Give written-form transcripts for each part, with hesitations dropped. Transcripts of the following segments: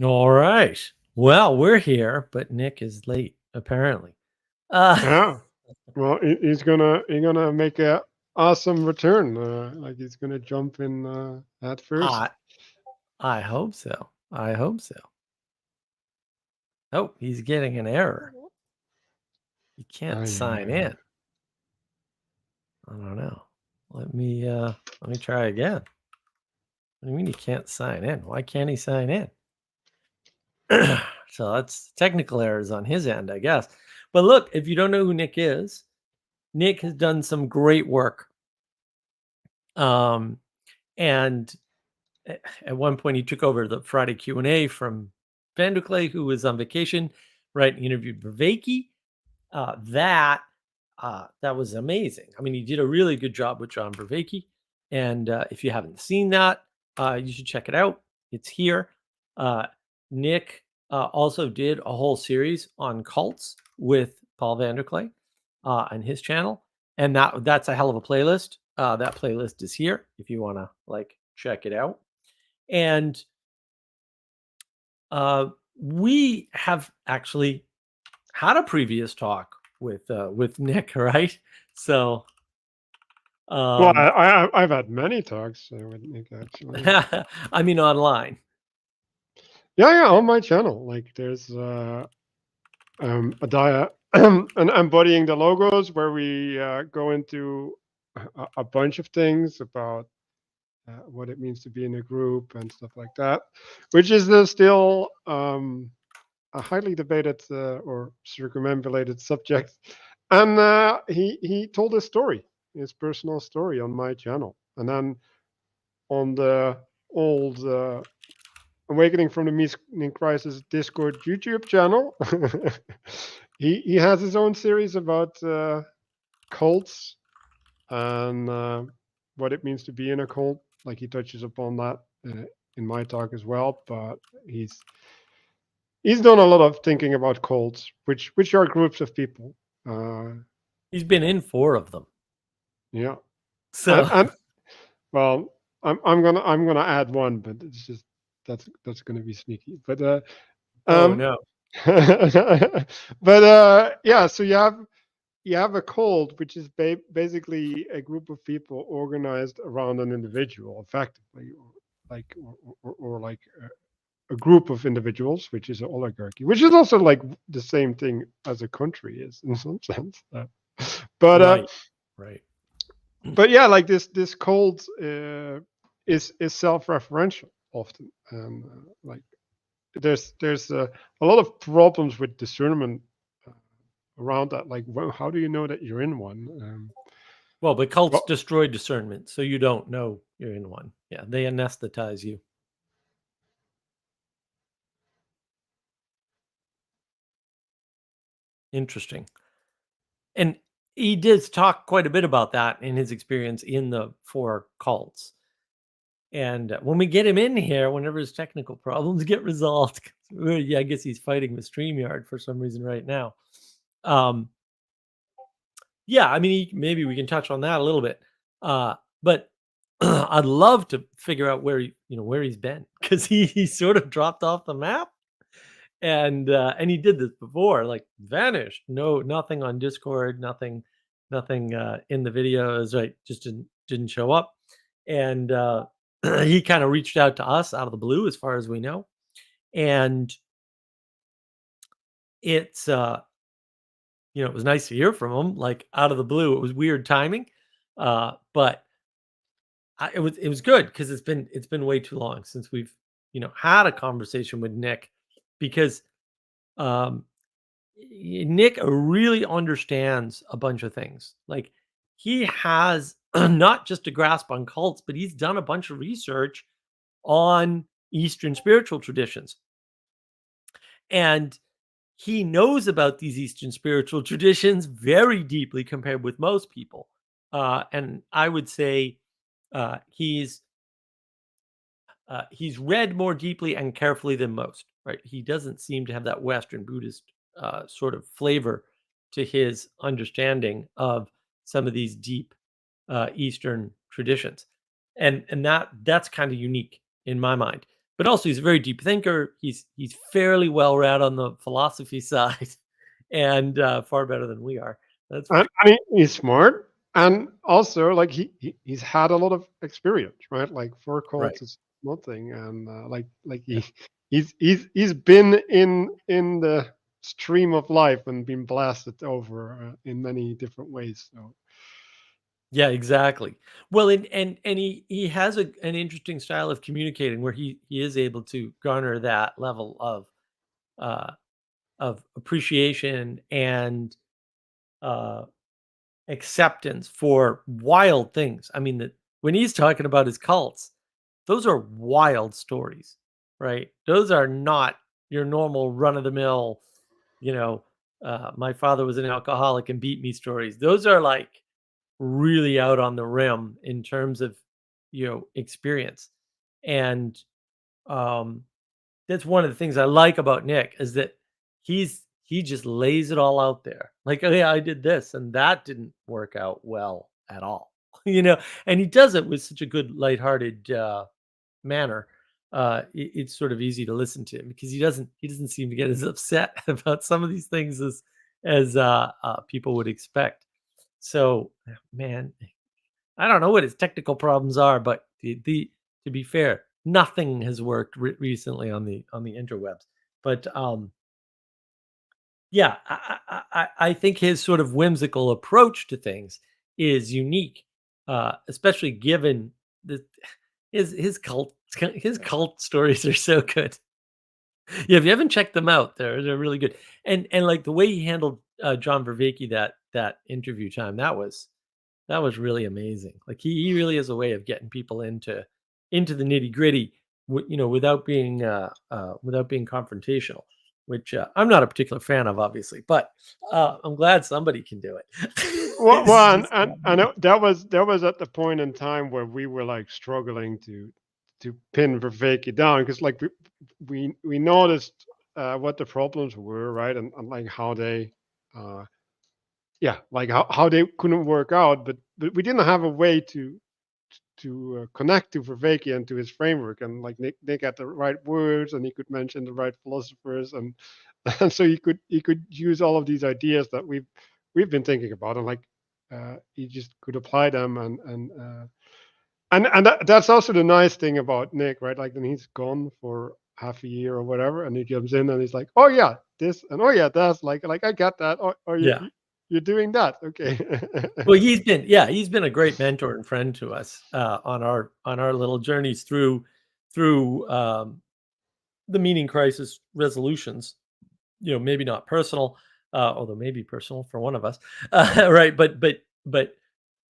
All right. Well, we're here, but Nick is late, apparently. Uh, Yeah. Well, he's gonna make a awesome return. Like he's gonna jump in at I first. I hope so. I hope so. Oh, he's getting an error. He can't Ay, ay, sign ay. in. I don't know. Let me try again. What do you mean he can't sign in? Why can't he sign in? So that's technical errors on his end, I guess. But look, if you don't know who Nick is, Nick has done some great work. Um, and at one point he took over the Friday Q&A from Vanderklay, who was on vacation, right? He interviewed Vervaeke. That was amazing. I mean, he did a really good job with John Vervaeke. And if you haven't seen that, you should check it out. It's here. Uh, Nick also did a whole series on cults with Paul Vanderklay on his channel, and that's a hell of a playlist. That playlist is here if you want to check it out. And uh, we have actually had a previous talk with Nick, right? So, Well, um, I've had many talks with Nick actually. I mean, online. Yeah, yeah, Yeah. on my channel. Like there's a dia and embodying the logos where we go into a bunch of things about what it means to be in a group and stuff like that, which is still a highly debated or circumambulated subject. And he told his story, his personal story, on my channel, and then on the old Awakening from the Meaning Crisis Discord YouTube channel, he has his own series about cults and what it means to be in a cult. Like he touches upon that in my talk as well, but he's he's done a lot of thinking about cults, which are groups of people. Uh, He's been in four of them. yeah, So, and well, I'm gonna add one, but it's just that's gonna be sneaky. But oh um, no. but yeah, so you have a cult, which is basically a group of people organized around an individual, effectively, or like a group of individuals, which is an oligarchy, which is also like the same thing as a country is in some sense. But Right. Right. but yeah, like this cult is self-referential often, and like there's a lot of problems with discernment uh, around that. Like, well, how do you know that you're in one? Well, but cults Well, destroy discernment, so you don't know you're in one. Yeah, they anesthetize you. Interesting. And he did talk quite a bit about that in his experience in the four cults. And when we get him in here, whenever his technical problems get resolved, yeah, I guess he's fighting with StreamYard for some reason right now. Um, yeah, I mean, maybe we can touch on that a little bit. But I'd love to figure out where he's been, because he sort of dropped off the map, and he did this before, like vanished, nothing on Discord, nothing in the videos, right? Just didn't show up, and he kind of reached out to us out of the blue, as far as we know, and it's it was nice to hear from him, like out of the blue. It was weird timing, but it was good, because it's been way too long since we've had a conversation with Nick, because um Nick really understands a bunch of things. Like, he has not just a grasp on cults, but he's done a bunch of research on Eastern spiritual traditions. And he knows about these Eastern spiritual traditions very deeply compared with most people. And I would say he's read more deeply and carefully than most. Right? He doesn't seem to have that Western Buddhist sort of flavor to his understanding of some of these deep Eastern traditions, and that's kind of unique in my mind. but also he's a very deep thinker. He's fairly well read on the philosophy side, and far better than we are. That's for And, sure. he's smart, and also like he's had a lot of experience, right? Like four Right. calls is nothing, and like he's been in the stream of life and been blasted over in many different ways. So Yeah, exactly. Well, and he has an interesting style of communicating where he is able to garner that level uh of appreciation and uh acceptance for wild things. I mean, that when he's talking about his cults, those are wild stories, right? Those are not your normal run of the mill, you know, my father was an alcoholic and beat me stories. Those are like really out on the rim in terms of, experience. And um that's one of the things I like about Nick is that he just lays it all out there. Like, "Oh, yeah, I did this, and that didn't work out well at all." And he does it with such a good lighthearted, manner. It's sort of easy to listen to him because he doesn't seem to get as upset about some of these things as people would expect. So, man, I don't know what his technical problems are, but the to be fair, nothing has worked recently on the interwebs. But yeah, I think his sort of whimsical approach to things is unique, especially given the his cult stories are so good. Yeah, if you haven't checked them out, they're really good. And like the way he handled John Vervaeke that interview time, that was really amazing. Like he really has a way of getting people into the nitty gritty, without being confrontational, which I'm not a particular fan of, obviously, but I'm glad somebody can do it. It's well, and just that was at the point in time where we were like struggling to pin Vervaeke down, because like we noticed what the problems were, right, and like how they uh, yeah, like how they couldn't work out, but we didn't have a way to connect to Vervaeke and to his framework, and like Nick had the right words, and he could mention the right philosophers, and and so he could use all of these ideas that we've been thinking about, and like he just could apply them, and that's also the nice thing about Nick, right? Like then he's gone for half a year or whatever, and he comes in and he's like, oh yeah, this, and oh yeah, that's like I get that, or yeah. you're doing that, okay. Well, he's been a great mentor and friend to us on our little journeys through the meaning crisis resolutions. Maybe not personal, although maybe personal for one of us, right? But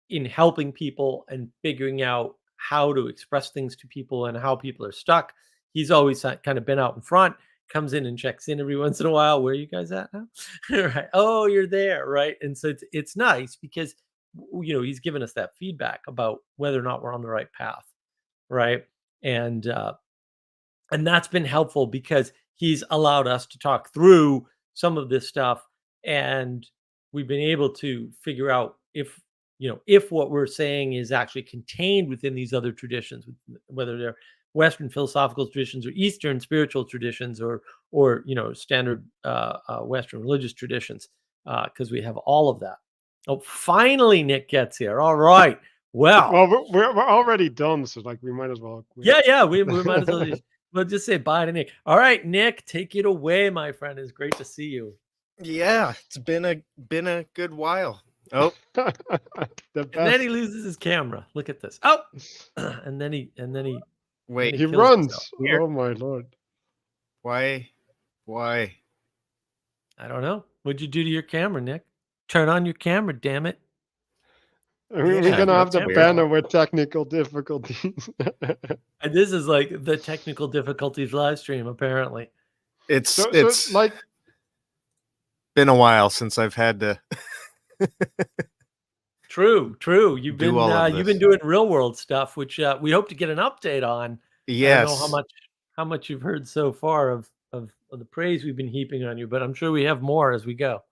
in helping people and figuring out how to express things to people and how people are stuck. He's always kind of been out in front, comes in and checks in every once in a while. Where are you guys at now? Right. Oh, you're there. Right. And so it's nice because, he's given us that feedback about whether or not we're on the right path. Right. And, uh, and that's been helpful because he's allowed us to talk through some of this stuff, and we've been able to figure out if what we're saying is actually contained within these other traditions, whether they're Western philosophical traditions or Eastern spiritual traditions, or standard Western religious traditions, because we have all of that. Oh, finally Nick gets here. All right. Well, Well, we're already done, so like we might as well quit. yeah, we might as well just say bye to Nick. All right, Nick, take it away, my friend. It's great to see you. Yeah, it's been a good while. Oh, The And then he best. loses his camera. Look at this. Oh, and then he wait. He kills himself. runs. Here, Oh my lord. Why? Why? I don't know. What'd you do to your camera, Nick? Turn on your camera, damn it. I mean, we're Yeah, Check gonna your have that's the camera weird. out. banner with technical difficulties. And this is like the technical difficulties live stream, apparently. It's So it's like, been a while since I've had to True, true. You've do been all uh, of you've been this. doing real world stuff, which we hope to get an update on. I don't know how Yes, much you've heard so far of the praise we've been heaping on you, but I'm sure we have more as we go.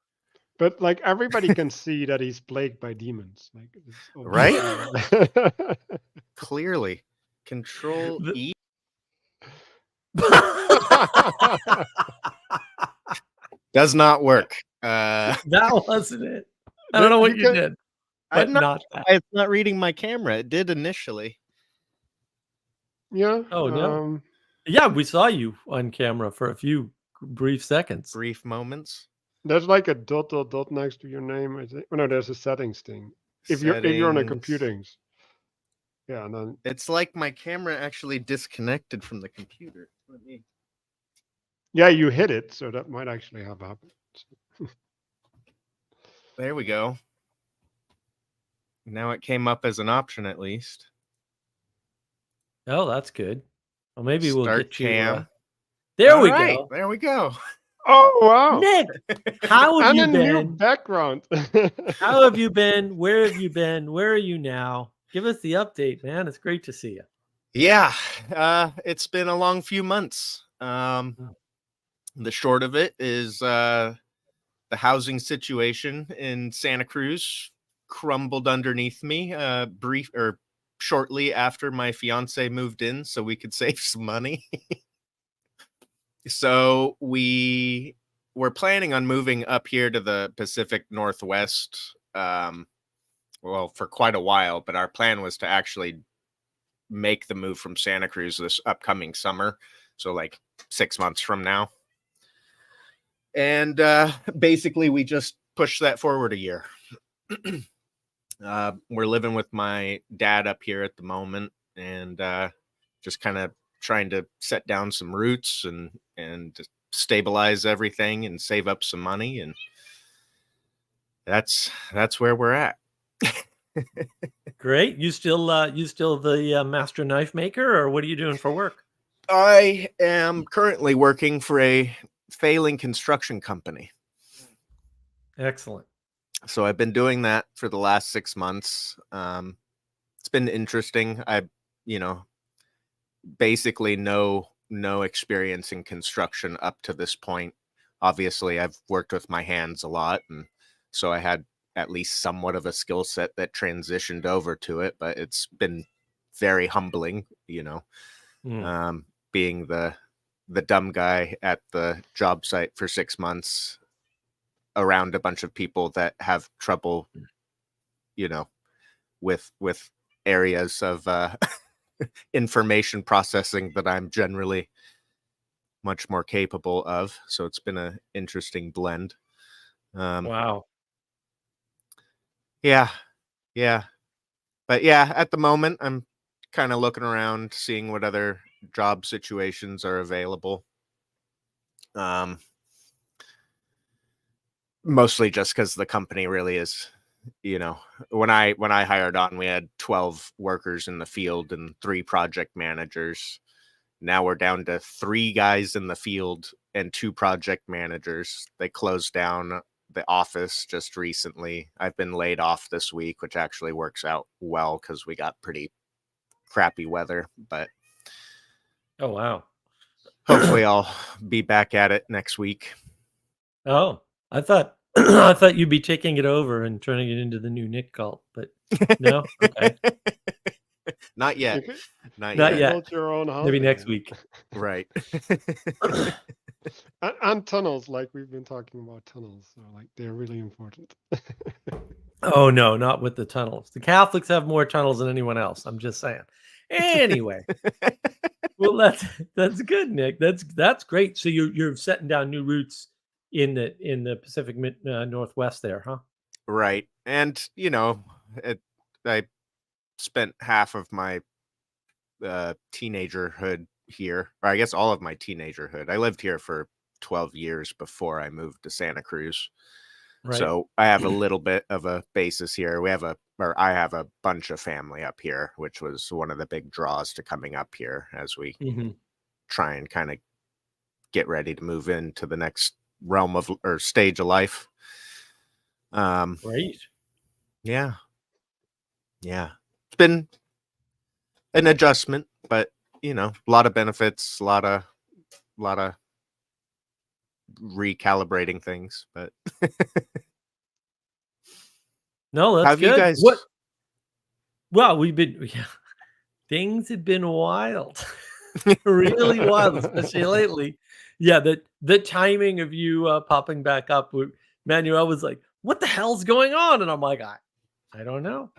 but like everybody can see that he's plagued by demons. Like it's right? obviously. Clearly. Control The- E. Does not work. That wasn't it. I don't know what you did, but not that. It's not reading my camera. It did initially. Yeah. Oh, no. Yeah, we saw you on camera for a few brief seconds. Brief moments. There's like a dot next to your name. I think. Oh, no, there's a settings thing. If you're on a computers. Yeah, and then it's like my camera actually disconnected from the computer. yeah, you hit it, so that might actually have happened. There we go. Now it came up as an option at least. Oh, that's good. Well, maybe we'll Start get you. cam. There we go. There we go. Oh wow, Nick, how have and you a new been? background. How have you been? Where have you been? Where are you now? Give us the update, man. It's great to see you. Yeah, it's been a long few months. The short of it is the housing situation in Santa Cruz crumbled underneath me shortly after my fiance moved in so we could save some money. So we were planning on moving up here to the Pacific Northwest well, for quite a while, but our plan was to actually make the move from Santa Cruz this upcoming summer. So like 6 months from now. And basically we just pushed that forward a year. We're living with my dad up here at the moment and just kind of trying to set down some roots and stabilize everything and save up some money. And that's where we're at. Great. You still the master knife maker, or what are you doing for work? I am currently working for a failing construction company. Excellent. So I've been doing that for the last 6 months. It's been interesting. I, basically no experience in construction up to this point. Obviously, I've worked with my hands a lot, and so I had at least somewhat of a skill set that transitioned over to it, but it's been very humbling, being the dumb guy at the job site for 6 months around a bunch of people that have trouble, with areas of information processing that I'm generally much more capable of. So it's been an interesting blend. Wow. Yeah. But yeah, at the moment, I'm kind of looking around, seeing what other job situations are available. Mostly just because the company really is, when I hired on, we had 12 workers in the field and 3 project managers. Now we're down to 3 guys in the field and 2 project managers. They closed down the office just recently. I've been laid off this week, which actually works out well because we got pretty crappy weather. But oh wow. Hopefully I'll be back at it next week. Oh, I thought I thought you'd be taking it over and turning it into the new Nick cult, but no. Okay. Not yet. Okay. Not Not yet. yet. Build your own house Maybe next again. week. Right. And tunnels, like we've been talking about tunnels, so like they're really important. Oh no, not with the tunnels. The Catholics have more tunnels than anyone else. I'm just saying. Anyway, well, that's good, Nick. That's great. So you're setting down new roots in the Pacific Northwest there, huh? Right. And I spent half of my teenagerhood here, or I guess all of my teenagerhood. I lived here for 12 years before I moved to Santa Cruz. Right. So I have a little bit of a basis here. I have a bunch of family up here, which was one of the big draws to coming up here as we try and kind of get ready to move into the next realm of or stage of life. Right. Yeah. It's been an adjustment, but a lot of benefits, a lot of recalibrating things, but no, that's have good. you guys? Well, things have been wild. Really was, especially lately. Yeah, the timing of you, popping back up, Manuel was like, "What the hell's going on?" And I'm like, I don't know.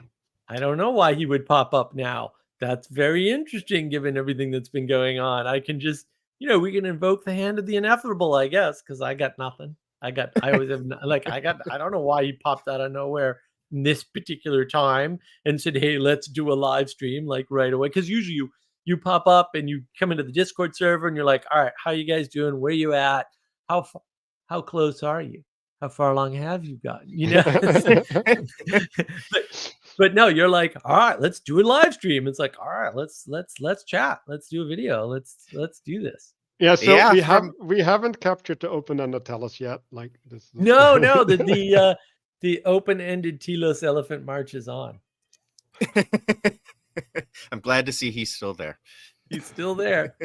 I don't know why he would pop up now. That's very interesting given everything that's been going on. I can just, we can invoke the hand of the inevitable, I guess, because I got nothing. I always have, I don't know why he popped out of nowhere this particular time and said, "Hey, let's do a live stream," like right away. Because usually you pop up and you come into the Discord server and you're like, "All right, how you guys doing? Where you at? How fa- how close are you? How far along have you gotten?" but but no, you're like, "All right, let's do a live stream." It's like, "All right, let's chat. Let's do a video. Let's do this." Yeah, so Yeah, we haven't captured the open-ended tellus yet. Like this is No, the open-ended Telos elephant march is on. I'm glad to see he's still there. He's still there,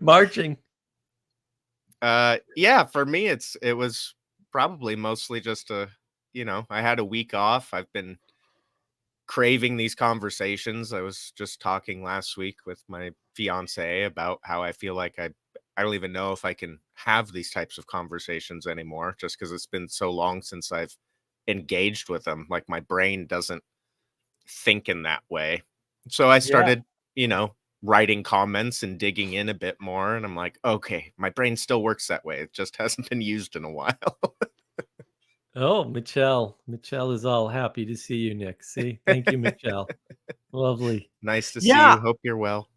marching. Yeah, for me it was probably mostly just I had a week off. I've been craving these conversations. I was just talking last week with my fiance about how I feel like I don't even know if I can have these types of conversations anymore, just because it's been so long since I've engaged with them. Like my brain doesn't think in that way. So I Yeah. started, writing comments and digging in a bit more. And I'm like, okay, my brain still works that way. It just hasn't been used in a while. Oh, Michelle. Michelle is all happy to see you, Nick. See? Thank you, Michelle. Lovely. Nice to see Yeah. you. Hope you're well.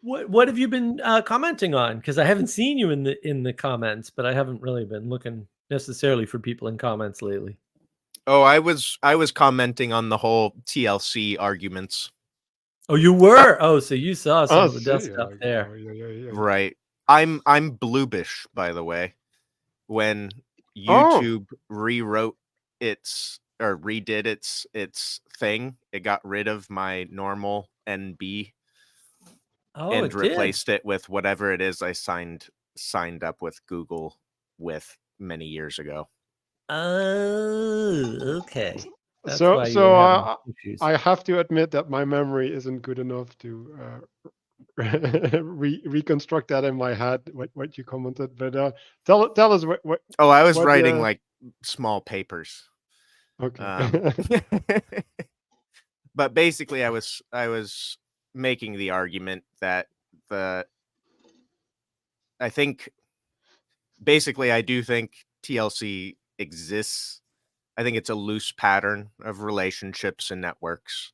What have you been commenting on? Because I haven't seen you in the comments, but I haven't really been looking necessarily for people in comments lately. Oh, I was commenting on the whole TLC arguments. Oh, you were? Oh, so you saw some oh, of the death see, stuff like, there. oh, yeah. Right. I'm bloobish, by the way. When Oh, YouTube rewrote redid its thing, it got rid of my normal NB Oh, and it did. replaced it with whatever it is I signed up with Google with many years ago. Oh, okay. That's so why you so were having issues. I have to admit that my memory isn't good enough to reconstruct that in my head. What you commented, but tell us what Oh, I was what writing like small papers. okay. But basically I was making the argument that I think basically I do think TLC exists. I think it's a loose pattern of relationships and networks.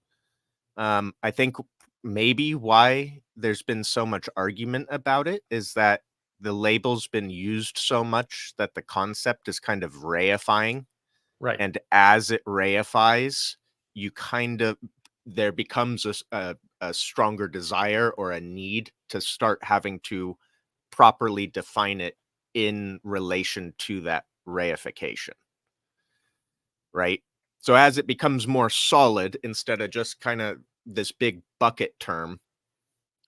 I think maybe why there's been so much argument about it is that the label's been used so much that the concept is kind of reifying. Right. And as it reifies, there becomes a stronger desire or a need to start having to properly define it in relation to that reification. Right? So as it becomes more solid instead of just kind of this big bucket term,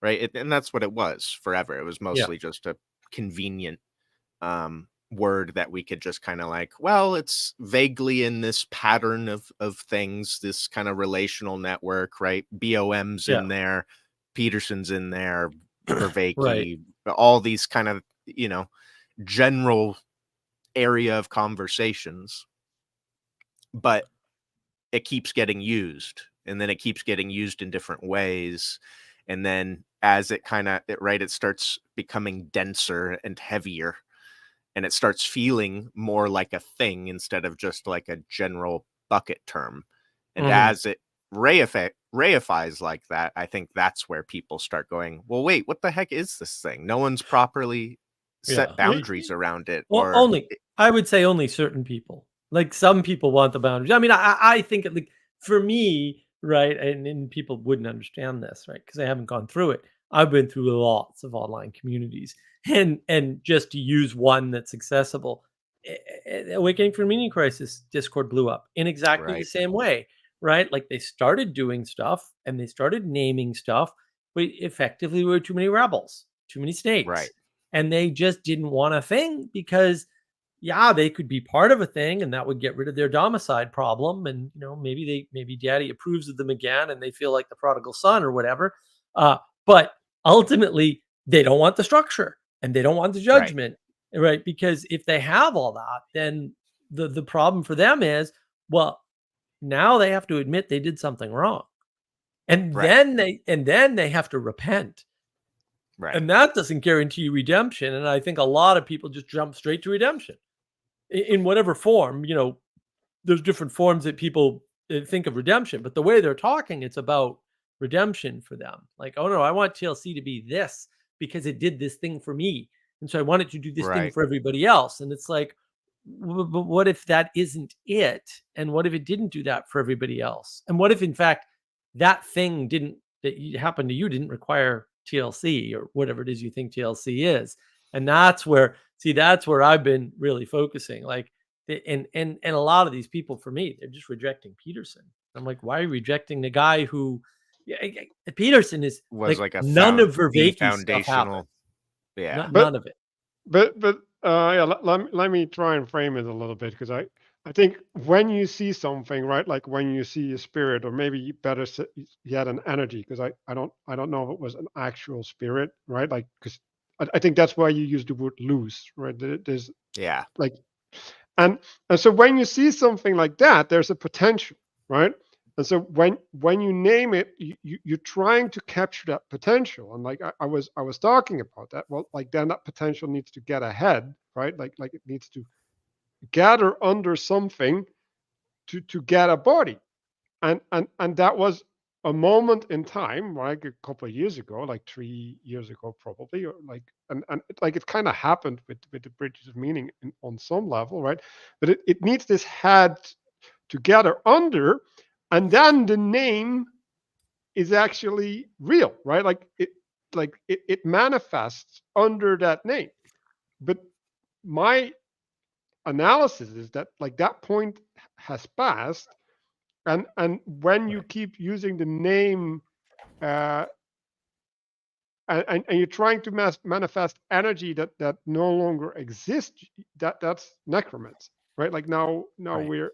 right? And that's what it was forever. It was Yeah. mostly just a convenient word that we could just kind of like, well, it's vaguely in this pattern of things, this kind of relational network, right? BOM's Yeah. in there, Peterson's in there, Right. Vervaeke, all these kind of, general area of conversations. But it keeps getting used, and then it keeps getting used in different ways. And then as it starts becoming denser and heavier, and it starts feeling more like a thing instead of just like a general bucket term. And Mhm. as it reifies like that, I think that's where people start going, well, wait, what the heck is this thing? No one's properly Yeah. set boundaries around it. Well, Or I would say only certain people. Like some people want the boundaries. I mean, I think like for me, right, and people wouldn't understand this, right? Because I haven't gone through it. I've been through lots of online communities, and just to use one that's accessible, Awakening from Meaning Crisis Discord blew up in exactly the right, same way, right? Like they started doing stuff and they started naming stuff, but effectively there were too many rebels, too many right, snakes, and they just didn't want a thing because yeah, they could be part of a thing and that would get rid of their domicide problem. And maybe daddy approves of them again and they feel like the prodigal son or whatever. But ultimately they don't want the structure and they don't want the Right. judgment, right? Because if they have all that, then the problem for them is, well, now they have to admit they did something wrong. And Right. then they have to repent. Right. And that doesn't guarantee redemption. And I think a lot of people just jump straight to redemption in whatever form. There's different forms that people think of redemption, but the way they're talking, it's about redemption for them. Like, oh no, I want TLC to be this because it did this thing for me. And so I want it to do this thing Right. for everybody else. And it's like, but what if that isn't it? And what if it didn't do that for everybody else? And what if, in fact, that thing happened to you didn't require TLC or whatever it is you think TLC is? And that's where I've been really focusing. Like, and a lot of these people, for me, they're just rejecting Peterson. I'm like, why are you rejecting the guy who? Peterson is Was like like none of the Vervaeke's stuff happened. foundational. Yeah. None of it. But yeah, let me try and frame it a little bit, because I think when you see something, right, like when you see a spirit, or maybe better yet, an energy, because I don't know if it was an actual spirit, right? Like, because I think that's why you use the word loose, right? There's Yeah. like, and so when you see something like that, there's a potential, right? And so when you name it, you're trying to capture that potential. And like I was talking about that. Well, like then that potential needs to get ahead, right? Like it needs to gather under something to get a body. And that was a moment in time, like a couple of years ago, like 3 years ago probably, or like, and like it kind of happened with the bridges of meaning on some level, right? But it needs this head to gather under, and then the name is actually real, right? It manifests under that name. But my analysis is that like that point has passed, and when you Right. keep using the name, uh, and you're trying to manifest energy that no longer exists, that's necromancy, right? Like now Right.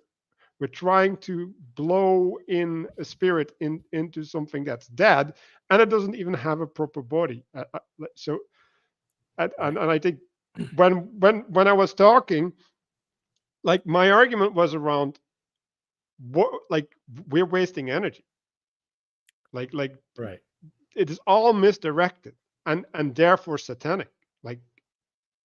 we're trying to blow in a spirit into something that's dead, and it doesn't even have a proper body. So and, Right. and I think when I was talking, like my argument was around what, like, we're wasting energy, like Right. it is all misdirected, and therefore satanic, like,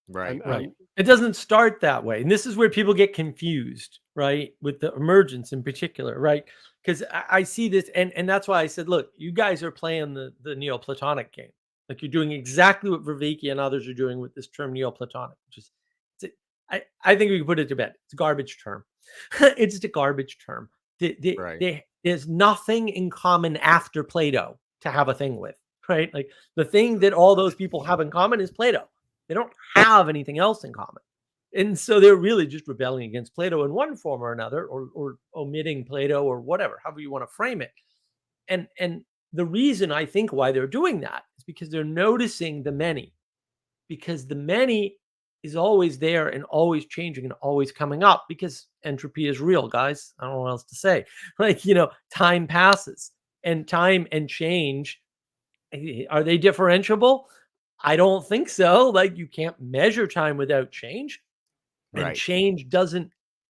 Right. Right. and It doesn't start that way. And this is where people get confused, right? With the emergence in particular, right? Because I see this, and that's why I said, look, you guys are playing the Neoplatonic game. Like, you're doing exactly what Vervaeke and others are doing with this term Neoplatonic, which is, I think we can put it to bed. It's a garbage term. It's a garbage term. Right. There's nothing in common after Plato to have a thing with, right? Like, the thing that all those people have in common is Plato. They don't have anything else in common. And so they're really just rebelling against Plato in one form or another, or omitting Plato, or whatever, however you want to frame it. And the reason I think why they're doing that is because they're noticing the many, because the many is always there and always changing and always coming up, because entropy is real, guys. I don't know what else to say. Like, time passes, and time and change, are they differentiable? I don't think so. Like, you can't measure time without change, and Right. change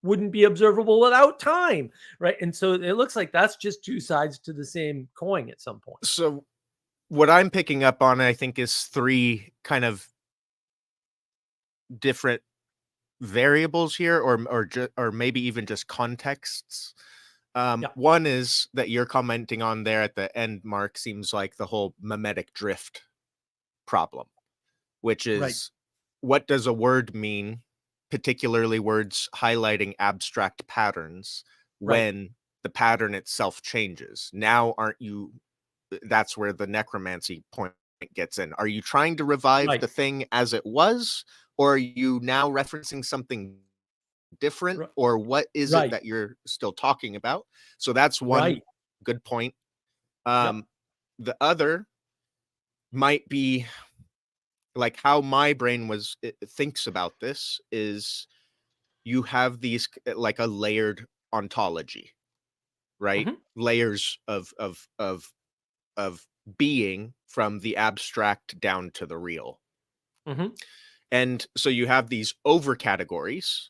wouldn't be observable without time, right? And so it looks like that's just two sides to the same coin at some point. So what I'm picking up on, I think, is three kind of different variables here, or maybe even just contexts. Yeah. One is that you're commenting on there at the end, Mark, seems like the whole mimetic drift problem, which Right. is, what does a word mean, particularly words highlighting abstract patterns, Right. when the pattern itself changes? Now, that's where the necromancy point gets in. Are you trying to revive Right. the thing as it was, or are you now referencing something different, Right. or what is it Right. that you're still talking about? So that's one Right. good point. Yep. The other might be, like, how my brain thinks about this is, you have these, like, a layered ontology, right? Mhm. Layers of being from the abstract down to the real. Mm-hmm. And so you have these over categories,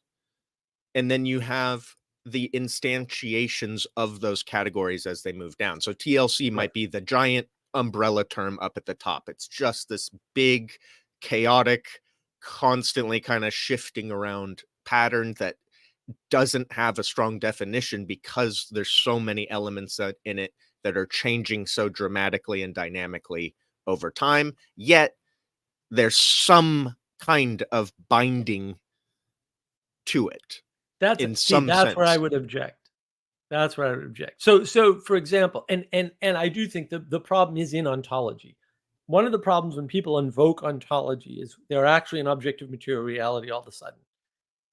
and then you have the instantiations of those categories as they move down. So TLC might be the giant umbrella term up at the top. It's just this big, chaotic, constantly kind of shifting around pattern that doesn't have a strong definition because there's so many elements in it that are changing so dramatically and dynamically over time. Yet there's some kind of binding to it in some That's where I sense. would object. That's where I would object. So for example, and I do think the problem is in ontology. One of the problems when people invoke ontology is they're actually an objective material reality all of a sudden.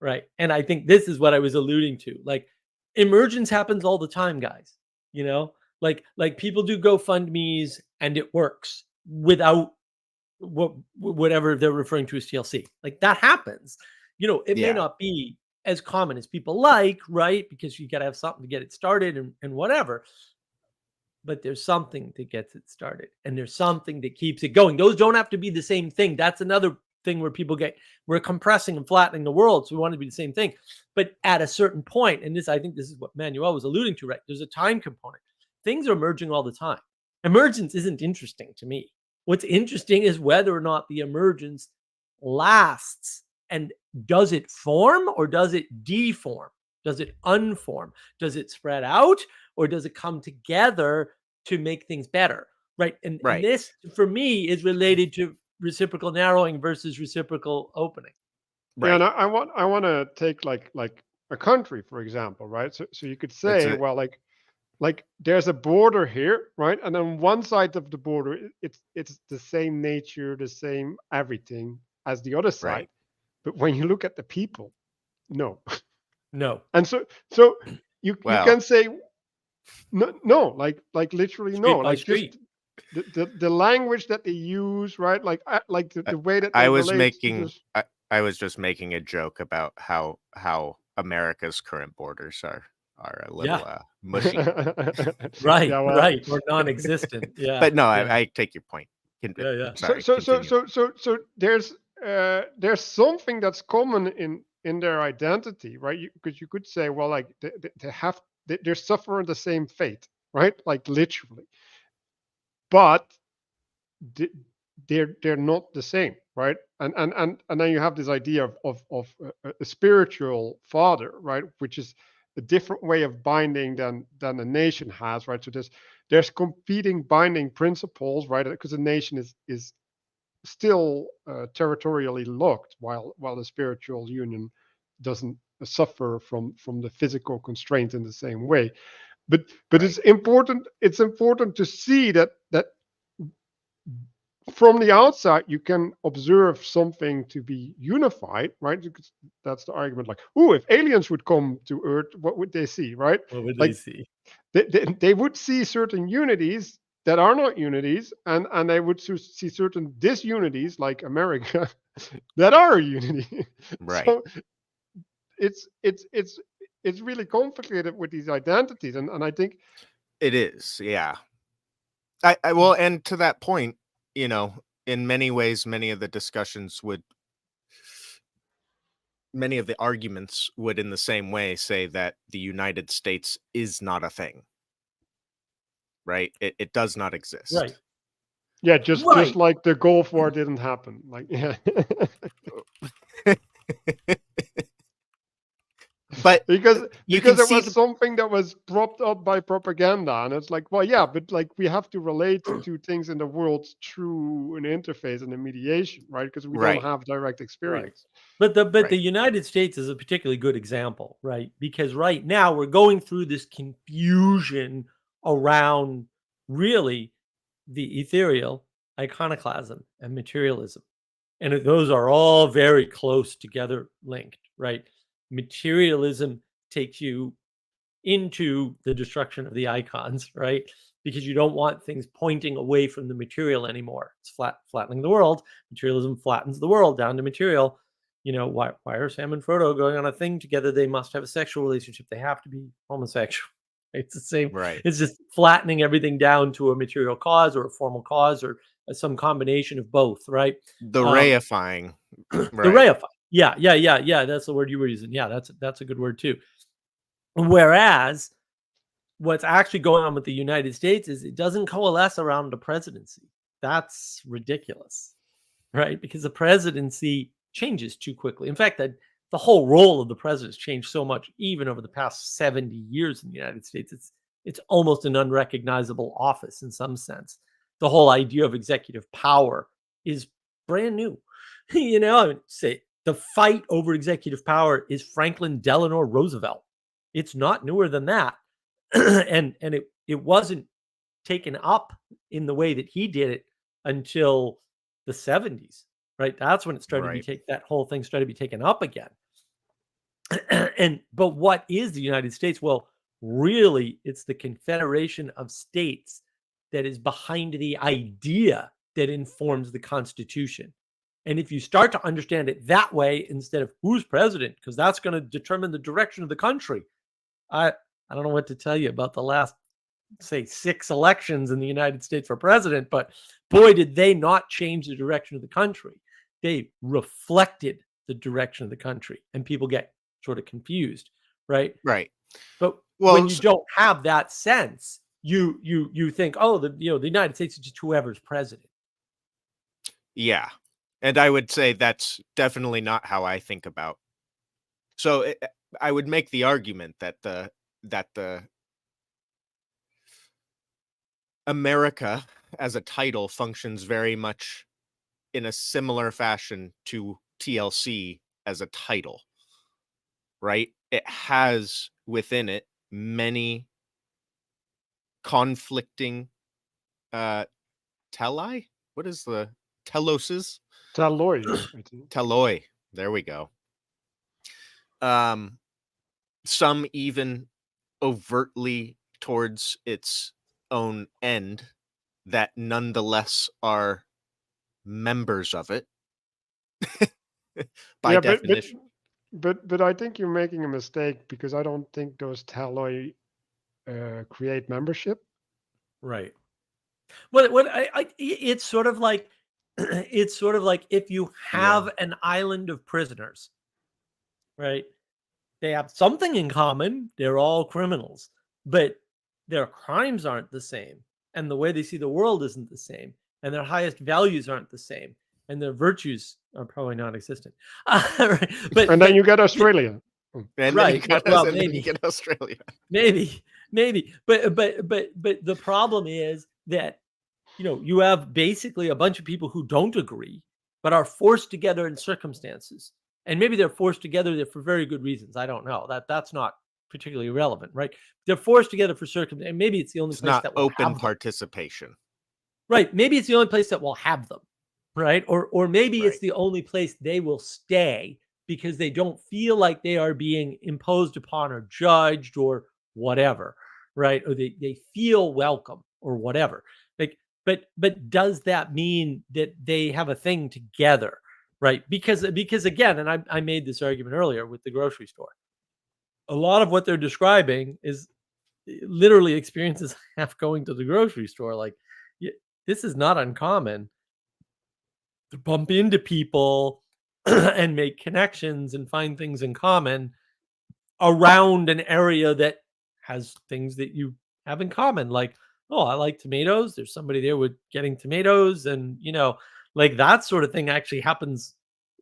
Right. And I think this is what I was alluding to. Like emergence happens all the time, guys. You know, like people do GoFundMe's and it works without whatever they're referring to as TLC. Like that happens. You know, it may Yeah. not be as common as people like, right? Because you got to have something to get it started and whatever. But there's something that gets it started and there's something that keeps it going. Those don't have to be the same thing. That's another thing where people we're compressing and flattening the world. So we want to be the same thing. But at a certain point, and I think this is what Manuel was alluding to, right? There's a time component. Things are emerging all the time. Emergence isn't interesting to me. What's interesting is whether or not the emergence lasts, and does it form or does it deform? Does it unform? Does it spread out or does it come together to make things better? Right. And this, for me, is related to reciprocal narrowing versus reciprocal opening. Yeah, and I want to take like a country, for example, right? So you could say, well, like there's a border here, right? And on one side of the border, it's the same nature, the same everything as the other side. Right. But when you look at the people, no. No. And so you can say no, like literally street no, by like street. Just the language that they use, right? Like the way that they I was just making a joke about how America's current borders are a little mushy. Right, yeah, well, right, or non-existent. Yeah. But no, yeah. I take your point. Yeah. Sorry, so there's something that's common in their identity, right? Because you could say, well, like they're suffering the same fate, right? Like literally, but they're not the same, right? And then you have this idea of a spiritual father, right? Which is a different way of binding than a nation has, right? So there's competing binding principles, right? Because a nation is still territorially locked, while the spiritual union doesn't suffer from the physical constraint in the same way. But it's important to see that from the outside you can observe something to be unified, right? Because that's the argument, like, oh, if aliens would come to Earth, what would they see, right? What would like, they see? They would see certain unities that are not unities, and they would see certain disunities, like America, that are a unity. Right. So it's really complicated with these identities, and I think it is. Yeah. I well, and to that point, you know, in many ways, many of the arguments would in the same way say that the United States is not a thing. Right? It does not exist. Right. Yeah, just like the Gulf War didn't happen. Like, yeah. But because it was something that was propped up by propaganda, and it's like, well, yeah, but like we have to relate to things in the world through an interface and a mediation, right? Because we don't have direct experience. Right. But the United States is a particularly good example, right? Because right now we're going through this confusion around really the ethereal, iconoclasm, and materialism. And those are all very close together linked, right? Materialism takes you into the destruction of the icons, right? Because you don't want things pointing away from the material anymore. It's flattening the world. Materialism flattens the world down to material. You know, why are Sam and Frodo going on a thing together? They must have a sexual relationship. They have to be homosexual. It's the same. Right. It's just flattening everything down to a material cause or a formal cause or some combination of both, right? The Um, reifying. the Right. reify. Yeah. That's the word you were using. Yeah, that's a good word too. Whereas what's actually going on with the United States is it doesn't coalesce around the presidency. That's ridiculous, right? Because the presidency changes too quickly. In fact, that the whole role of the president has changed so much, even over the past 70 years in the United States. It's almost an unrecognizable office in some sense. The whole idea of executive power is brand new. I would say the fight over executive power is Franklin Delano Roosevelt. It's not newer than that. and it wasn't taken up in the way that he did it until the 70s, right? That's when it started to Right. be that whole thing started to be taken up again. But what is the United States? Well, really, it's the Confederation of States that is behind the idea that informs the Constitution. And if you start to understand it that way instead of who's president, because that's going to determine the direction of the country. I don't know what to tell you about the last, say, 6 elections in the United States for president, but boy, did they not change the direction of the country. They reflected the direction of the country, and people get sort of confused, right? Right. But Well, when you don't have that sense, you think, oh, the United States is just whoever's president. yeah. And I would say that's definitely not how I think about. So I would make the argument that the America as a title functions very much in a similar fashion to TLC as a title, right? It has within it many conflicting teli. What is the teloses? Talloy, I think. Teloi. There we go. Some even overtly towards its own end that nonetheless are members of it by Yeah, definition. but I think you're making a mistake because I don't think those talloy create membership. Right. What it's sort of like it's sort of like if you Yeah. have an island of prisoners, right? They have something in common. They're all criminals, but their crimes aren't the same, and the way they see the world isn't the same, and their highest values aren't the same, and their virtues are probably non-existent. Right? And then you get Australia. And then you Right. get Well, and then you maybe. get Australia. Maybe, but the problem is that you have basically a bunch of people who don't agree, but are forced together in circumstances, and maybe they're forced together there for very good reasons. I don't know that's not particularly relevant, right? They're forced together for circumstances, and maybe it's the only It's place not that will open have them, participation. right? Maybe it's the only place that will have them, right? Or maybe it's Right. the only place they will stay because they don't feel like they are being imposed upon or judged or whatever, right? Or they feel welcome or whatever. Like, but does that mean that they have a thing together, right? Because again, and I made this argument earlier with the grocery store. A lot of what they're describing is literally experiences I have going to the grocery store. Like, this is not uncommon to bump into people and make connections and find things in common around an area that has things that you have in common. Like, oh, I like tomatoes. There's somebody there with getting tomatoes, and like that sort of thing actually happens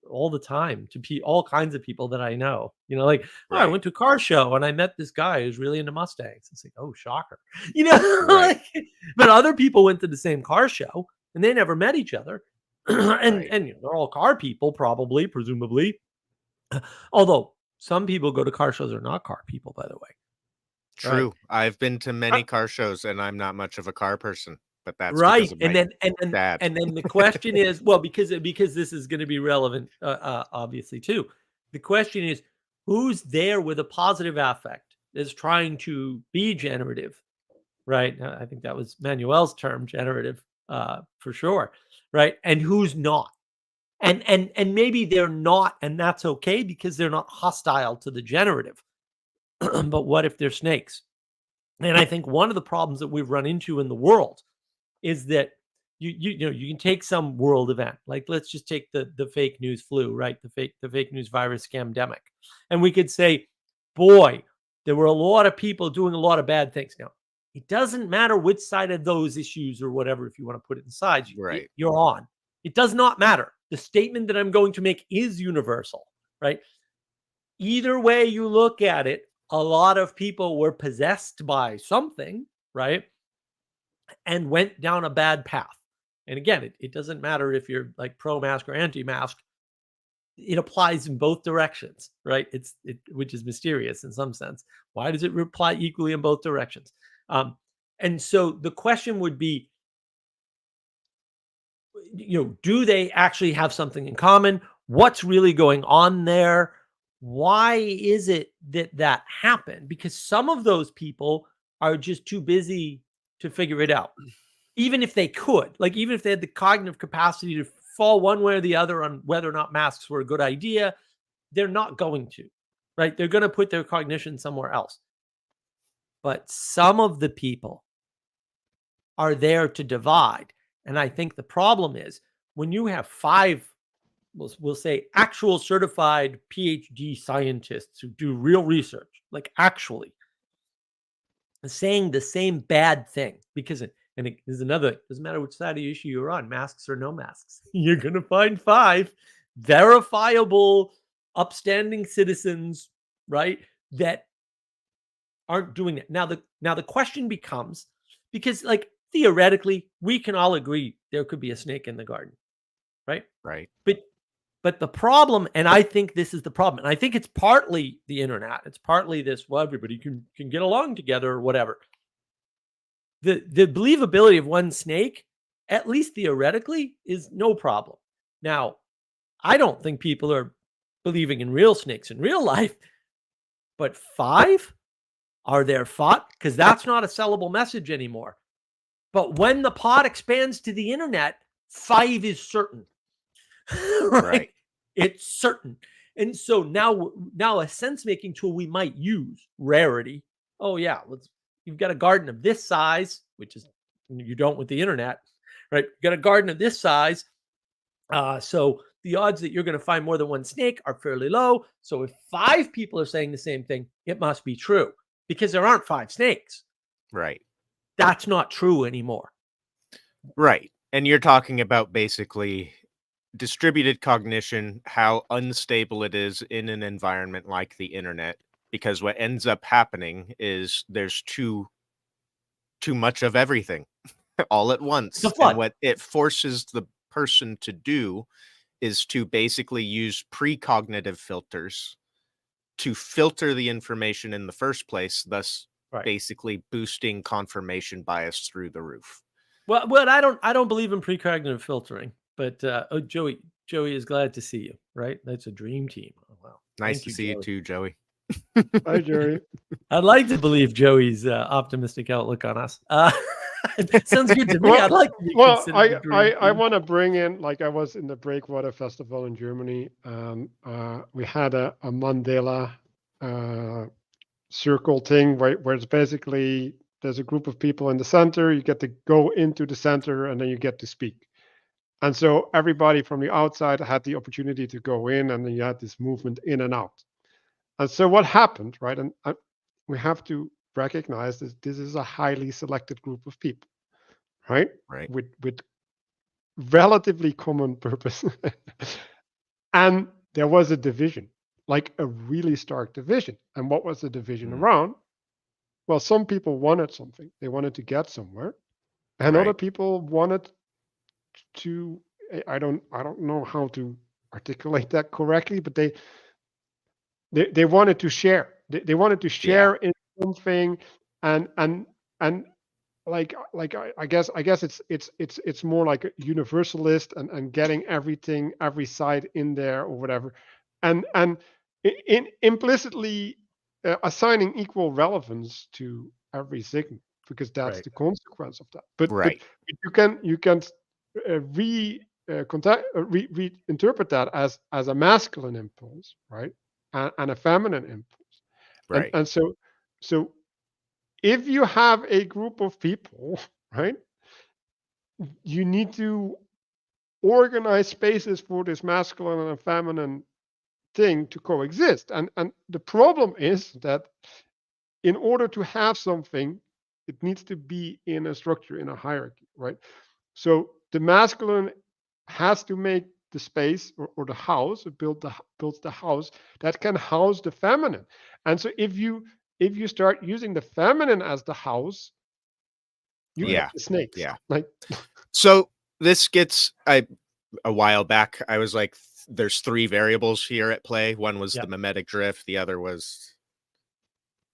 all the time to all kinds of people that I know. Like, oh, I Right. went to a car show and I met this guy who's really into Mustangs. It's like, oh, shocker, you know. Right. like, but other people went to the same car show and they never met each other, and Right. they're all car people, probably, presumably. Although some people go to car shows are not car people, by the way. Right. True. I've been to many car shows and I'm not much of a car person, but that's because Right. of And my then and then dad. and then the question is, well, because this is going to be relevant, obviously, too. The question is, who's there with a positive affect is trying to be generative, right? I think that was Manuel's term, generative, for sure, right? And who's not? And maybe they're not, and that's okay because they're not hostile to the generative. But what if they're snakes? And I think one of the problems that we've run into in the world is that you know, you can take some world event, like let's just take the fake news flu, right? The fake news virus scamdemic. And we could say, boy, there were a lot of people doing a lot of bad things. Now, it doesn't matter which side of those issues or whatever, if you want to put it in sides, Right. you're on. It does not matter. The statement that I'm going to make is universal, right? Either way you look at it, a lot of people were possessed by something, right? And went down a bad path. And again, it doesn't matter if you're like pro-mask or anti-mask. It applies in both directions, right? Which is mysterious in some sense. Why does it apply equally in both directions? And so the question would be, you know, do they actually have something in common? What's really going on there? Why is it that that happened? Because some of those people are just too busy to figure it out. Even if they could, like even if they had the cognitive capacity to fall one way or the other on whether or not masks were a good idea, they're not going to, right? They're going to put their cognition somewhere else. But some of the people are there to divide. And I think the problem is when you have five, we'll say actual certified PhD scientists who do real research, like actually saying the same bad thing, because and it is another, doesn't matter which side of the issue you're on, masks or no masks, you're going to find five verifiable, upstanding citizens, right, that aren't doing it. Now the question becomes, because like theoretically, we can all agree there could be a snake in the garden, right? Right. But the problem, and I think this is the problem, and I think it's partly the internet, it's partly this, well, everybody can get along together or whatever. The believability of one snake, at least theoretically, is no problem. Now, I don't think people are believing in real snakes in real life, but five? Are there five? Because that's not a sellable message anymore. But when the pot expands to the internet, five is certain. Right? It's certain. And so now a sense-making tool we might use, rarity. Oh yeah, you've got a garden of this size, which is you don't with the internet, right? You got a garden of this size. So the odds that you're going to find more than one snake are fairly low. So if five people are saying the same thing, it must be true because there aren't five snakes. Right. That's not true anymore. Right. And you're talking about basically distributed cognition, how unstable it is in an environment like the internet, because what ends up happening is there's too much of everything all at once. And what it forces the person to do is to basically use precognitive filters to filter the information in the first place, thus basically boosting confirmation bias through the roof. Well, I don't believe in precognitive filtering, but Joey is glad to see you. Right, that's a dream team. Oh, wow, nice to see you too, Joey. Hi, Jerry. I'd like to believe Joey's optimistic outlook on us. Sounds good to me. I'd like to be considered. I want to bring in, like I was in the Breakwater Festival in Germany. We had a Mandela circle thing where it's basically there's a group of people in the center. You get to go into the center and then you get to speak. And so everybody from the outside had the opportunity to go in, and then you had this movement in and out. And so what happened, right? And we have to recognize that this is a highly selected group of people, right? With relatively common purpose. And there was a division, like a really stark division. And what was the division around? Well, some people wanted something. They wanted to get somewhere. And other people wanted to, I don't know how to articulate that correctly, but they wanted to share. They wanted to share in something, and like I guess it's more like a universalist and getting everything, every side in there or whatever, and in implicitly assigning equal relevance to every signal, because that's the consequence of that. But you can reinterpret that as a masculine impulse, right, and a feminine impulse, and so if you have a group of people, right, you need to organize spaces for this masculine and feminine thing to coexist. And the problem is that in order to have something, it needs to be in a structure, in a hierarchy, right? So the masculine has to make the space or the house, builds the house that can house the feminine. And so if you start using the feminine as the house, you get Yeah. the snakes. Yeah. Like, So this gets a while back, I was like, there's 3 variables here at play. One was the Yep. mimetic drift, the other was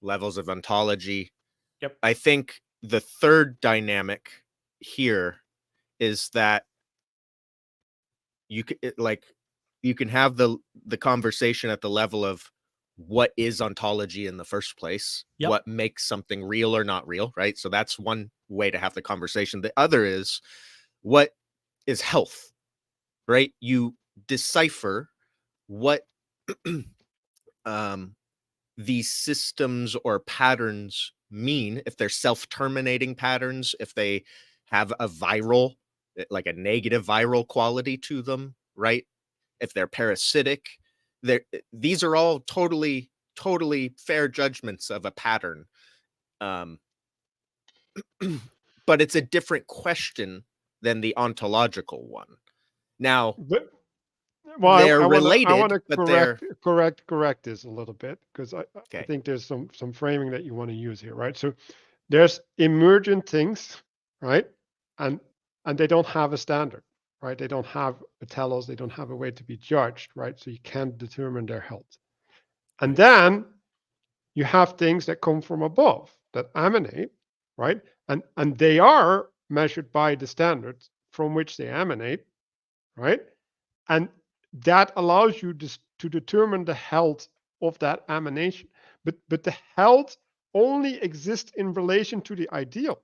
levels of ontology. Yep. I think the third dynamic here is that you can you can have the conversation at the level of what is ontology in the first place, Yep. what makes something real or not real, right? So that's one way to have the conversation. The other is what is health, right? You decipher what these systems or patterns mean, if they're self-terminating patterns, if they have a viral, like a negative viral quality to them, right? If they're parasitic, these are all totally fair judgments of a pattern. Um, but it's a different question than the ontological one. Now, but well, they're I want related, to but they're correct this a little bit, because I okay. think there's some framing that you want to use here, right? So there's emergent things, right? And they don't have a standard, right? They don't have a telos, they don't have a way to be judged, right? So you can't determine their health. And then you have things that come from above that emanate, right? And they are measured by the standards from which they emanate, right? And that allows you to determine the health of that emanation. But the health only exists in relation to the ideal.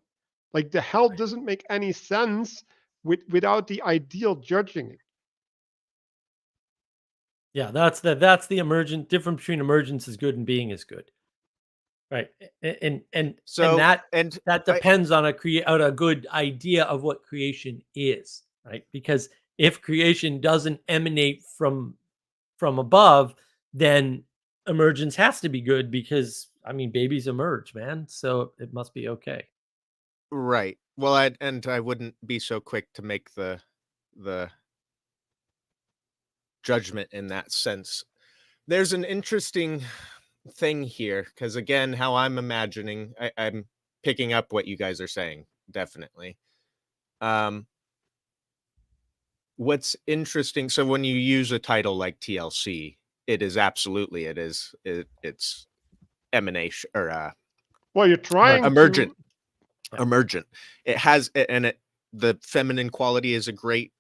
Like, the health doesn't make any sense without the ideal judging it. Yeah, that's the emergent difference between emergence is good and being is good. Right. And So, that and depends on a good idea of what creation is, right? Because if creation doesn't emanate from above, then emergence has to be good because I mean babies emerge, man. So it must be okay. right. Well, I wouldn't be so quick to make the judgment in that sense. There's an interesting thing here because again, how I'm imagining, I'm picking up what you guys are saying, definitely. Um, what's interesting, so when you use a title like TLC, it is absolutely it's emanation or Well, you're trying emergent. to. Yeah. Emergent. It has and it the feminine quality is a great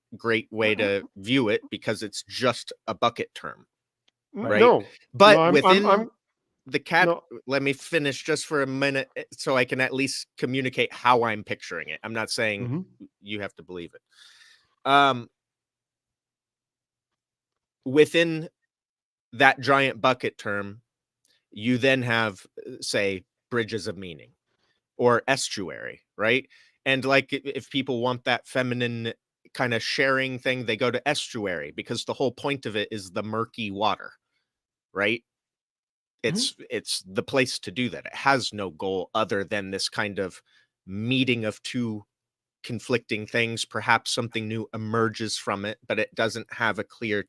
way to view it because it's just a bucket term, Right. right? No, no, But within I'm the cat, no. let me finish just for a minute so I can at least communicate how I'm picturing it. I'm not saying Mhm. you have to believe it. Within that giant bucket term, you then have, say, bridges of meaning or estuary, right? And like if people want that feminine kind of sharing thing, they go to estuary because the whole point of it is the murky water, right? Mhm. It's the place to do that. It has no goal other than this kind of meeting of two conflicting things. Perhaps something new emerges from it, but it doesn't have a clear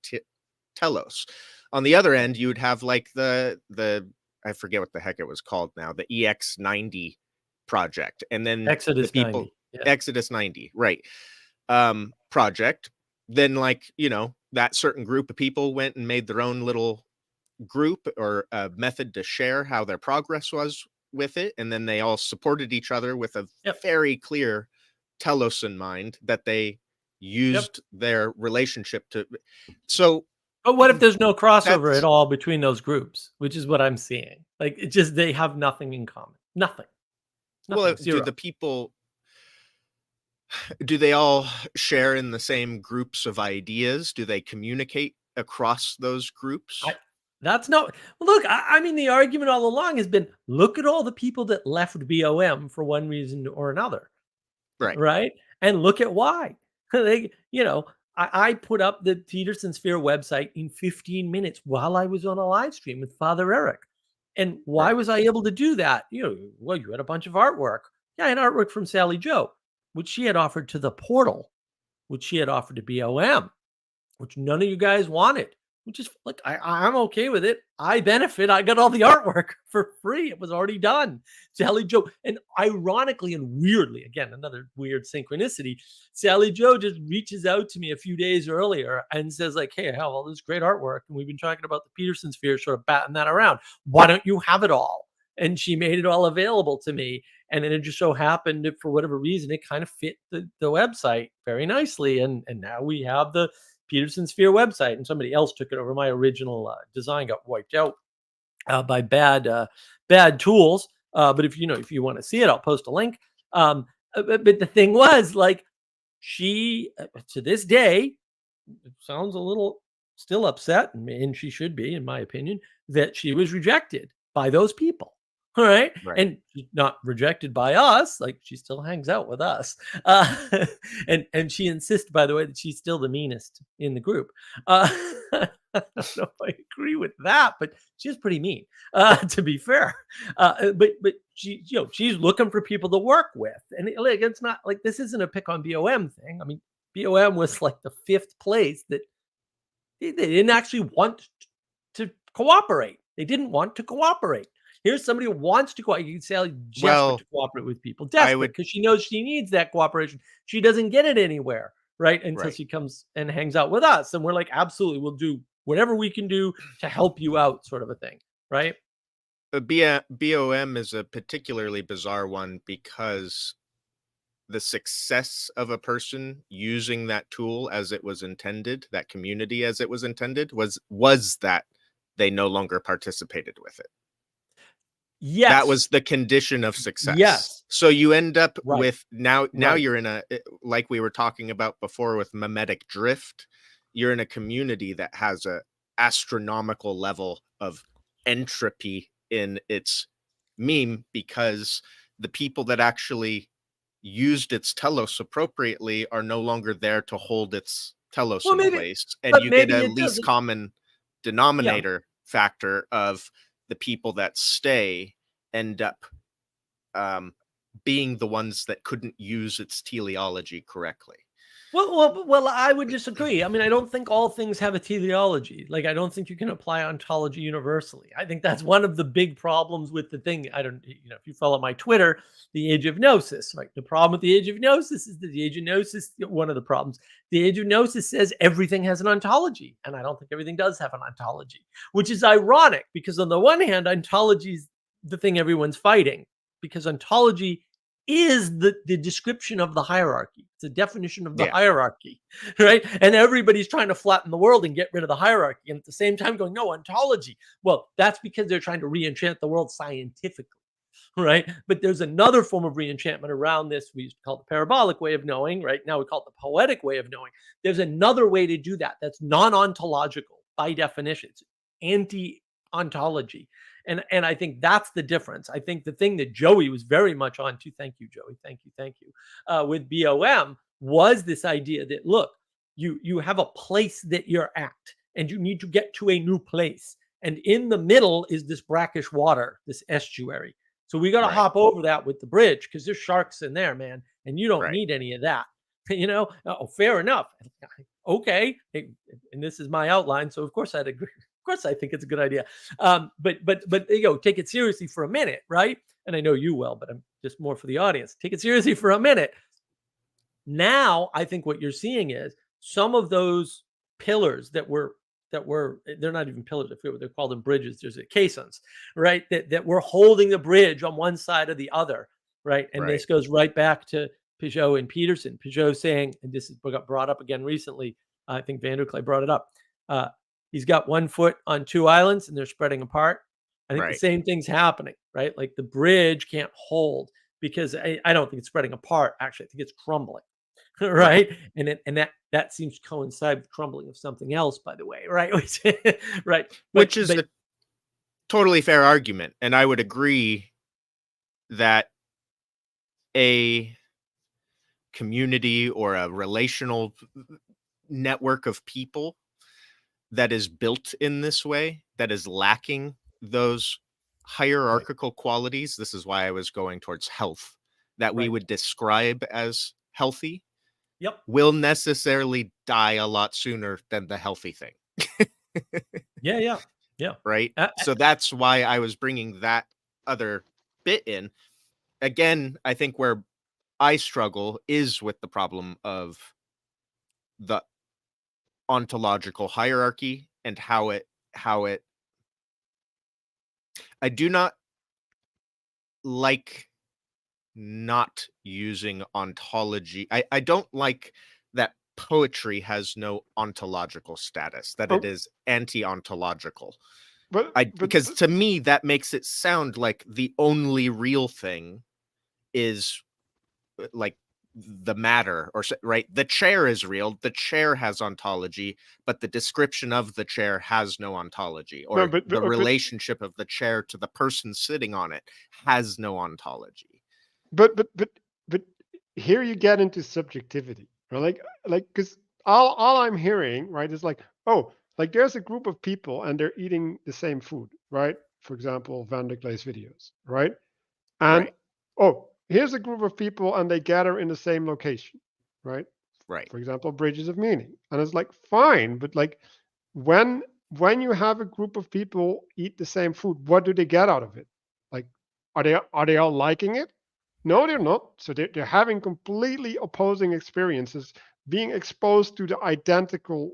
telos. On the other end, you would have like the I forget what the heck it was called now, the EX90 project, and then the Exodus people 90. Yeah. Exodus 90, right? Project. Then, like, that certain group of people went and made their own little group or a method to share how their progress was with it, and then they all supported each other with a Yep. very clear telos in mind that they Yep. used their relationship to. So But what if there's no crossover at that's all between those groups, which is what I'm seeing? Like it just they have nothing in common. Nothing. well, Nothing. do Zero. the people, do they all share in the same groups of ideas? Do they communicate across those I groups? That's not look, I mean, the argument all along has been, look at all the people that left BOM for one reason or another, Right. right? And look at why. They, I put up the Peterson Sphere website in 15 minutes while I was on a live stream with Father Eric. And why Right. was I able to do that? Well, you had a bunch of artwork. Yeah, I had artwork from Sally Joe, which she had offered to the portal, which she had offered to BOM, which none of you guys wanted, which is like, I'm okay with it. I benefit. I got all the artwork for free. It was already done. Sally Joe, and ironically and weirdly, again, another weird synchronicity, Sally Joe just reaches out to me a few days earlier and says, like, hey, I have all this great artwork. And we've been talking about the Peterson Sphere, sort of batting that around. Why don't you have it all? And she made it all available to me. And then it just so happened that for whatever reason, it kind of fit the website very nicely. And now we have the Peterson Sphere website, and somebody else took it over. My original design got wiped out by bad tools. But if you want to see it, I'll post a link. But the thing was, like, she to this day sounds a little still upset, and she should be, in my opinion, that she was rejected by those people. All right. Right. And not rejected by us. Like, she still hangs out with us. Uh, and she insists, by the way, that she's still the meanest in the group. I don't know if I agree with that, but she's pretty mean, to be fair. But she's looking for people to work with. And it's not like, this isn't a pick on BOM thing. I mean, BOM was like the 5th place that they didn't actually want to cooperate. They didn't want to cooperate. Here's somebody who wants to cooperate. You can say desperate to cooperate with people. Desperate because she knows she needs that cooperation. She doesn't get it anywhere, right? Until she comes and hangs out with us. And we're like, absolutely, we'll do whatever we can do to help you out, sort of a thing, right? BOM is a particularly bizarre one because the success of a person using that tool as it was intended, that community as it was intended, was that they no longer participated with it. Yes. That was the condition of success. Yes. So you end up with now you're in a, like we were talking about before with mimetic drift, you're in a community that has a astronomical level of entropy in its meme because the people that actually used its telos appropriately are no longer there to hold its telos in place, and you get a least common denominator factor of the people that stay end up being the ones that couldn't use its teleology correctly. Well, I would disagree. I mean, I don't think all things have a teleology. Like, I don't think you can apply ontology universally. I think that's one of the big problems with the thing. If you follow my Twitter, the Age of Gnosis, right? The problem with the Age of Gnosis is that the Age of Gnosis, one of the problems, the Age of Gnosis says everything has an ontology. And I don't think everything does have an ontology, which is ironic because on the one hand, ontology is the thing everyone's fighting because ontology is the description of the hierarchy. It's a definition of the hierarchy, right? And everybody's trying to flatten the world and get rid of the hierarchy. And at the same time going, no, ontology. Well, that's because they're trying to re-enchant the world scientifically, right? But there's another form of re-enchantment around this. We used to call it the parabolic way of knowing, right? Now we call it the poetic way of knowing. There's another way to do that. That's non-ontological by definition. It's anti-ontology. And I think that's the difference. I think the thing that Joey was very much on to, thank you, Joey, thank you, with BOM was this idea that, look, you have a place that you're at and you need to get to a new place. And in the middle is this brackish water, this estuary. So we got to hop over that with the bridge because there's sharks in there, man. And you don't need any of that. Fair enough. Okay. And this is my outline. So of course I'd agree. Of course, I think it's a good idea. But take it seriously for a minute, right? And I know you will, but I'm just more for the audience. Take it seriously for a minute. Now, I think what you're seeing is some of those pillars that were they're not even pillars. I forget what they're called in bridges. There's caissons, right? That were holding the bridge on one side or the other, right? And this goes right back to Peugeot and Peterson. Peugeot saying, and this got brought up again recently. I think Vanderklay brought it up. He's got one foot on two islands and they're spreading apart. I think the same thing's happening, right? Like the bridge can't hold because I don't think it's spreading apart. Actually, I think it's crumbling. right? And that seems to coincide with crumbling of something else, by the way, right? Right. Which is a totally fair argument. And I would agree that a community or a relational network of people that is built in this way, that is lacking those hierarchical qualities, this is why I was going towards health, that we Right. would describe as healthy, Yep. will necessarily die a lot sooner than the healthy thing. Yeah. Right. So that's why I was bringing that other bit in. Again, I think where I struggle is with the problem of the ontological hierarchy and how it I do not like not using ontology. I don't like that poetry has no ontological status, that it is anti-ontological. Because to me, that makes it sound like the only real thing is like the matter, or right, the chair is real, the chair has ontology, but the description of the chair has no ontology, or the relationship of the chair to the person sitting on it has no ontology. But here you get into subjectivity, right? Like because all I'm hearing, right, is like, oh, like there's a group of people and they're eating the same food, right? For example, Vanderklay's videos, right? And oh, here's a group of people and they gather in the same location, right? Right. For example, Bridges of Meaning. And it's like, fine, but like when you have a group of people eat the same food, what do they get out of it? Like, are they all liking it? No, they're not. So they're having completely opposing experiences, being exposed to the identical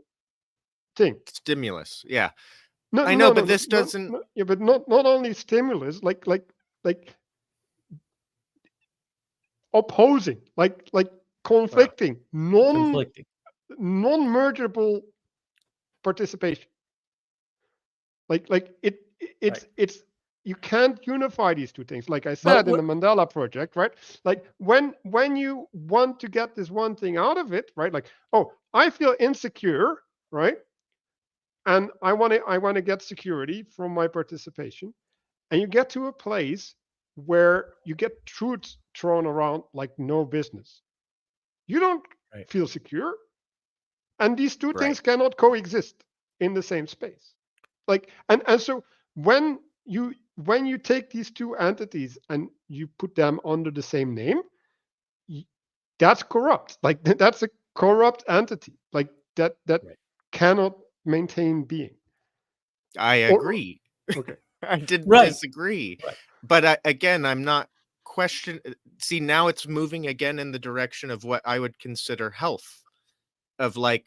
thing. Stimulus. Yeah. No, I know, no, but no, this no, doesn't. no, yeah, but not only stimulus, like opposing, like conflicting, non-mergeable participation. Like it's you can't unify these two things. Like I said in the Mandela Project, right? Like when you want to get this one thing out of it, right? Like, oh, I feel insecure, right? And I want to get security from my participation. And you get to a place where you get truths thrown around like no business. You don't feel secure. And these two things cannot coexist in the same space. Like and so when you take these two entities and you put them under the same name, that's corrupt. Like that's a corrupt entity. Like that cannot maintain being. I agree. Okay. I didn't disagree. But again, I'm not question. See, now it's moving again in the direction of what I would consider health. Of like,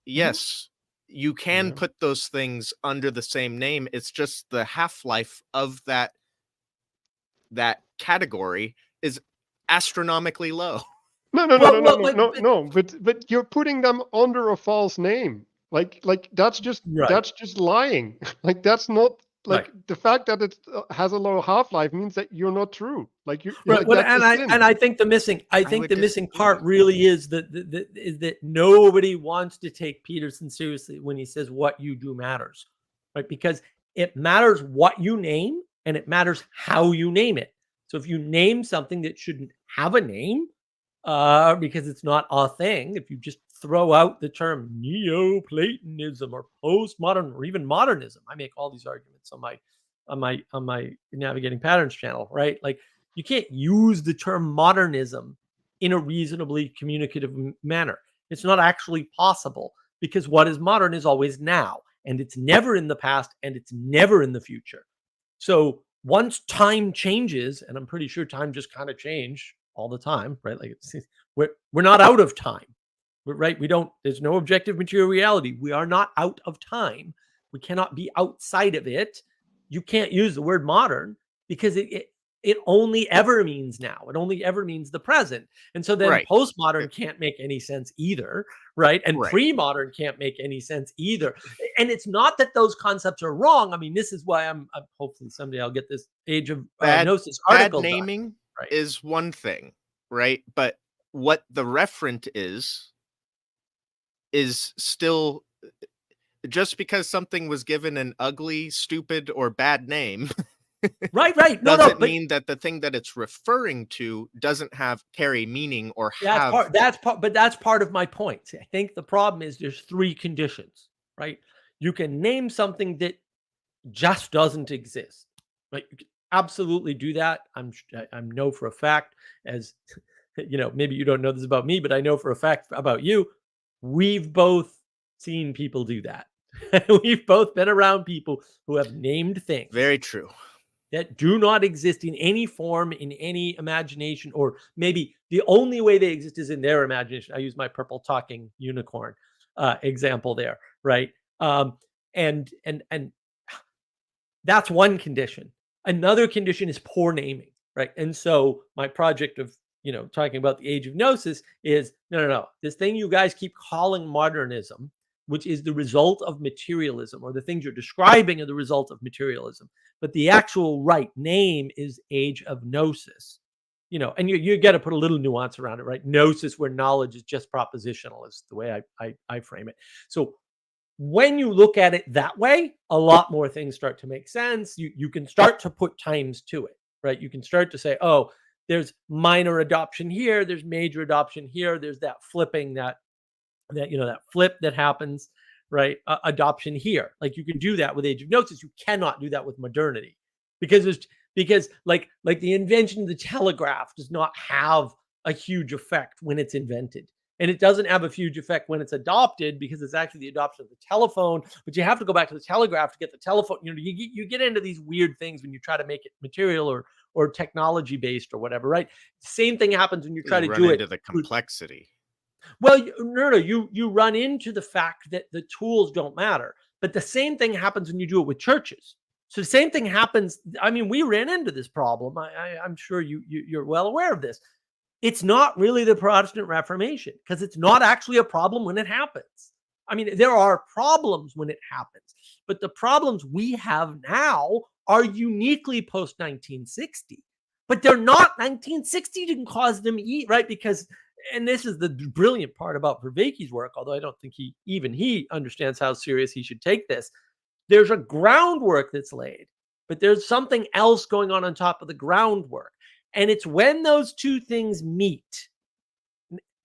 yes, you can put those things under the same name. It's just the half-life of that category is astronomically low. No. But you're putting them under a false name. Like that's just lying. Like that's not like the fact that it has a low half-life means that you're not true. Like you right. Like, and I think the missing part really is that nobody wants to take Peterson seriously when he says what you do matters, right? Because it matters what you name and it matters how you name it. So if you name something that shouldn't have a name, because it's not a thing, if you just throw out the term Neoplatonism or postmodern or even modernism, I make all these arguments on my Navigating Patterns channel, right? Like you can't use the term modernism in a reasonably communicative manner. It's not actually possible because what is modern is always now, and it's never in the past, and it's never in the future. So once time changes, and I'm pretty sure time just kind of changed all the time, right? Like we're not out of time, right? There's no objective material reality. We are not out of time. We cannot be outside of it. You can't use the word modern because it only ever means now. It only ever means the present. And so then postmodern can't make any sense either, right? And pre-modern can't make any sense either. And it's not that those concepts are wrong. I mean, this is why I'm hopefully someday I'll get this Age of Gnosis article bad naming is one thing, right? But what the referent is still, just because something was given an ugly, stupid, or bad name Right. doesn't But mean that the thing that it's referring to doesn't carry meaning or that's have. that's part of my point. See, I think the problem is there's 3 conditions, right? You can name something that just doesn't exist. Right? You can absolutely do that. I know for a fact, as maybe you don't know this about me, but I know for a fact about you, we've both seen people do that. We've both been around people who have named things Very true. that do not exist in any form, in any imagination, or maybe the only way they exist is in their imagination. I use my purple talking unicorn example there, right? And that's one condition. Another condition is poor naming, right? And so my project of talking about the age of gnosis is no. This thing you guys keep calling modernism, which is the result of materialism, or the things you're describing are the result of materialism. But the actual right name is age of gnosis. And you got to put a little nuance around it, right? Gnosis, where knowledge is just propositional, is the way I frame it. So when you look at it that way, a lot more things start to make sense. You can start to put times to it, right? You can start to say, oh, there's minor adoption here, there's major adoption here, there's that flipping, that flip that happens, right? Adoption here. Like you can do that with age of gnosis. You cannot do that with modernity, because like the invention of the telegraph does not have a huge effect when it's invented. And it doesn't have a huge effect when it's adopted, because it's actually the adoption of the telephone. But you have to go back to the telegraph to get the telephone. You get into these weird things when you try to make it material or technology based or whatever, right? Same thing happens when you try to run do into it. the complexity. Well, no. You run into the fact that the tools don't matter. But the same thing happens when you do it with churches. So the same thing happens. I mean, we ran into this problem. I'm sure you're well aware of this. It's not really the Protestant Reformation, because it's not actually a problem when it happens. I mean, there are problems when it happens, but the problems we have now are uniquely post 1960. But they're not 1960 didn't cause them right? Because, and this is the brilliant part about Vervaeke's work, although I don't think he understands how serious he should take this. There's a groundwork that's laid, but there's something else going on top of the groundwork. And it's when those two things meet.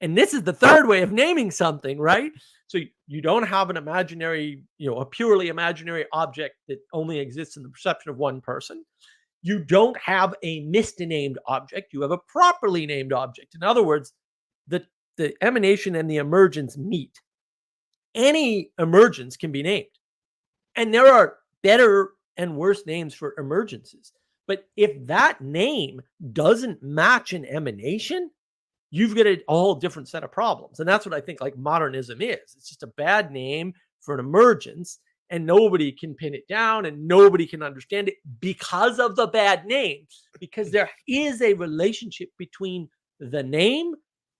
And this is the third way of naming something, right? So you don't have an imaginary, a purely imaginary object that only exists in the perception of one person. You don't have a misnamed object. You have a properly named object. In other words, the emanation and the emergence meet. Any emergence can be named. And there are better and worse names for emergences. But if that name doesn't match an emanation, you've got a whole different set of problems. And that's what I think like modernism is. It's just a bad name for an emergence, and nobody can pin it down and nobody can understand it because of the bad name, because there is a relationship between the name,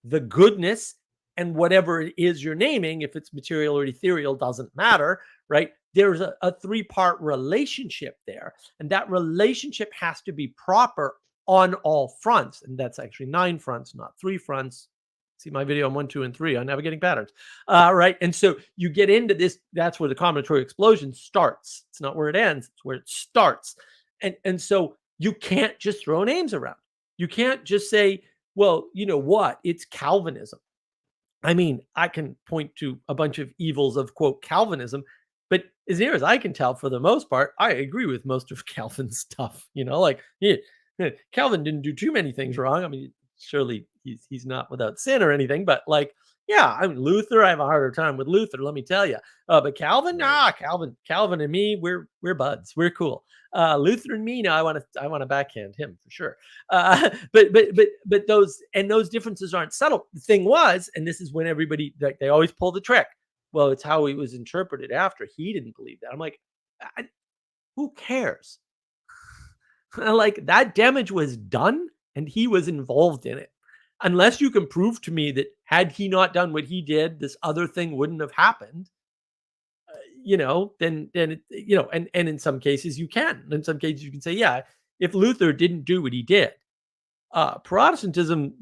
the goodness, and whatever it is you're naming. If it's material or ethereal, doesn't matter, right? There's a 3-part relationship there. And that relationship has to be proper on all fronts. And that's actually 9 fronts, not 3 fronts. See my video on 1, 2, and 3 on navigating patterns. Right. And so you get into this. That's where the combinatorial explosion starts. It's not where it ends. It's where it starts. And so you can't just throw names around. You can't just say, well, you know what? It's Calvinism. I mean, I can point to a bunch of evils of, quote, Calvinism, but as near as I can tell, for the most part, I agree with most of Calvin's stuff. Calvin didn't do too many things wrong. I mean, surely he's not without sin or anything, but like, yeah, I mean, Luther, I have a harder time with Luther, let me tell you. But Calvin, Calvin and me, we're buds, we're cool. Luther and me, no, I want to backhand him for sure. But those differences aren't subtle. The thing was, and this is when everybody, like, they always pull the trick. Well, it's how he was interpreted after. He didn't believe that. I'm like, who cares? Like, that damage was done and he was involved in it. Unless you can prove to me that had he not done what he did, this other thing wouldn't have happened. Then and in some cases you can. In some cases you can say, yeah, if Luther didn't do what he did, Protestantism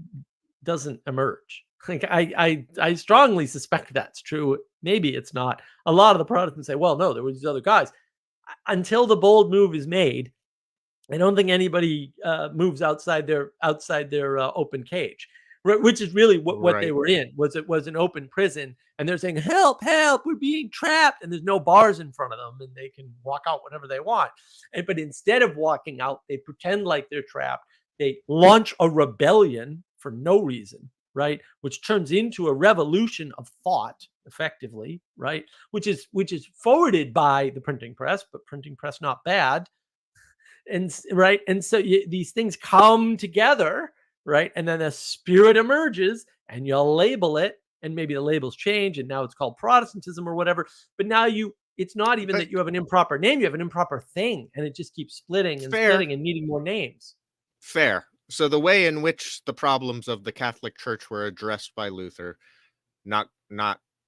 doesn't emerge. Like I strongly suspect that's true. Maybe it's not. A lot of the Protestants say, well, no, there were these other guys. Until the bold move is made, I don't think anybody moves outside their open cage, which is really what they Right. were in. It was an open prison, and they're saying, "Help, help! We're being trapped!" And there's no bars in front of them, and they can walk out whenever they want. But instead of walking out, they pretend like they're trapped. They launch a rebellion for no reason, right? Which turns into a revolution of thought, effectively, right? Which is forwarded by the printing press, but printing press not bad. And right, and so these things come together, right, and then a spirit emerges, and you'll label it, and maybe the labels change, and now it's called Protestantism or whatever. But now it's not even that you have an improper name; you have an improper thing, and it just keeps splitting and splitting and needing more names. Fair. So the way in which the problems of the Catholic Church were addressed by Luther, not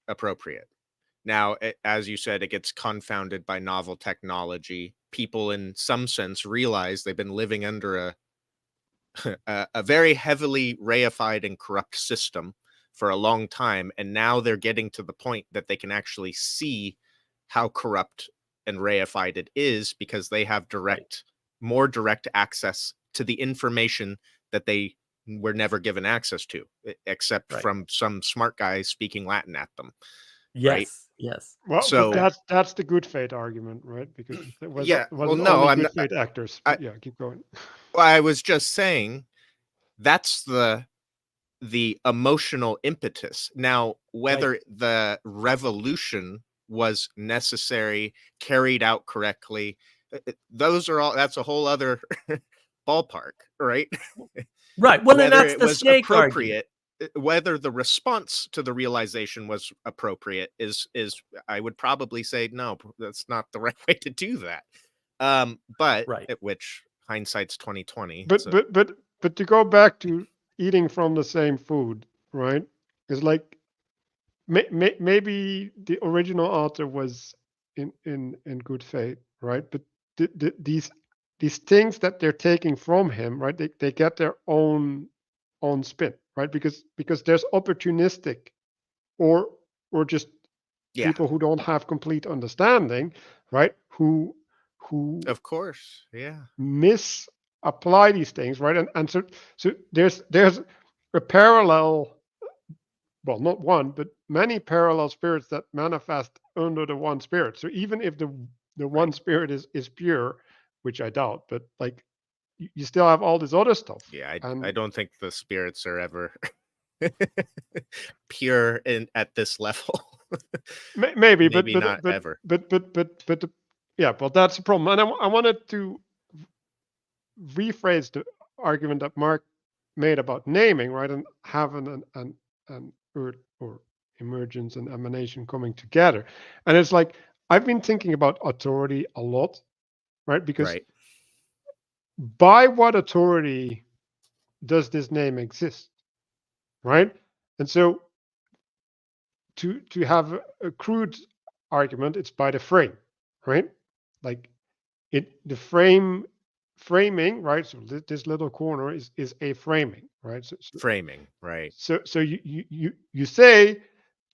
appropriate. Now, as you said, it gets confounded by novel technology. People, in some sense, realize they've been living under a very heavily reified and corrupt system for a long time, and now they're getting to the point that they can actually see how corrupt and reified it is, because they have more direct access to the information that they were never given access to, except from some smart guy speaking Latin at them. Yes, right? yes. Well, So- but that's the good faith argument, right? Because it was Yeah, was well, no, only I'm good not- faith actors. But yeah, keep going. Well, I was just saying that's the emotional impetus. Now, whether the revolution was necessary, carried out correctly, that's a whole other ballpark, right? Right. Well, then Whether that's it the was snake argument. appropriate, whether the response to the realization was appropriate is I would probably say no, that's not the right way to do that. But at which hindsight's 2020. But to go back to eating from the same food, right? It's like maybe the original author was in good faith, right? But these things that they're taking from him, right? They get their own spin, right? Because there's opportunistic or just people who don't have complete understanding, right? Who of course, yeah, misapply these things, right? And so there's a parallel, well, not one, but many parallel spirits that manifest under the one spirit. So even if the one spirit is pure, which I doubt, but like you still have all this other stuff. Yeah, I don't think the spirits are ever pure at this level. Maybe, but not ever. But yeah, well, that's the problem. And I wanted to rephrase the argument that Mark made about naming, right, and having an earth or emergence and emanation coming together. And it's like I've been thinking about authority a lot, right? Because by what authority does this name exist, right? And so to have a crude argument, it's by the frame, right? Like the framing, right? So this little corner is a framing, right? So framing, right? So you say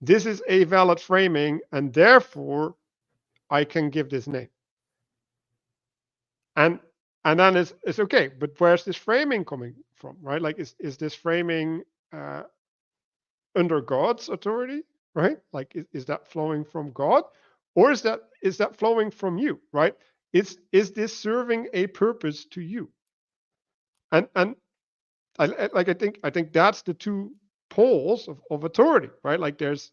this is a valid framing, and therefore I can give this name. And then it's okay, but where's this framing coming from, right? Like is this framing under God's authority, right? Like is that flowing from God, or is that flowing from you, right? Is this serving a purpose to you? And I think that's the two poles of authority, right? Like there's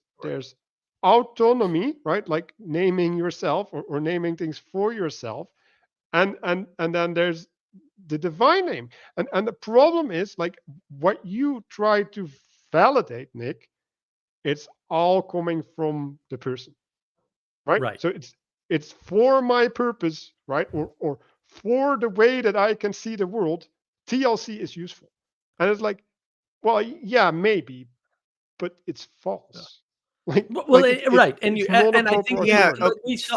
autonomy, right? Like naming yourself or naming things for yourself, and then there's the divine name. And the problem is like what you try to validate, Nick, it's all coming from the person, right? So it's for my purpose, right? Or for the way that I can see the world, TLC is useful. And it's like, well, yeah, maybe, but it's false. And I think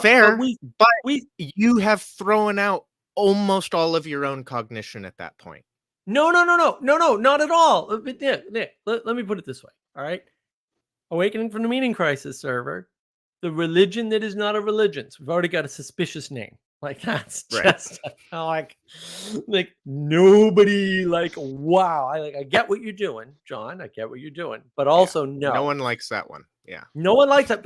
fair, but you have thrown out almost all of your own cognition at that point. No, not at all. Nick, let me put it this way. All right. Awakening from the Meaning Crisis server, the religion that is not a religion. So we've already got a suspicious name. Like that's Right. just like nobody wow. I get what you're doing, John. I get what you're doing, but also No one likes that one. Yeah. no one likes it.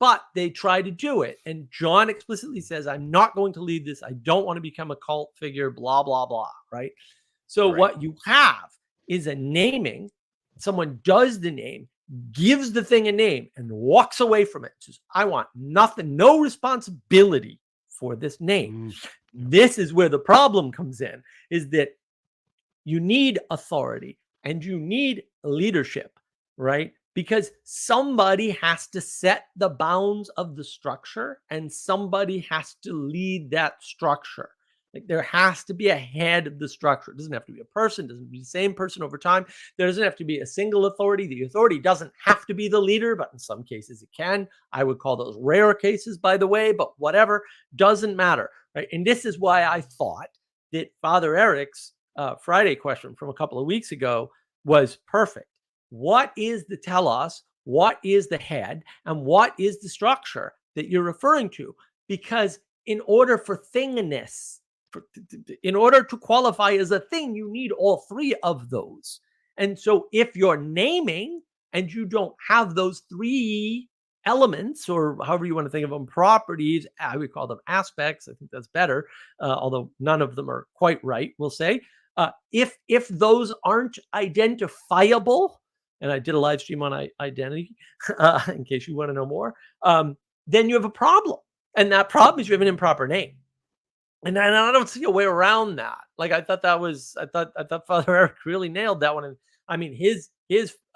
But they try to do it, and John explicitly says, "I'm not going to lead this. I don't want to become a cult figure." Blah blah blah. Right. So Right. what you have is a naming. Someone does the name, gives the thing a name, and walks away from it. Says, I want nothing, no responsibility for this name. This is where the problem comes in, is that you need authority and you need leadership, right? Because somebody has to set the bounds of the structure and somebody has to lead that structure. Like there has to be a head of the structure. It doesn't have to be a person, it doesn't have to be the same person over time. There doesn't have to be a single authority. The authority doesn't have to be the leader, but in some cases it can. I would call those rare cases, by the way, but whatever, doesn't matter, right? And this is why I thought that Father Eric's Friday question from a couple of weeks ago was perfect. What is the telos? What is the head? And what is the structure that you're referring to? Because in order for thingness, in order to qualify as a thing, you need all three of those. And so if you're naming and you don't have those three elements, or however you want to think of them, properties, I would call them aspects. I think that's better, although none of them are quite right, we'll say. If those aren't identifiable, and I did a live stream on identity, in case you want to know more, then you have a problem. And that problem is you have an improper name. And I don't see a way around that. Like I thought Father Eric really nailed that one. And I mean, his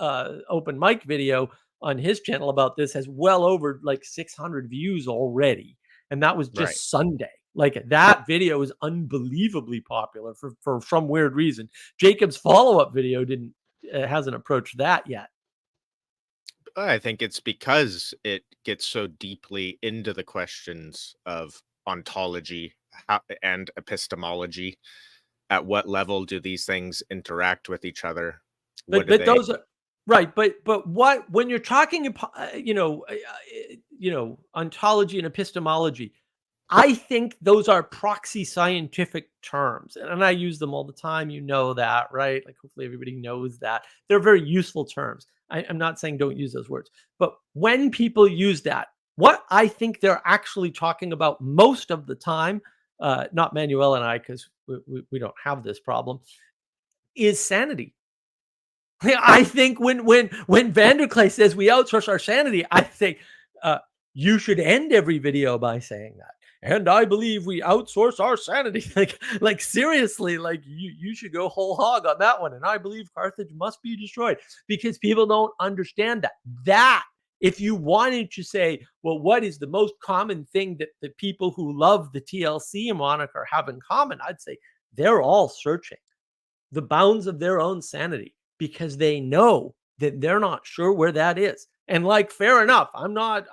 open mic video on his channel about this has well over like 600 views already. And that was just Sunday. Like that video is unbelievably popular for some weird reason. Jacob's follow-up video hasn't approached that yet. I think it's because it gets so deeply into the questions of ontology and epistemology. At what level do these things interact with each other? But those are right. But what, when you're talking, ontology and epistemology, I think those are proxy scientific terms, and I use them all the time. You know that, right? Like hopefully everybody knows that. They're very useful terms. I'm not saying don't use those words, but when people use that, what I think they're actually talking about most of the time, not Manuel and I, because we don't have this problem, is sanity. I think when Vanderklay says we outsource our sanity, I think you should end every video by saying that. And I believe we outsource our sanity. Like seriously, like you should go whole hog on that one. And I believe Carthage must be destroyed, because people don't understand that. That if you wanted to say, well, what is the most common thing that the people who love the TLC moniker have in common? I'd say they're all searching the bounds of their own sanity, because they know that they're not sure where that is. And like, fair enough. I'm not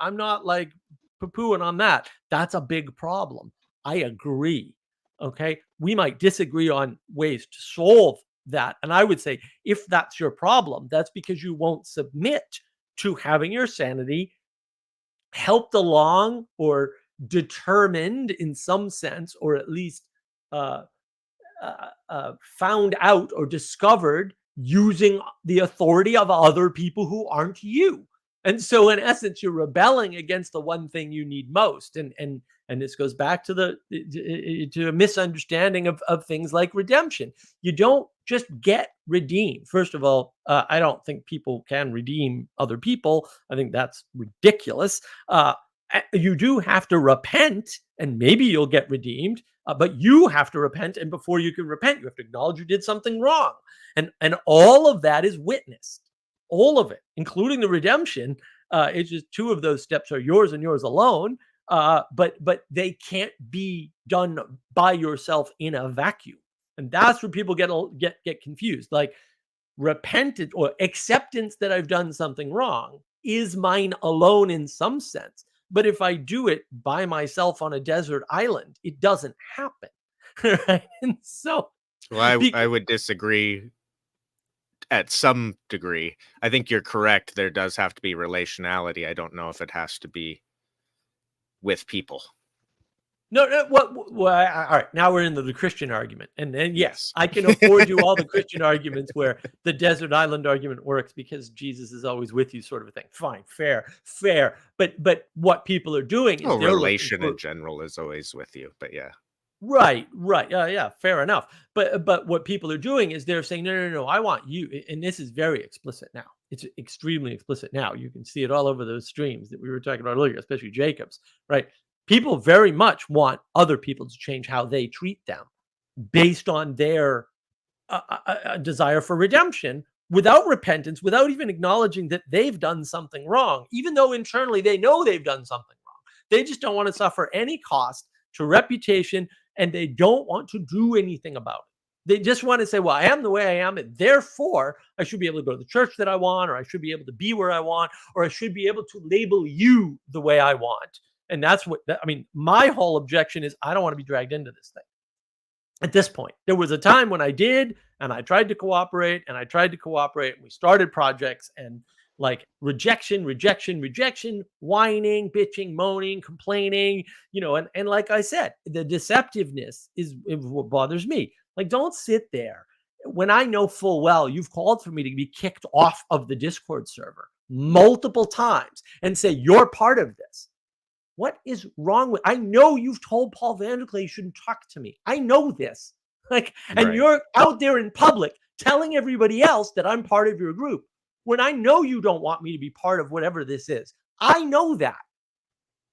like poo-pooing on that. That's a big problem. I agree. Okay. We might disagree on ways to solve that. And I would say if that's your problem, that's because you won't submit to having your sanity helped along or determined in some sense, or at least found out or discovered using the authority of other people who aren't you. And so in essence, you're rebelling against the one thing you need most. And this goes back to a misunderstanding of things like redemption. You don't just get redeemed. First of all, I don't think people can redeem other people. I think that's ridiculous. You do have to repent, and maybe you'll get redeemed. But you have to repent, and before you can repent, you have to acknowledge you did something wrong. And all of that is witnessed. All of it, including the redemption. It's just two of those steps are yours and yours alone. But they can't be done by yourself in a vacuum. And that's where people get confused. Like repentance or acceptance that I've done something wrong is mine alone in some sense. But if I do it by myself on a desert island, it doesn't happen. Right? And so Well, Be- I would disagree at some degree. I think you're correct. There does have to be relationality. I don't know if it has to be with people. No, all right. Now we're into the Christian argument, and then yes, Yes. I can afford you all the Christian arguments where the desert island argument works because Jesus is always with you, sort of a thing. Fine, fair. But what people are doing is Oh, they're looking relation for, in general is always with you, but yeah. right. Yeah, fair enough. But what people are doing is they're saying, no, I want you, and this is very explicit now. It's extremely explicit now. You can see it all over those streams that we were talking about earlier, especially Jacob's, right? People very much want other people to change how they treat them based on their desire for redemption without repentance, without even acknowledging that they've done something wrong, even though internally they know they've done something wrong. They just don't want to suffer any cost to reputation, and they don't want to do anything about it. They just want to say, well, I am the way I am, and therefore I should be able to go to the church that I want, or I should be able to be where I want, or I should be able to label you the way I want. And that's what, I mean, my whole objection is I don't want to be dragged into this thing. At this point, there was a time when I did, and I tried to cooperate, and we started projects, and like rejection, whining, bitching, moaning, complaining, and like I said, the deceptiveness is what bothers me. Like, don't sit there when I know full well you've called for me to be kicked off of the Discord server multiple times and say you're part of this. What is wrong with? I know you've told Paul Vanderklay you shouldn't talk to me. I know this. And you're out there in public telling everybody else that I'm part of your group when I know you don't want me to be part of whatever this is. I know that.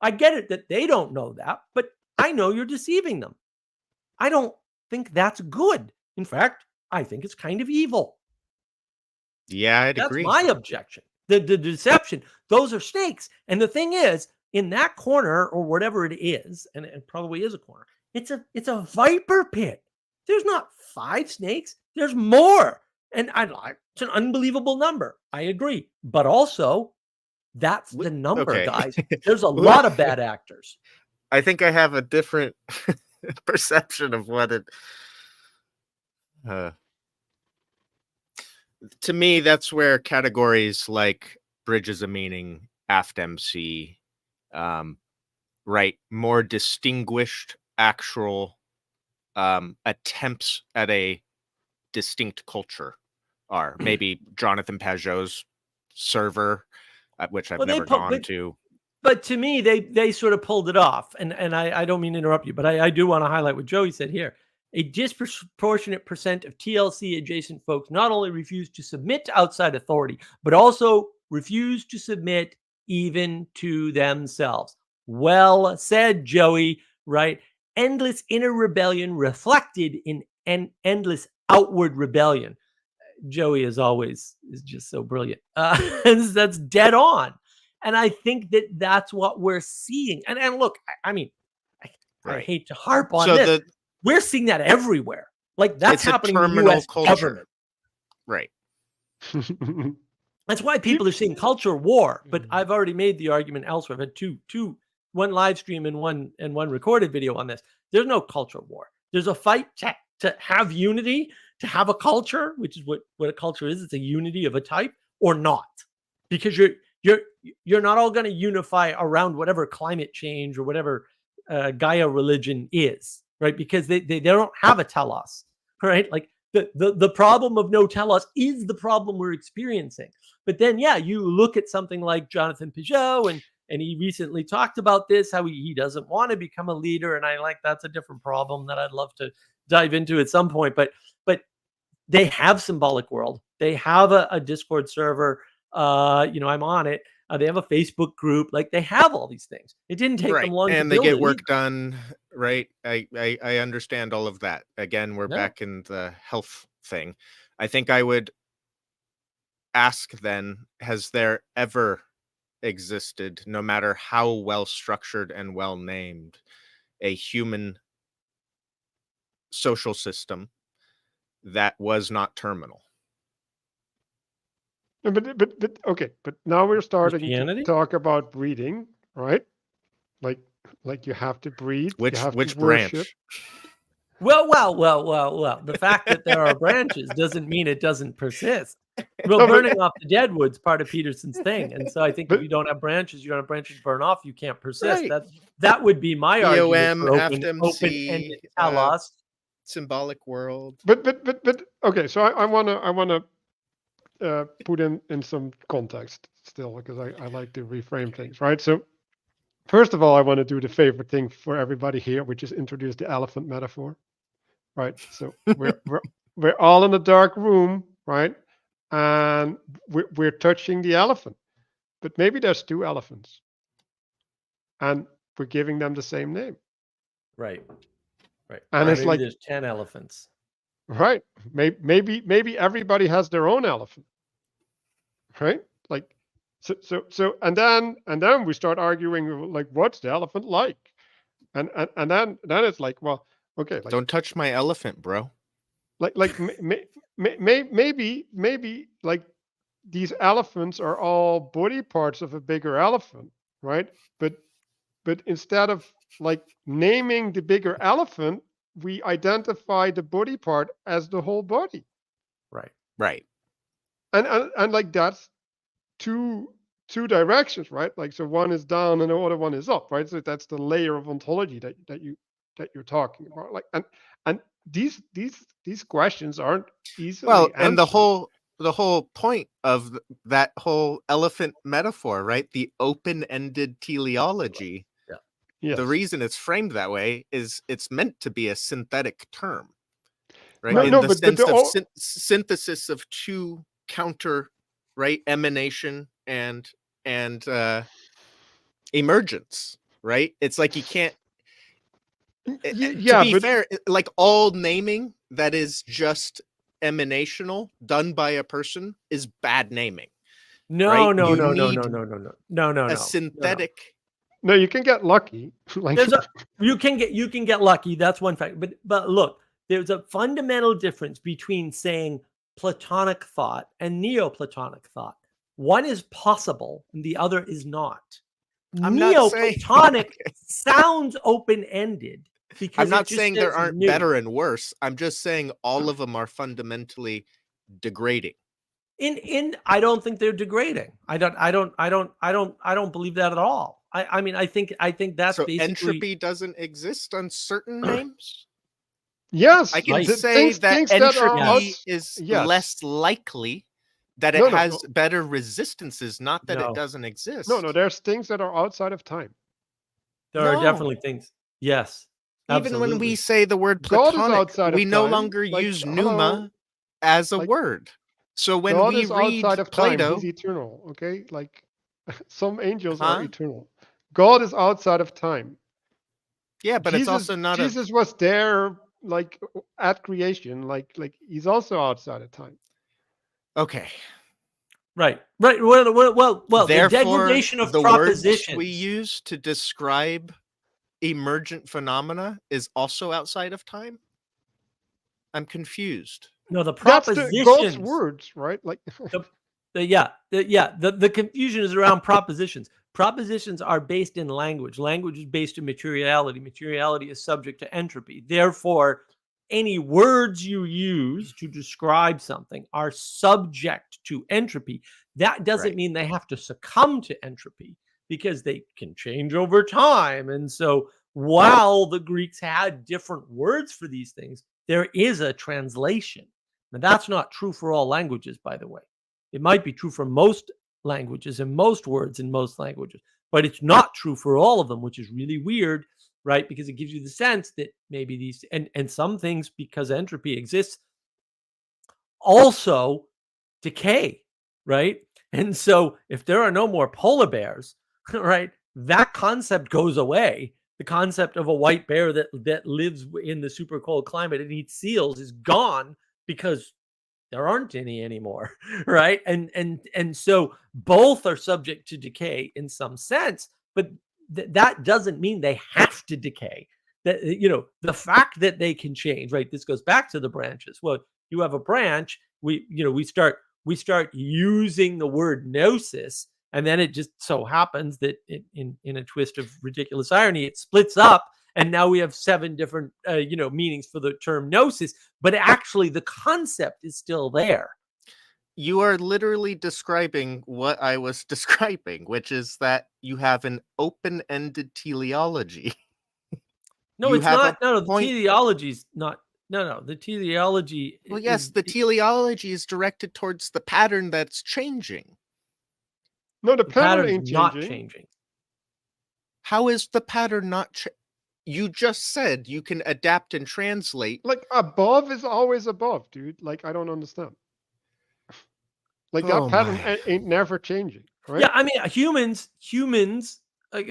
I get it that they don't know that, but I know you're deceiving them. I don't think that's good. In fact, I think it's kind of evil. Yeah, I'd agree. That's my objection. The deception, those are snakes. And the thing is, in that corner or whatever it is, and it probably is a corner, it's a viper pit. There's not 5 snakes. There's more. And it's an unbelievable number. I agree. But also, that's the number, guys. There's a lot of bad actors. I think I have a different perception of what it... to me, that's where categories like Bridges of Meaning, AftMC, right, more distinguished actual attempts at a distinct culture are. Maybe Jonathan Pajot's server, which I've never gone to. But to me, they sort of pulled it off. And I don't mean to interrupt you, but I do want to highlight what Joey said here. A disproportionate percent of TLC adjacent folks not only refuse to submit to outside authority, but also refuse to submit even to themselves. Well said, Joey, right? Endless inner rebellion reflected in an endless outward rebellion. Joey, as always, is just so brilliant. That's dead on. And I think that that's what we're seeing. And look, I mean, I hate to harp on this. We're seeing that everywhere. Like, that's happening in the US government. Right. That's why people are seeing culture war. But I've already made the argument elsewhere. I've had one live stream and one recorded video on this. There's no culture war. There's a fight to have unity, to have a culture, which is what a culture is. It's a unity of a type, or not. Because you're not all going to unify around whatever climate change or whatever Gaia religion is. Right, because they don't have a telos, right? Like the problem of no telos is the problem we're experiencing. But then, yeah, you look at something like Jonathan Pajot, and he recently talked about this, how he doesn't want to become a leader, and that's a different problem that I'd love to dive into at some point. But they have Symbolic World, they have a Discord server. I'm on it. They have a Facebook group. Like, they have all these things. It didn't take them long, and they get work done. Right. I understand all of that. Again, we're back in the health thing. I think I would ask then, has there ever existed, no matter how well structured and well named, a human social system that was not terminal? But okay, but now we're starting Christianity? to talk about breeding, right? Like you have to breed. Which you have to branch? Well. The fact that there are branches doesn't mean it doesn't persist. Well, No, but- burning off the dead wood's part of Peterson's thing, and so I think if But- you don't have branches, you don't have branches burn off, you can't persist. Right. That would be my argument BOM, for AFTMC, open-ended telos. symbolic world. But okay. So I wanna put in some context still, because I like to reframe things, right? So first of all, I want to do the favorite thing for everybody here, which is introduce the elephant metaphor, right? So we're all in a dark room, right? And we're touching the elephant, but maybe there's two elephants, and we're giving them the same name, Right. and Or it's maybe like, there's 10 elephants. right? Maybe everybody has their own elephant, right? Like, so and then we start arguing, like, what's the elephant like? And then it's like, well, okay, like, Don't touch my elephant, bro. like maybe like these elephants are all body parts of a bigger elephant, right? But instead of like naming the bigger elephant, we identify the body part as the whole body, Right. and like that's two directions, right? Like, so one is down and the other one is up, right? So that's the layer of ontology that you're talking about. Like, and these questions aren't easily Well, and the answered. whole point of that whole elephant metaphor, right? The open-ended teleology. Yes. The reason it's framed that way is it's meant to be a synthetic term, right? No, In no, the but sense the of synthesis of two counter, right? Emanation and emergence, right? It's like you can't. yeah, To be but fair, like all naming that is just emanational done by a person is bad naming. No, Right? no, You no, no, need no, no, no, no, no, no, a no. synthetic. no, you can get lucky. Like, You can get lucky. That's one fact. But look, there's a fundamental difference between saying Platonic thought and Neoplatonic thought. One is possible and the other is not. I'm not saying- Neoplatonic sounds open-ended because I'm not it just saying there says aren't new. better and worse. I'm just saying all of them are fundamentally degrading. I don't think they're degrading. I don't believe that at all. I mean, I think that's So basically entropy doesn't exist on certain names. yes, I can Right. say that things that are entropy outs- is yes. less likely, that it No, has no. better resistances, not that No. it doesn't exist. No, there's things that are outside of time. there are No. definitely things. Yes. Even when Absolutely. we say the word God is platonic, outside we of no time. longer Like, use hello. pneuma as a Like, word. So when God we is read outside of Plato, time. He's eternal. Okay, like some angels Huh? are eternal. God is outside of time. yeah, but it's also not a Jesus was there, like, at creation. Like he's also outside of time. okay. Right. Well, the Therefore, degradation of the words propositions. we use to describe emergent phenomena is also outside of time. I'm confused. No, the That's propositions. God's words, right? Like, The confusion is around propositions. Propositions are based in language. Language is based in materiality. Materiality is subject to entropy. Therefore, any words you use to describe something are subject to entropy. That doesn't Right. mean they have to succumb to entropy because they can change over time. And so while the Greeks had different words for these things, there is a translation. Now, that's not true for all languages, by the way. It might be true for most languages and most words in most languages, but it's not true for all of them, which is really weird, right? Because it gives you the sense that maybe these and some things, because entropy exists, also decay, right? And so if there are no more polar bears, right, that concept goes away. The concept of a white bear that lives in the super cold climate and eats seals is gone because there aren't any anymore, right? And so both are subject to decay in some sense, but that doesn't mean they have to decay. That the fact that they can change, right? This goes back to the branches. Well, you have a branch, we start using the word gnosis, and then it just so happens that in a twist of ridiculous irony, it splits up and now we have 7 different meanings for the term gnosis, but actually the concept is still there. You are literally describing what I was describing, which is that you have an open-ended teleology. No, You it's have a not. No, the point. teleology's not. No, the teleology Well, yes, is the teleology is directed towards the pattern that's changing. No, the the pattern pattern's ain't not changing. changing. How is the pattern not you just said you can adapt and translate. Like above is always above, dude. Like I don't understand. Like that Oh pattern my. ain't never changing, right? Yeah, I mean, humans, like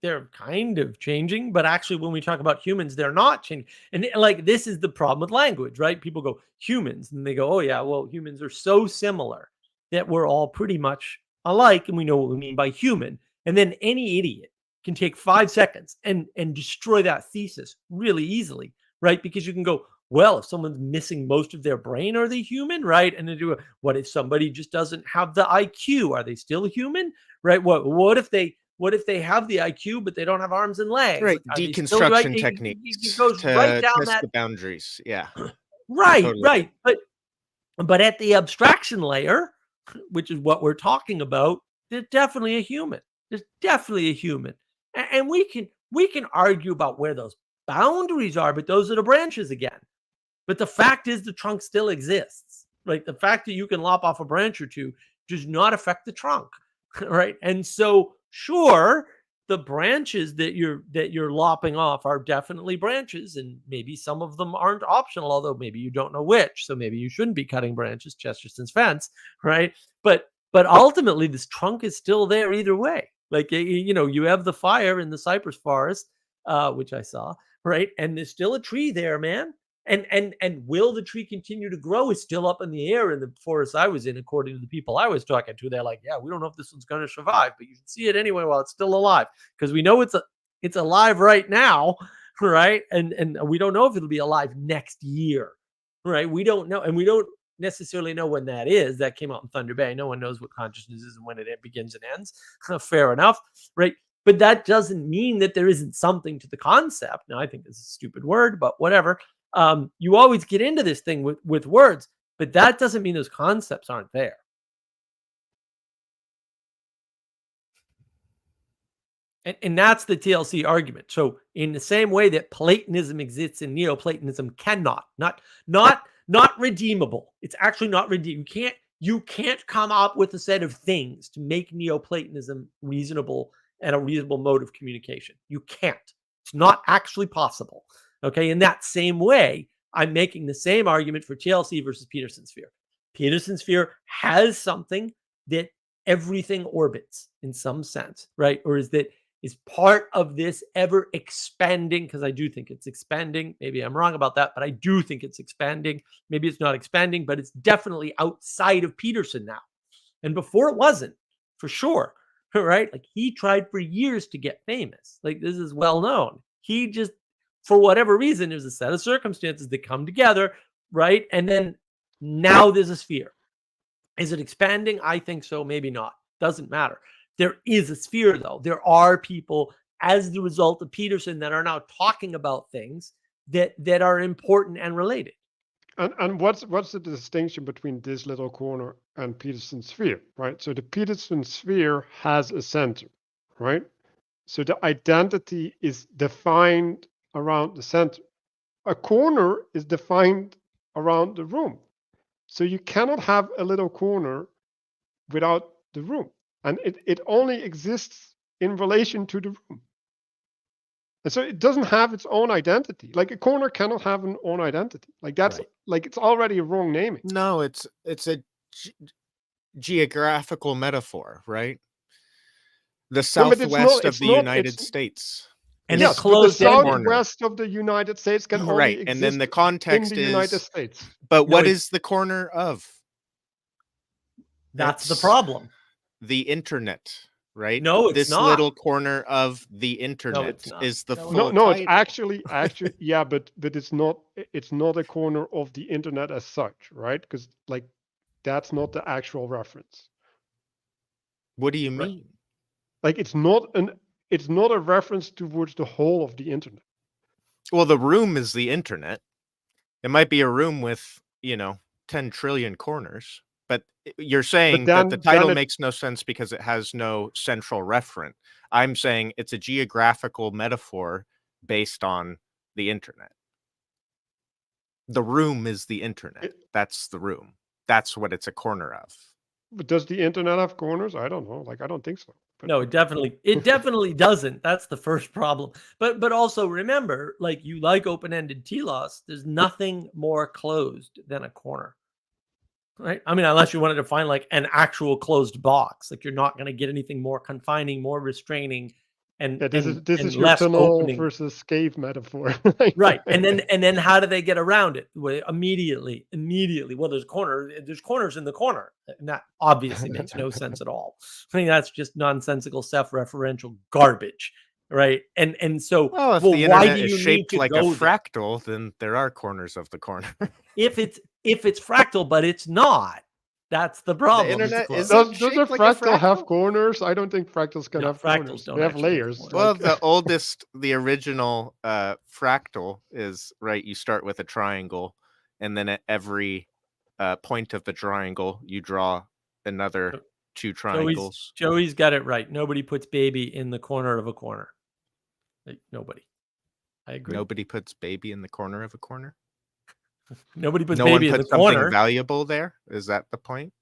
they're kind of changing, but actually, when we talk about humans, they're not changing. And like this is the problem with language, right? People go humans, and they go, "Oh yeah, well, humans are so similar that we're all pretty much alike, and we know what we mean by human." And then any idiot can take 5 seconds and destroy that thesis really easily, right? Because you can go, well, if someone's missing most of their brain, are they human, right? And then what if somebody just doesn't have the IQ? Are they still human, right? What if they have the IQ but they don't have arms and legs? Right, Like, are they still right? deconstruction It techniques goes right to down test that the boundaries. Yeah, right, totally. right. But at the abstraction layer, which is what we're talking about, there's definitely a human. There's definitely a human, and we can argue about where those boundaries are, but those are the branches again. But the fact is the trunk still exists. Like the fact that you can lop off a branch or two does not affect the trunk, right? And so sure, the branches that you're lopping off are definitely branches, and maybe some of them aren't optional, although maybe you don't know which. So maybe you shouldn't be cutting branches, Chesterton's fence, right? But ultimately this trunk is still there either way. Like you have the fire in the cypress forest, which I saw, right? And there's still a tree there, man. And will the tree continue to grow is still up in the air in the forest I was in, according to the people I was talking to. They're like, yeah, we don't know if this one's going to survive, but you can see it anyway while it's still alive, because we know it's alive right now, right? And we don't know if it'll be alive next year, right? We don't know, and we don't necessarily know when that is. That came out in Thunder Bay. No one knows what consciousness is and when it begins and ends. Fair enough, right? But that doesn't mean that there isn't something to the concept. Now, I think this is a stupid word, but whatever. You always get into this thing with words, but that doesn't mean those concepts aren't there. And that's the TLC argument. So in the same way that Platonism exists and Neoplatonism cannot, not redeemable. It's actually not redeemable. You can't come up with a set of things to make Neoplatonism reasonable and a reasonable mode of communication. You can't. It's not actually possible. Okay. In that same way, I'm making the same argument for TLC versus Peterson sphere. Peterson sphere has something that everything orbits in some sense, right? Or is part of this ever expanding, because I do think it's expanding. Maybe I'm wrong about that, but I do think it's expanding. Maybe it's not expanding, but it's definitely outside of Peterson now. And before it wasn't, for sure, right? Like he tried for years to get famous. Like this is well known. He just, for whatever reason, there's a set of circumstances that come together, right? And then now there's a sphere. Is it expanding? I think so. Maybe not. Doesn't matter. There is a sphere, though. There are people, as the result of Peterson, that are now talking about things that are important and related. And what's the distinction between this little corner and Peterson's sphere, right? So the Peterson sphere has a center, right? So the identity is defined around the center. A corner is defined around the room. So you cannot have a little corner without the room. And it only exists in relation to the room. And so it doesn't have its own identity. Like a corner cannot have an own identity. Like that's Right. like it's already a wrong naming. No, it's a geographical metaphor, right? The No, but it's not. southwest of It's the not. United It's States. And yes, it's but the closed ended. southwest of the United States can only Right, and then exist the in context the United is, States. but No, what it's- is the corner of? That's the It's problem. the internet, right? No, it's This not. little corner of the internet not. is the No, full No, it's title. actually yeah, but it's not a corner of the internet as such, right? Because like that's not the actual reference. What do you Right. mean? Like it's not an it's not a reference towards the whole of the internet. Well, the room is the internet. It might be a room with, 10 trillion corners, but you're But saying that the then title it, makes no sense because it has no central referent. I'm saying it's a geographical metaphor based on the internet. The room is the internet. it That's the room. That's what it's a corner of. but does the internet have corners? I don't know. Like, I don't think so. But No, okay. it definitely doesn't. That's the first problem. But also remember, like you like open-ended TLOS, there's nothing more closed than a corner. Right? I mean, unless you wanted to find like an actual closed box, like you're not going to get anything more confining, more restraining, Yeah, this is your less tunnel opening. versus cave metaphor. Right. And then how do they get around it? Well, immediately. Well, there's corners in the corner. And that obviously makes no sense at all. I mean, that's just nonsensical self-referential garbage. Right. And so, Well, if well, the why internet do is you need shaped to like a go there? fractal, then there are corners of the corner. If it's fractal, but it's not, that's the problem. The internet It's isn't Does a shaped like a fractal have fractal? corners? I don't think fractals can No, have fractals corners. don't They have actually have layers. corners. Well, Like, the original fractal is right. You start with a triangle, and then at every point of the triangle, you draw another two triangles. Joey's got it right. Nobody puts baby in the corner of a corner. Like, nobody. I agree. Nobody puts baby in the corner of a corner. Nobody puts No one baby in the puts something corner. valuable there. Is that the point?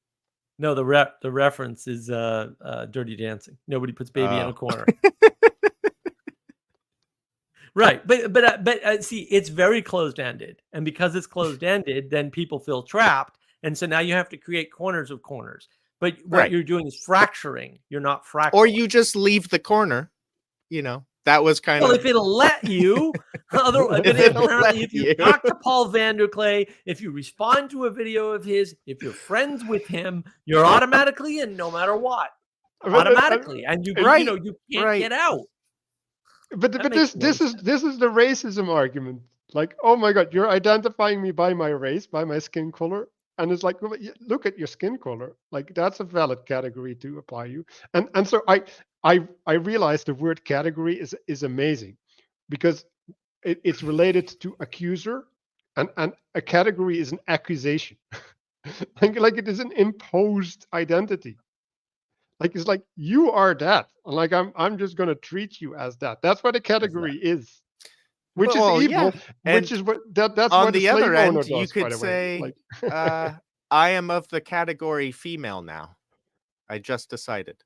No, the reference is Dirty Dancing. Nobody puts baby in Oh. a corner. Right, but see, it's very closed-ended, and because it's closed-ended, then people feel trapped, and so now you have to create corners of corners. But what Right. you're doing is fracturing. You're not fractaling. Or you just leave the corner. That was kind Well, of. if it'll let you, otherwise, but If it'll apparently, let if you you. talk to Paul Vanderklay, if you respond to a video of his, if you're friends with him, you're automatically in, no matter what. Automatically, and you Right, you can't right. get out. But That but makes this no is this is the racism argument. Like, oh my God, you're identifying me by my race, by my skin color, and it's like, well, look at your skin color. Like, that's a valid category to apply you. And so I realized the word category is amazing, because it's related to accuser, and a category is an accusation. like it is an imposed identity. Like, it's like, you are that. And like, I'm just gonna treat you as that. That's what a category is. Which is Well, evil, yeah. which And is what that's on what a the slave other owner end, you does, by could the way. say, Like, I am of the category female now. I just decided.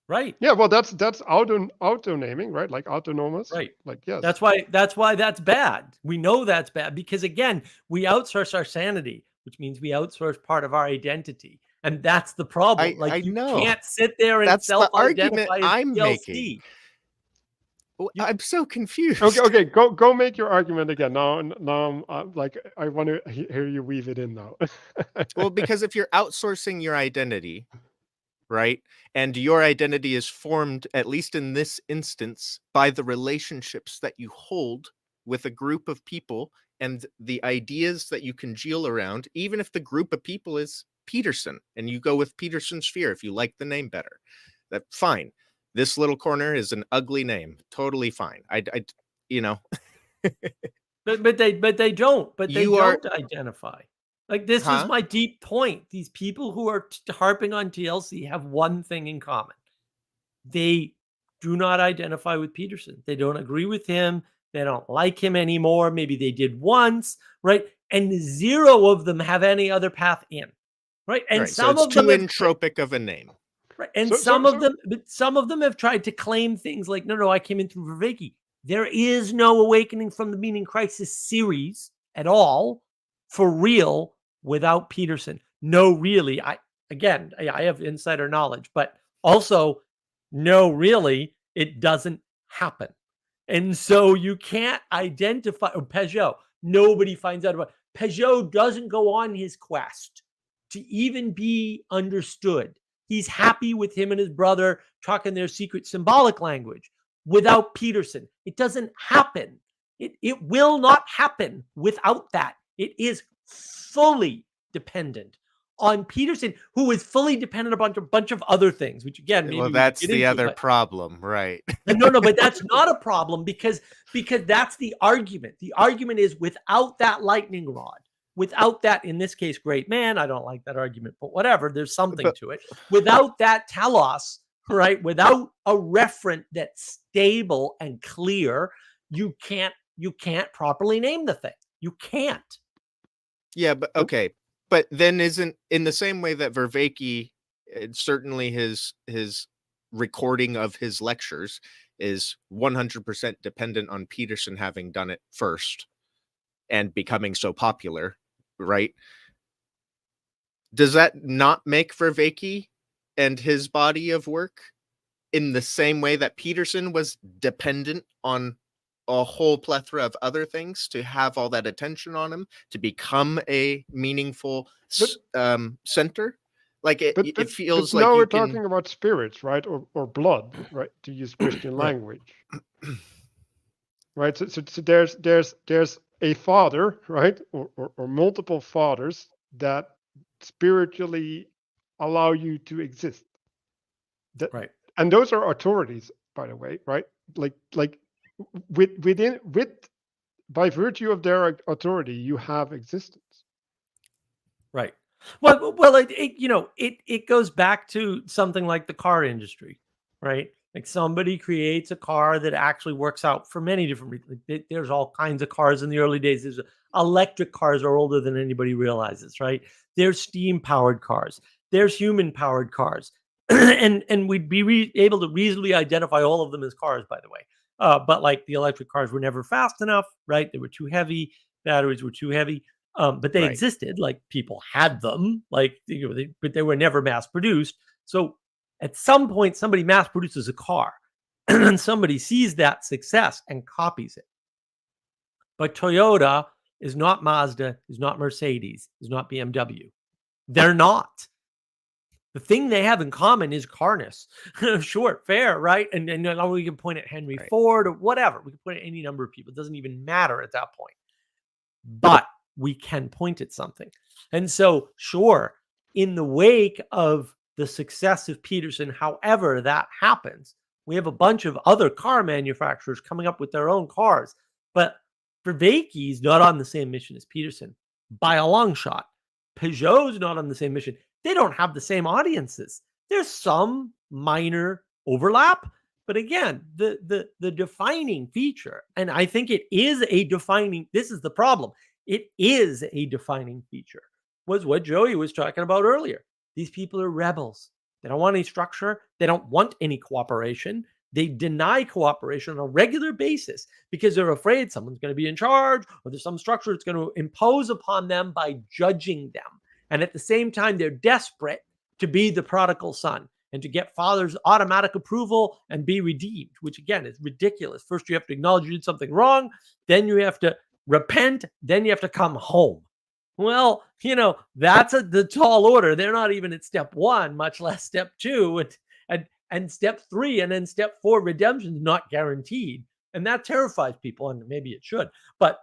Right, yeah, well, that's auto naming, right? Like, autonomous. right. Like, yes. That's why that's bad. We know that's bad because again, we outsource our sanity, which means we outsource part of our identity. And that's the problem. I Like, you know. can't sit there and That's the argument self-identify as I'm making. TLC. I'm so confused. Okay, go make your argument again. Now I'm like, I want to hear you weave it in now. Well, because if you're outsourcing your identity, right, and your identity is formed, at least in this instance, by the relationships that you hold with a group of people and the ideas that you congeal around, even if the group of people is Peterson and you go with Peterson's sphere if you like the name better, that fine. This little corner is an ugly name. Totally fine. I But they don't. But they You are- don't identify. Like, this is Huh? my deep point. These people who are harping on TLC have one thing in common. They do not identify with Peterson. They don't agree with him. They don't like him anymore. Maybe they did once, right? And zero of them have any other path in, right? And right. So some it's of too them have entropic of a name. right. And So- some so- of them, but some of them have tried to claim things like, no, I came in through Vervaeke. There is no Awakening from the Meaning Crisis series at all, for real, without Peterson. No, really. I have insider knowledge, but also, no, really, it doesn't happen. And so you can't identify Peugeot. Nobody finds out about Peugeot. Doesn't go on his quest to even be understood. He's happy with him and his brother talking their secret symbolic language without Peterson. It doesn't happen. It will not happen without that. It is fully dependent on Peterson, who is fully dependent upon a bunch of other things, which again, maybe Well, we could that's get the into, other but problem, right? no, but that's not a problem because that's the argument. The argument is without that lightning rod, without that, in this case, great man. I don't like that argument, but whatever. There's something But to it. Without that telos, right? Without a referent that's stable and clear, you can't properly name the thing. You can't. yeah, but okay. But then isn't in the same way that Vervaeke, certainly his recording of his lectures is 100% dependent on Peterson having done it first and becoming so popular, right? Does that not make Vervaeke and his body of work in the same way that Peterson was dependent on a whole plethora of other things to have all that attention on him to become a meaningful center? Like it feels but like now you we're can, talking about spirits, right, or blood, right, to use Christian Right. language, right? So there's a father, right, or multiple fathers that spiritually allow you to exist. That, Right. and those are authorities, by the way, right? Like with by virtue of their authority, you have existence. Right. Well, it goes back to something like the car industry, right? Like somebody creates a car that actually works out for many different reasons. There's all kinds of cars in the early days. There's electric cars are older than anybody realizes, right? There's steam powered cars. There's human powered cars, and we'd be able to reasonably identify all of them as cars, by the way. But like the electric cars were never fast enough, right? They were too heavy. Batteries were too heavy. But they right. existed, like people had them, like but they were never mass produced. So at some point, somebody mass produces a car, and somebody sees that success and copies it. But Toyota is not Mazda, is not Mercedes, is not BMW. They're not. The thing they have in common is carness. Short, fair, right? And we can point at Henry Right. Ford or whatever. We can point at any number of people. It doesn't even matter at that point. But we can point at something. And so, sure, in the wake of the success of Peterson, however that happens, we have a bunch of other car manufacturers coming up with their own cars. But Vervaeke is not on the same mission as Peterson by a long shot. Peugeot's not on the same mission. They don't have the same audiences. There's some minor overlap, but again, the defining feature, and I think it is a defining, this is the problem. It is a defining feature, was what Joey was talking about earlier. These people are rebels. They don't want any structure. They don't want any cooperation. They deny cooperation on a regular basis because they're afraid someone's going to be in charge or there's some structure that's going to impose upon them by judging them. And at the same time, they're desperate to be the prodigal son and to get father's automatic approval and be redeemed, which again is ridiculous. First, you have to acknowledge you did something wrong. Then you have to repent. Then you have to come home. Well, that's the tall order. They're not even at step one, much less step two and step three. And then step four, redemption is not guaranteed. And that terrifies people. And maybe it should. But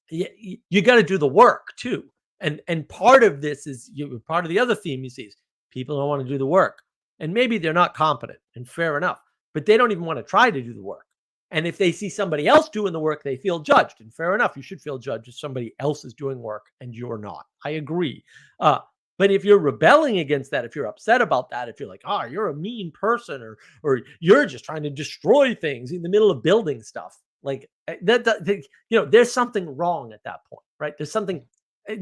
you got to do the work too. And part of this is part of the other theme you see is people don't want to do the work. And maybe they're not competent, and fair enough, but they don't even want to try to do the work. And if they see somebody else doing the work, they feel judged. And fair enough, you should feel judged if somebody else is doing work and you're not. I agree. But if you're rebelling against that, if you're upset about that, if you're like, you're a mean person, or you're just trying to destroy things in the middle of building stuff, like there's something wrong at that point, right? There's something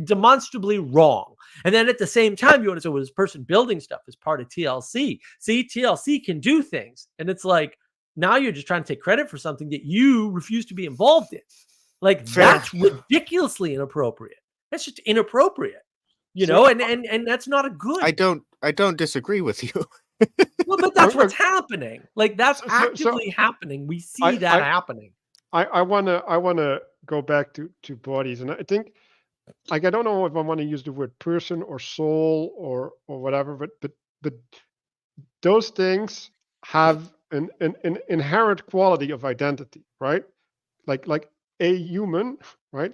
demonstrably wrong. And then at the same time, you want to say, well, this person building stuff is part of TLC. See, TLC can do things. And it's like, now you're just trying to take credit for something that you refuse to be involved in. Like, that's ridiculously inappropriate. That's just inappropriate, and that's not a good. I don't disagree with you. Well, but that's what's happening. Like, that's actively happening. We see that happening. I wanna go back to bodies, and I think, like, I don't know if I want to use the word person or soul or whatever, but those things have an inherent quality of identity, right? Like a human, right?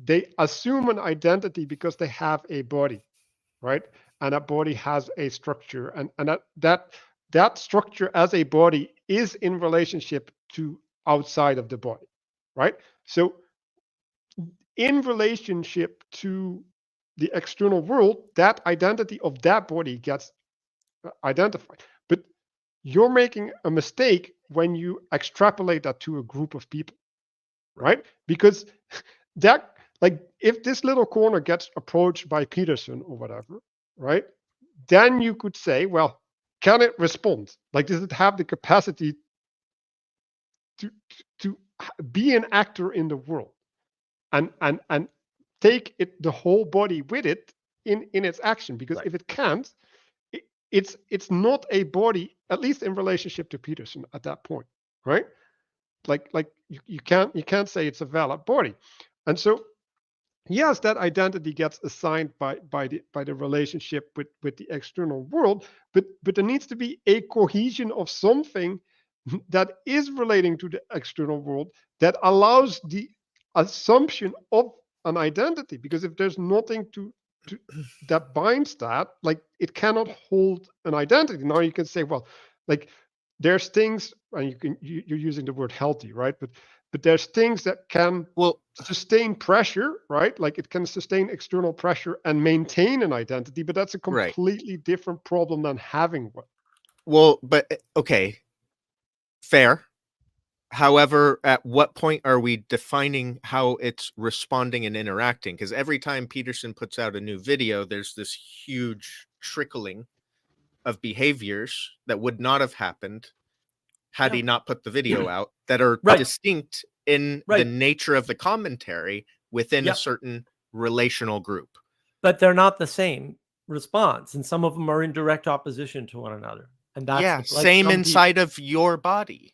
they assume an identity because they have a body, right? And that body has a structure, and that structure as a body is in relationship to outside of the body, right? So in relationship to the external world, that identity of that body gets identified. But you're making a mistake when you extrapolate that to a group of people, right? Because that, like, if this little corner gets approached by Peterson or whatever, right? Then you could say, well, can it respond? Like, does it have the capacity to to be an actor in the world and take it the whole body with it in its action? Because Right. if it can't, it's not a body, at least in relationship to Peterson at that point, right? Like you can't say it's a valid body. And so yes, that identity gets assigned by the relationship with the external world, but there needs to be a cohesion of something that is relating to the external world that allows the assumption of an identity. Because if there's nothing to that binds that, like, it cannot hold an identity. Now you can say, well, like, there's things, and you're using the word healthy, right? But there's things that can Well, sustain pressure, right? Like, it can sustain external pressure and maintain an identity, but that's a right. completely different problem than having one. Well, but okay, fair. However, at what point are we defining how it's responding and interacting? Because every time Peterson puts out a new video, there's this huge trickling of behaviors that would not have happened had Yeah. he not put the video out, that are Right. distinct in the Right. nature of the commentary within a Yep. certain relational group. But they're not the same response, and some of them are in direct opposition to one another. And that's Yeah, the, like, same some people. inside of your body.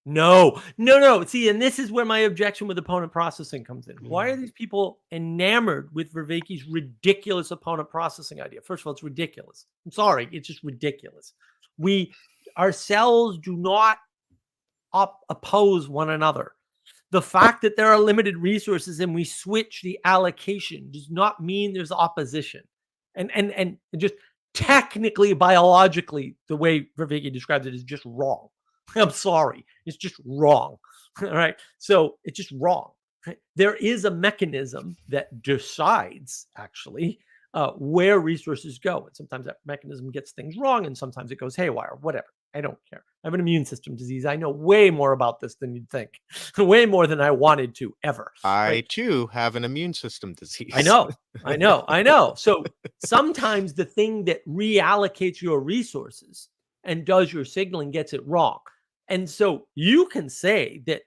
No, no, no. See, and this is where my objection with opponent processing comes in. Why Yeah. are these people enamored with Vervaeke's ridiculous opponent processing idea? First of all, it's ridiculous. I'm sorry, it's just ridiculous. Our cells do not oppose one another. The fact that there are limited resources and we switch the allocation does not mean there's opposition. And just technically, biologically, the way Vervaeke describes it is just wrong. I'm sorry. It's just wrong. All right. So it's just wrong. There is a mechanism that decides, actually, where resources go. And sometimes that mechanism gets things wrong, and sometimes it goes haywire, whatever. I don't care. I have an immune system disease. I know way more about this than you'd think, way more than I wanted to ever. I Right? too have an immune system disease. I know. So sometimes the thing that reallocates your resources and does your signaling gets it wrong. And so you can say that,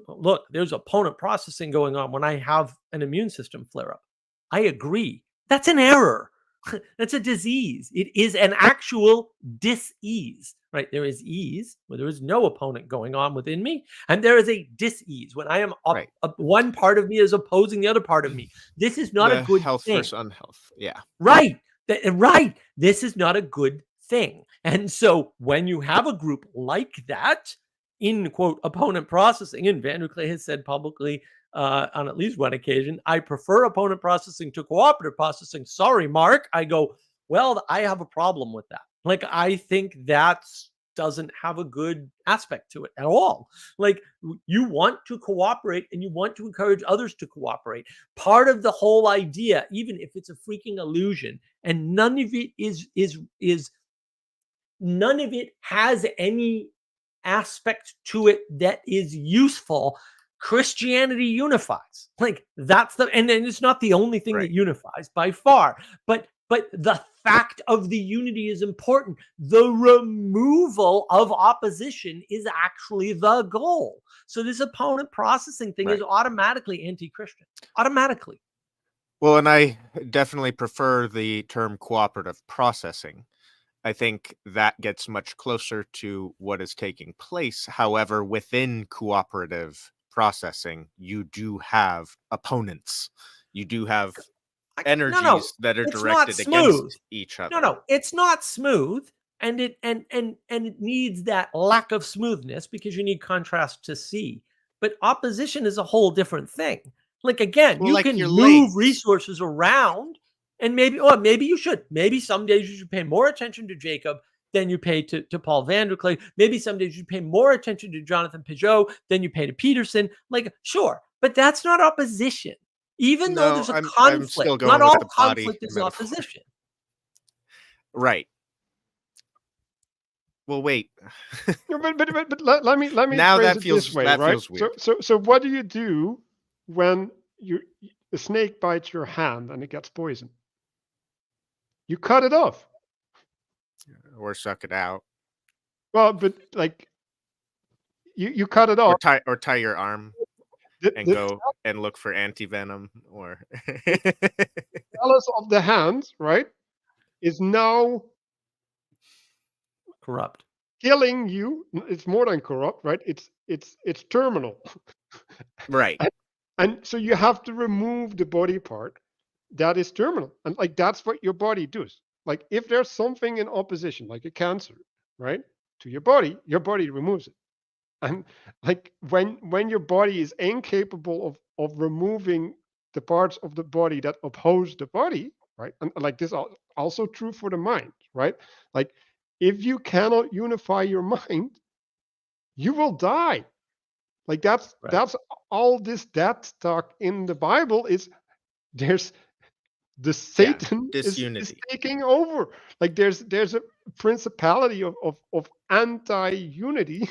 look, there's opponent processing going on when I have an immune system flare up. I agree. That's an error. That's a disease. It is an actual dis-ease, right? There is ease where there is no opponent going on within me, and there is a dis-ease when I am Right. one part of me is opposing the other part of me. This is not The a good health thing. versus unhealth. Yeah. Right. Right. This is not a good thing. And so when you have a group like that, in quote opponent processing, and Vervaeke has said publicly on at least one occasion, I prefer opponent processing to cooperative processing. Sorry, Mark. I go, well, I have a problem with that. Like, I think that doesn't have a good aspect to it at all. Like, you want to cooperate and you want to encourage others to cooperate. Part of the whole idea, even if it's a freaking illusion, and none of it is none of it has any aspect to it that is useful. Christianity unifies. Like, that's and it's not the only thing that unifies by far, but the fact of the unity is important. The removal of opposition is actually the goal. So this opponent processing thing is automatically anti-Christian. Automatically. Well, and I definitely prefer the term cooperative processing. I think that gets much closer to what is taking place. However, within cooperative processing, you do have opponents. You do have energies that are directed against each other. No, it's not smooth. And it needs that lack of smoothness because you need contrast to see. But opposition is a whole different thing. Like, again, Well, you like can your move legs. resources around, and maybe you should. Maybe some days you should pay more attention to Jacob than you pay to Paul Vanderklay. Maybe some days you pay more attention to Jonathan Peugeot than you pay to Peterson. Like, sure, but that's not opposition. Even though No, there's a I'm still conflict, not going with all the body conflict is metaphor. opposition. Right. Well, wait. No, but let me Now phrase that it this feels way, right? weird. So what do you do when a snake bites your hand and it gets poisoned? You cut it off. Or suck it out. Well, but like you cut it off. Or tie your arm and The go and look for anti-venom or callus of the hand, right, is now Corrupt. killing you. It's more than corrupt, right? It's terminal. right. And so you have to remove the body part that is terminal. And like that's what your body does. Like if there's something in opposition, like a cancer, right, to your body removes it. And like when your body is incapable of removing the parts of the body that oppose the body, right? And like this also true for the mind, right? Like if you cannot unify your mind, you will die. Like that's all this death talk in the Bible is there's the Satan is disunity. taking over. Like there's a principality of anti-unity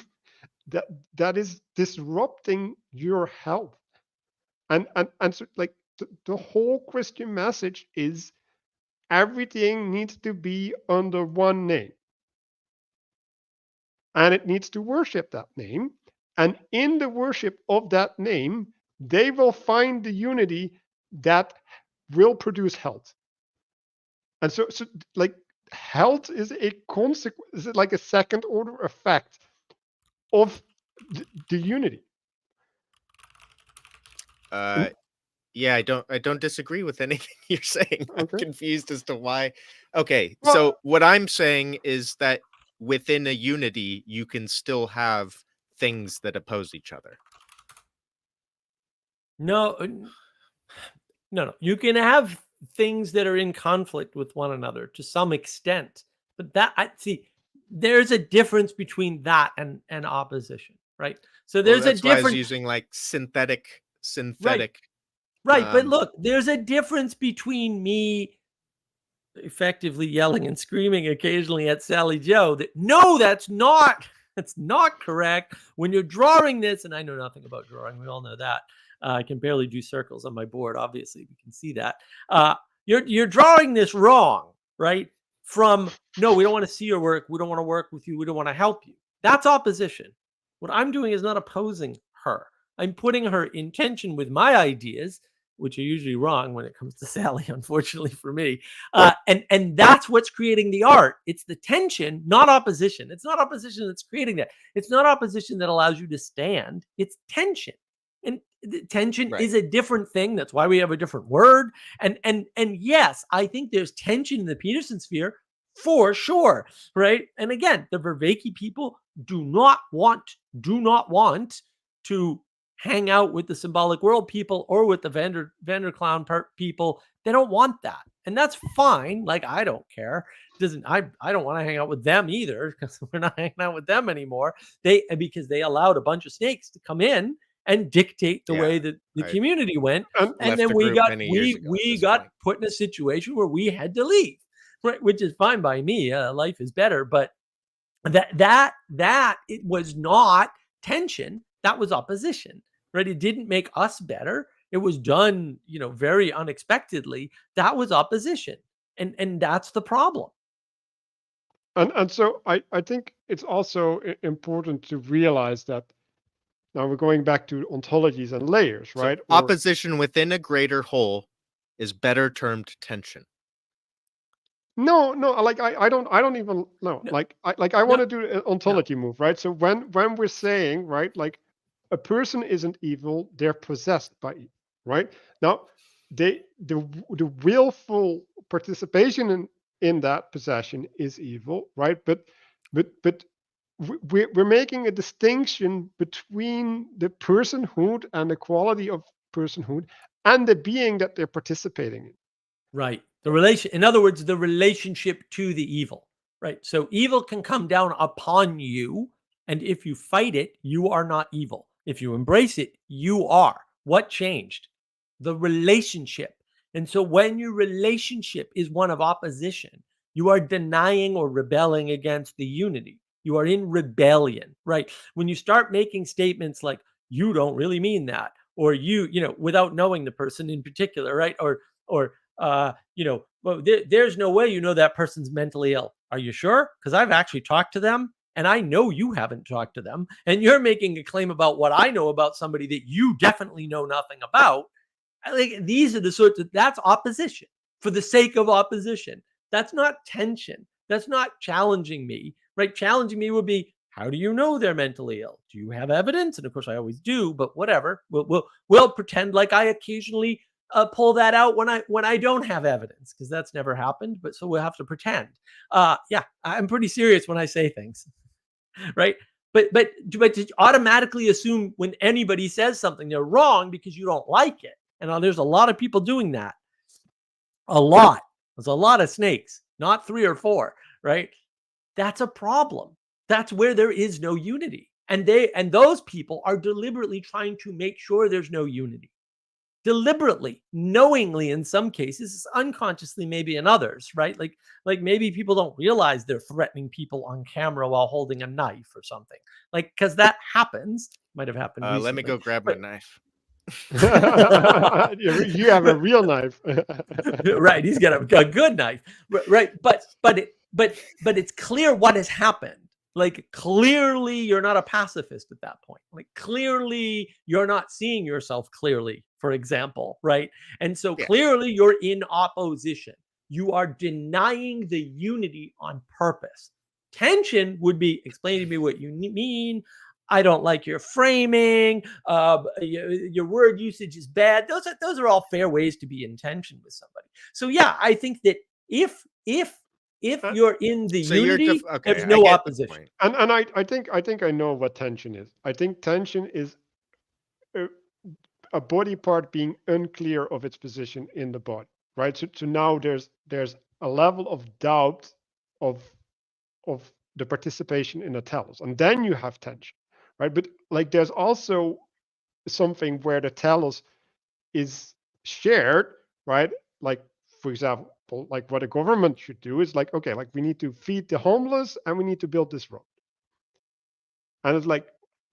that is disrupting your health. And so like the whole Christian message is everything needs to be under one name. And it needs to worship that name. And in the worship of that name, they will find the unity that will produce health. And so like health is a consequence, is it like a second order effect of the unity. Yeah, I don't disagree with anything you're saying. I'm Okay. confused as to why. Okay, Well- so what I'm saying is that within a unity, you can still have things that oppose each other. No. You can have things that are in conflict with one another to some extent, but there's a difference between that and opposition, right? So Well, there's a that's why I was difference. using like synthetic. Right, but look, there's a difference between me effectively yelling and screaming occasionally at Sally Joe that no, that's not correct. When you're drawing this, and I know nothing about drawing, we all know that. I can barely do circles on my board. Obviously, we can see that. You're drawing this wrong, right? From no, we don't want to see your work. We don't want to work with you. We don't want to help you. That's opposition. What I'm doing is not opposing her. I'm putting her in tension with my ideas, which are usually wrong when it comes to Sally, unfortunately for me. And that's what's creating the art. It's the tension, not opposition. It's not opposition that's creating that. It's not opposition that allows you to stand. It's tension. And tension Right. is a different thing. That's why we have a different word. And yes, I think there's tension in the Peterson sphere for sure, right? And again, the Vervaeke people do not want to hang out with the symbolic world people or with the Vanderclown people. They don't want that. And that's fine. Like, I don't care. I don't want to hang out with them either because we're not hanging out with them anymore. Because they allowed a bunch of snakes to come in and dictate the way that the community went. And then we got put in a situation where we had to leave, right? Which is fine by me. Life is better. But that it was not tension. That was opposition, right? It didn't make us better. It was done, very unexpectedly. That was opposition. And that's the problem. And so I think it's also important to realize that now we're going back to ontologies and layers, right? So opposition within a greater whole is better termed tension. No, like I don't even know. I want to do an ontology move, right? So when we're saying, right, like a person isn't evil, they're possessed by evil, right? Now, the willful participation in that possession is evil, right? But we're making a distinction between the personhood and the quality of personhood and the being that they're participating in. Right. In other words, the relationship to the evil, right? So evil can come down upon you, and if you fight it, you are not evil. If you embrace it, you are. What changed? The relationship. And so when your relationship is one of opposition, you are denying or rebelling against the unity. You are in rebellion, right? When you start making statements like, you don't really mean that, or without knowing the person in particular, right? Or well, there's no way that person's mentally ill. Are you sure? Because I've actually talked to them, and I know you haven't talked to them, and you're making a claim about what I know about somebody that you definitely know nothing about. These are the sorts of, that's opposition for the sake of opposition. That's not tension. That's not challenging me, right? Challenging me would be, how do you know they're mentally ill? Do you have evidence? And of course I always do, but whatever. We'll pretend like I occasionally pull that out when I don't have evidence, because that's never happened. But so we'll have to pretend. Yeah, I'm pretty serious when I say things, right? But to automatically assume when anybody says something they're wrong because you don't like it, and there's a lot of people doing that. A lot. There's a lot of snakes, not 3 or 4, right? That's a problem. That's where there is no unity, and those people are deliberately trying to make sure there's no unity. Deliberately, knowingly in some cases, unconsciously maybe in others, right? Like maybe people don't realize they're threatening people on camera while holding a knife or something. Because that happens. Might have happened recently. Let me go grab my knife. You have a real knife. Right, he's got a good knife. Right, but it's clear what has happened. Like, clearly you're not a pacifist at that point. Like, clearly you're not seeing yourself clearly, for example, right? And so clearly you're in opposition. You are denying the unity on purpose. Tension would be, explain to me what you mean. I don't like your framing. Your word usage is bad. Those are all fair ways to be in tension with somebody. So yeah, I think that if you're in the unity, there's no opposition. And I think I know what tension is. I think tension is a body part being unclear of its position in the body, right? So now there's a level of doubt of the participation in a telos, and then you have tension, right? But like there's also something where the telos is shared, right? Like, for example, like what a government should do is like, okay, like we need to feed the homeless and we need to build this road. And it's like,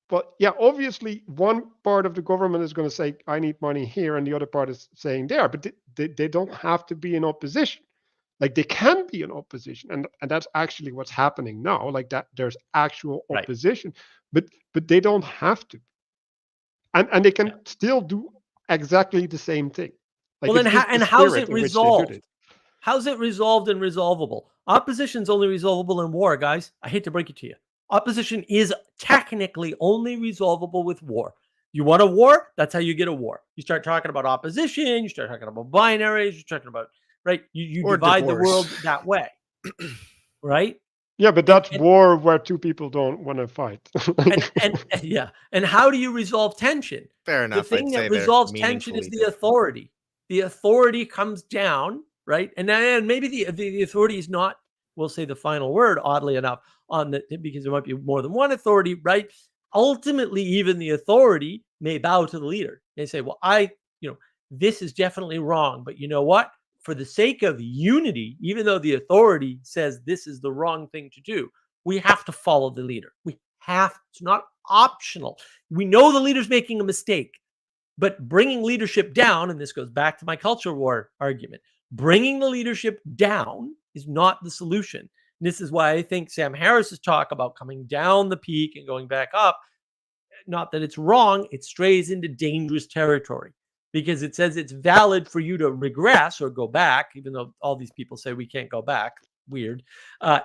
well, yeah, obviously one part of the government is going to say, I need money here, and the other part is saying there, but they don't have to be in opposition. Like they can be in opposition, and that's actually what's happening now. Like that, there's actual opposition, but they don't have to, and they can still do exactly the same thing. Like, well, then how's it resolved? How's it resolved and resolvable? Opposition's only resolvable in war, guys. I hate to break it to you. Opposition is technically only resolvable with war. You want a war? That's how you get a war. You start talking about opposition, you start talking about binaries, you're talking about, right? You divide the world that way, right? Yeah, but that's war where two people don't want to fight. And how do you resolve tension? Fair enough. The thing that resolves tension is the authority. The authority comes down, right? And maybe the authority is not, we'll say, the final word, oddly enough, because there might be more than one authority, right? Ultimately, even the authority may bow to the leader. They say, well, this is definitely wrong, but you know what? For the sake of unity, even though the authority says this is the wrong thing to do, we have to follow the leader. It's not optional. We know the leader's making a mistake, but bringing leadership down, and this goes back to my culture war argument, bringing the leadership down is not the solution. And this is why I think Sam Harris's talk about coming down the peak and going back up, not that it's wrong, it strays into dangerous territory, because it says it's valid for you to regress or go back, even though all these people say we can't go back. Weird.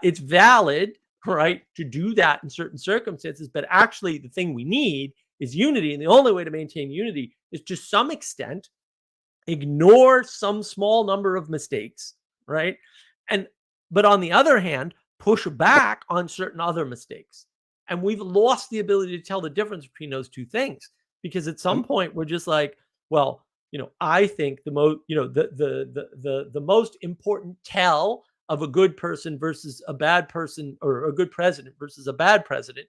It's valid, right, to do that in certain circumstances, but actually the thing we need is unity. And the only way to maintain unity is, to some extent, ignore some small number of mistakes, right? But on the other hand, push back on certain other mistakes. And we've lost the ability to tell the difference between those two things, because at some point we're just like, well, I think the most, the most important tell of a good person versus a bad person, or a good president versus a bad president,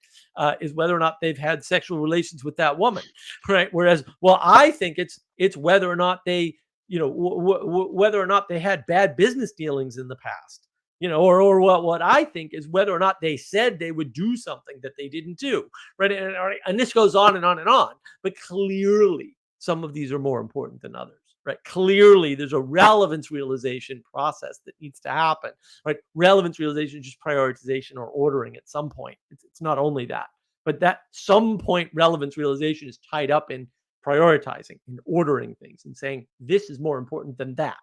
is whether or not they've had sexual relations with that woman, right? Whereas, well, I think it's whether or not they, whether or not they had bad business dealings in the past, or what I think is whether or not they said they would do something that they didn't do, right? And this goes on and on and on, but clearly some of these are more important than others, right? Clearly there's a relevance realization process that needs to happen, right? Relevance realization is just prioritization or ordering at some point. It's not only that, but that some point relevance realization is tied up in prioritizing and ordering things and saying, this is more important than that,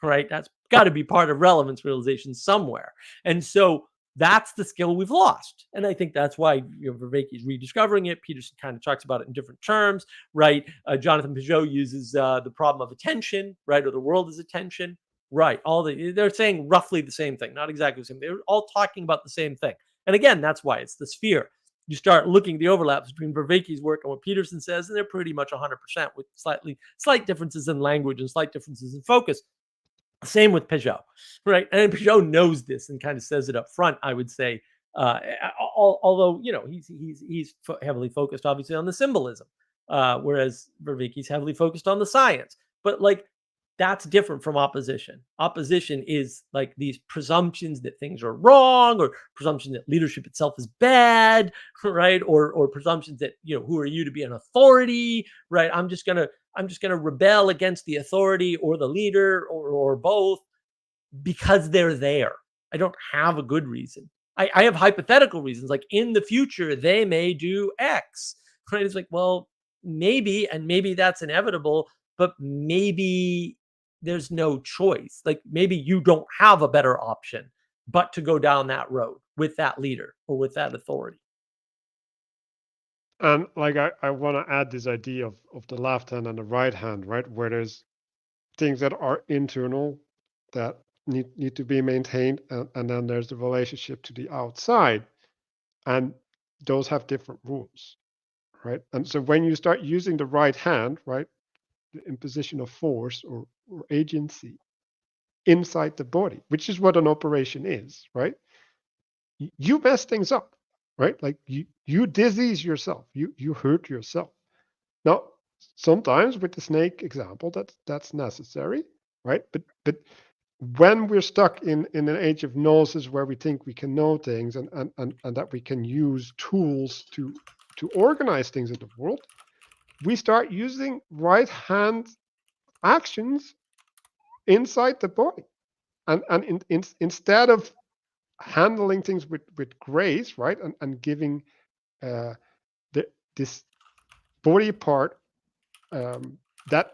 right? That's got to be part of relevance realization somewhere. And so that's the skill we've lost. And I think that's why Vervaeke is rediscovering it. Peterson kind of talks about it in different terms, right? Jonathan Peugeot uses the problem of attention, right? Or the world is attention, right? They're saying roughly the same thing, not exactly the same. They're all talking about the same thing. And again, that's why it's the sphere. You start looking at the overlaps between Vervaeke's work and what Peterson says, and they're pretty much 100% with slight differences in language and slight differences in focus. Same with Peugeot, right? And Peugeot knows this and kind of says it up front, I would say. Although he's heavily focused, obviously, on the symbolism, whereas Vervaeke's heavily focused on the science. But that's different from opposition. Opposition is like these presumptions that things are wrong, or presumption that leadership itself is bad, right? Or presumptions that, who are you to be an authority, right? I'm just gonna rebel against the authority or the leader, or both, because they're there. I don't have a good reason. I have hypothetical reasons, like in the future they may do X, right? It's like, well, maybe, and maybe that's inevitable, but maybe there's no choice. Like maybe you don't have a better option but to go down that road with that leader or with that authority. And I want to add this idea of the left hand and the right hand, right? Where there's things that are internal that need to be maintained, and then there's the relationship to the outside, and those have different rules, right? And so when you start using the right hand, right, the imposition of force or agency inside the body, which is what an operation is, right? You mess things up, right? Like you disease yourself, you hurt yourself. Now, sometimes with the snake example, that's necessary, right? But when we're stuck in an age of gnosis where we think we can know things, and that we can use tools to organize things in the world, we start using right hand actions inside the body, and instead of handling things with grace, right, and giving this body part that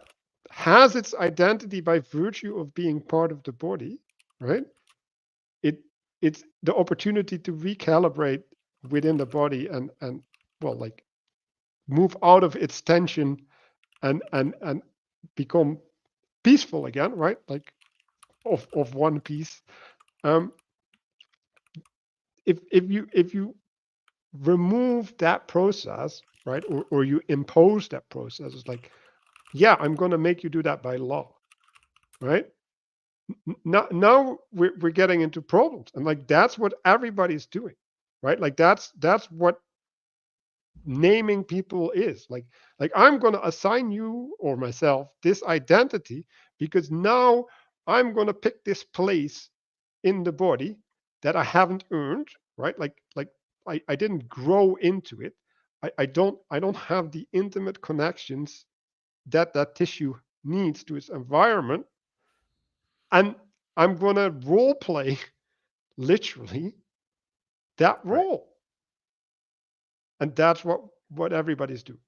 has its identity by virtue of being part of the body, right? It's the opportunity to recalibrate within the body, and well, like move out of its tension and become peaceful again, right? Like of one piece. If you remove that process, right, or you impose that process, it's like, yeah, I'm going to make you do that by law, right? Now we're getting into problems, and like that's what everybody's doing, right? Like that's what naming people is. Like I'm going to assign you or myself this identity because now I'm going to pick this place in the body that I haven't earned, right? Like I didn't grow into it. I don't have the intimate connections that tissue needs to its environment, and I'm going to role play literally that role. Right. And that's what everybody's doing.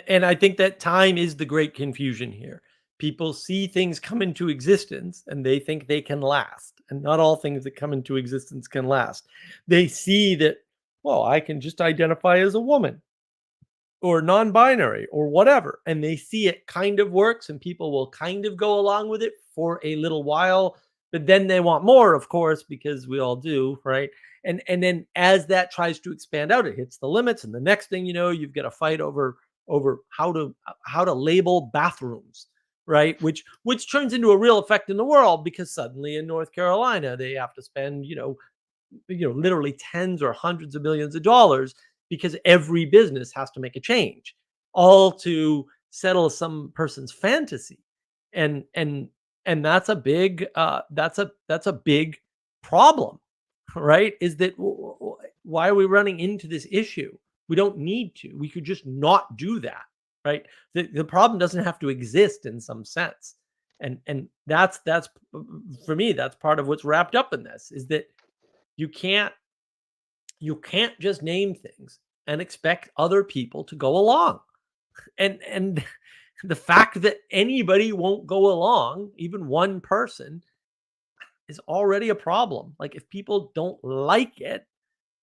And I think that time is the great confusion here. People see things come into existence and they think they can last. And not all things that come into existence can last. They see that, well, I can just identify as a woman or non-binary or whatever. And they see it kind of works, and people will kind of go along with it for a little while. But then they want more, of course, because we all do, right? And then as that tries to expand out, it hits the limits. And the next thing you know, you've got a fight over over how to label bathrooms, right? Which turns into a real effect in the world, because suddenly in North Carolina they have to spend, literally tens or hundreds of millions of dollars, because every business has to make a change, all to settle some person's fantasy. And that's a big that's a big problem, right? Is that why are we running into this issue? We don't need to. We could just not do that, right? The problem doesn't have to exist in some sense. And that's for me, that's part of what's wrapped up in this, is that you can't just name things and expect other people to go along. And the fact that anybody won't go along, even one person, is already a problem. Like, if people don't like it,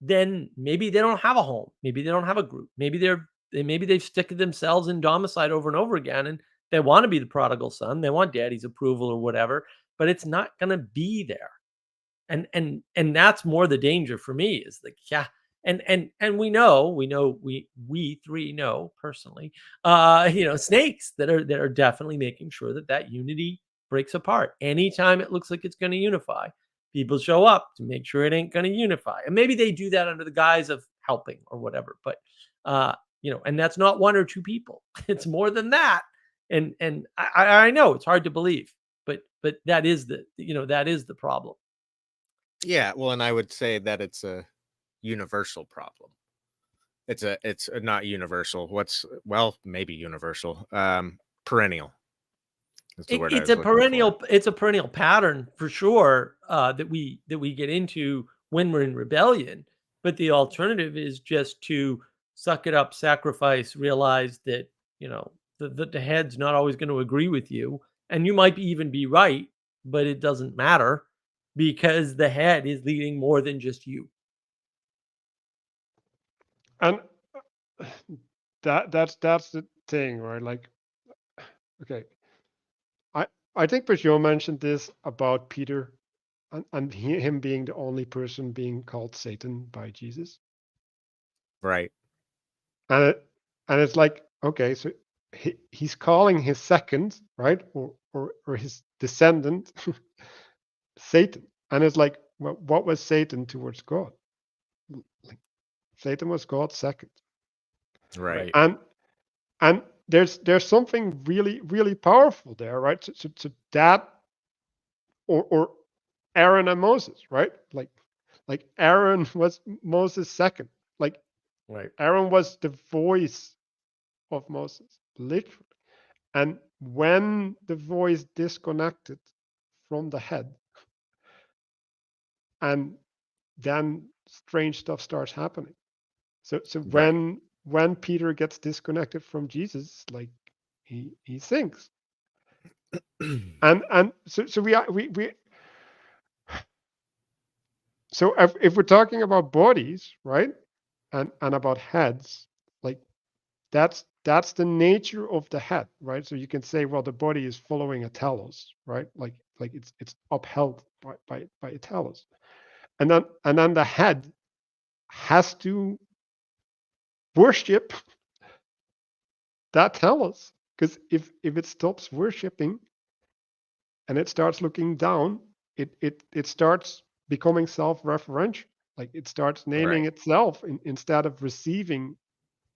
then maybe they don't have a home. Maybe they don't have a group. Maybe they've stick themselves in domicile over and over again, and they want to be the prodigal son. They want daddy's approval or whatever, but it's not going to be there. And that's more the danger for me, is like, yeah. And we three know personally, snakes that are definitely making sure that unity breaks apart. Anytime it looks like it's going to unify, people show up to make sure it ain't going to unify. And maybe they do that under the guise of helping or whatever, but and that's not one or two people. It's more than that. And I know it's hard to believe, but that is the problem. Yeah, well, and I would say that it's a universal problem. It's not universal. Maybe universal. Perennial. That's the word I was looking for. It's a perennial pattern for sure, that we get into when we're in rebellion. But the alternative is just to suck it up, sacrifice, realize that the head's not always going to agree with you, and you might even be right, but it doesn't matter, because the head is leading more than just you. And that's the thing, right? Like, okay, I think Bashir mentioned this about Peter, and him being the only person being called Satan by Jesus, Right. and it's like, okay, so he's calling his second, right, or his descendant Satan, and it's like, well, what was Satan towards God? Like, Satan was God's second, Right. and there's something really, really powerful there, right? So that, or Aaron and Moses, right? Like Aaron was Moses' second. Like, Right. Aaron was the voice of Moses, literally. And when the voice disconnected from the head, and then strange stuff starts happening. So Right. when Peter gets disconnected from Jesus, like, he sinks. And so we so if we're talking about bodies, right, and about heads, like, that's the nature of the head, right? So you can say, well, the body is following a telos, right? Like it's upheld by a telos, and then the head has to worship that telos, because if it stops worshiping and it starts looking down, it starts becoming self-referential. Like, it starts naming Right. itself instead of receiving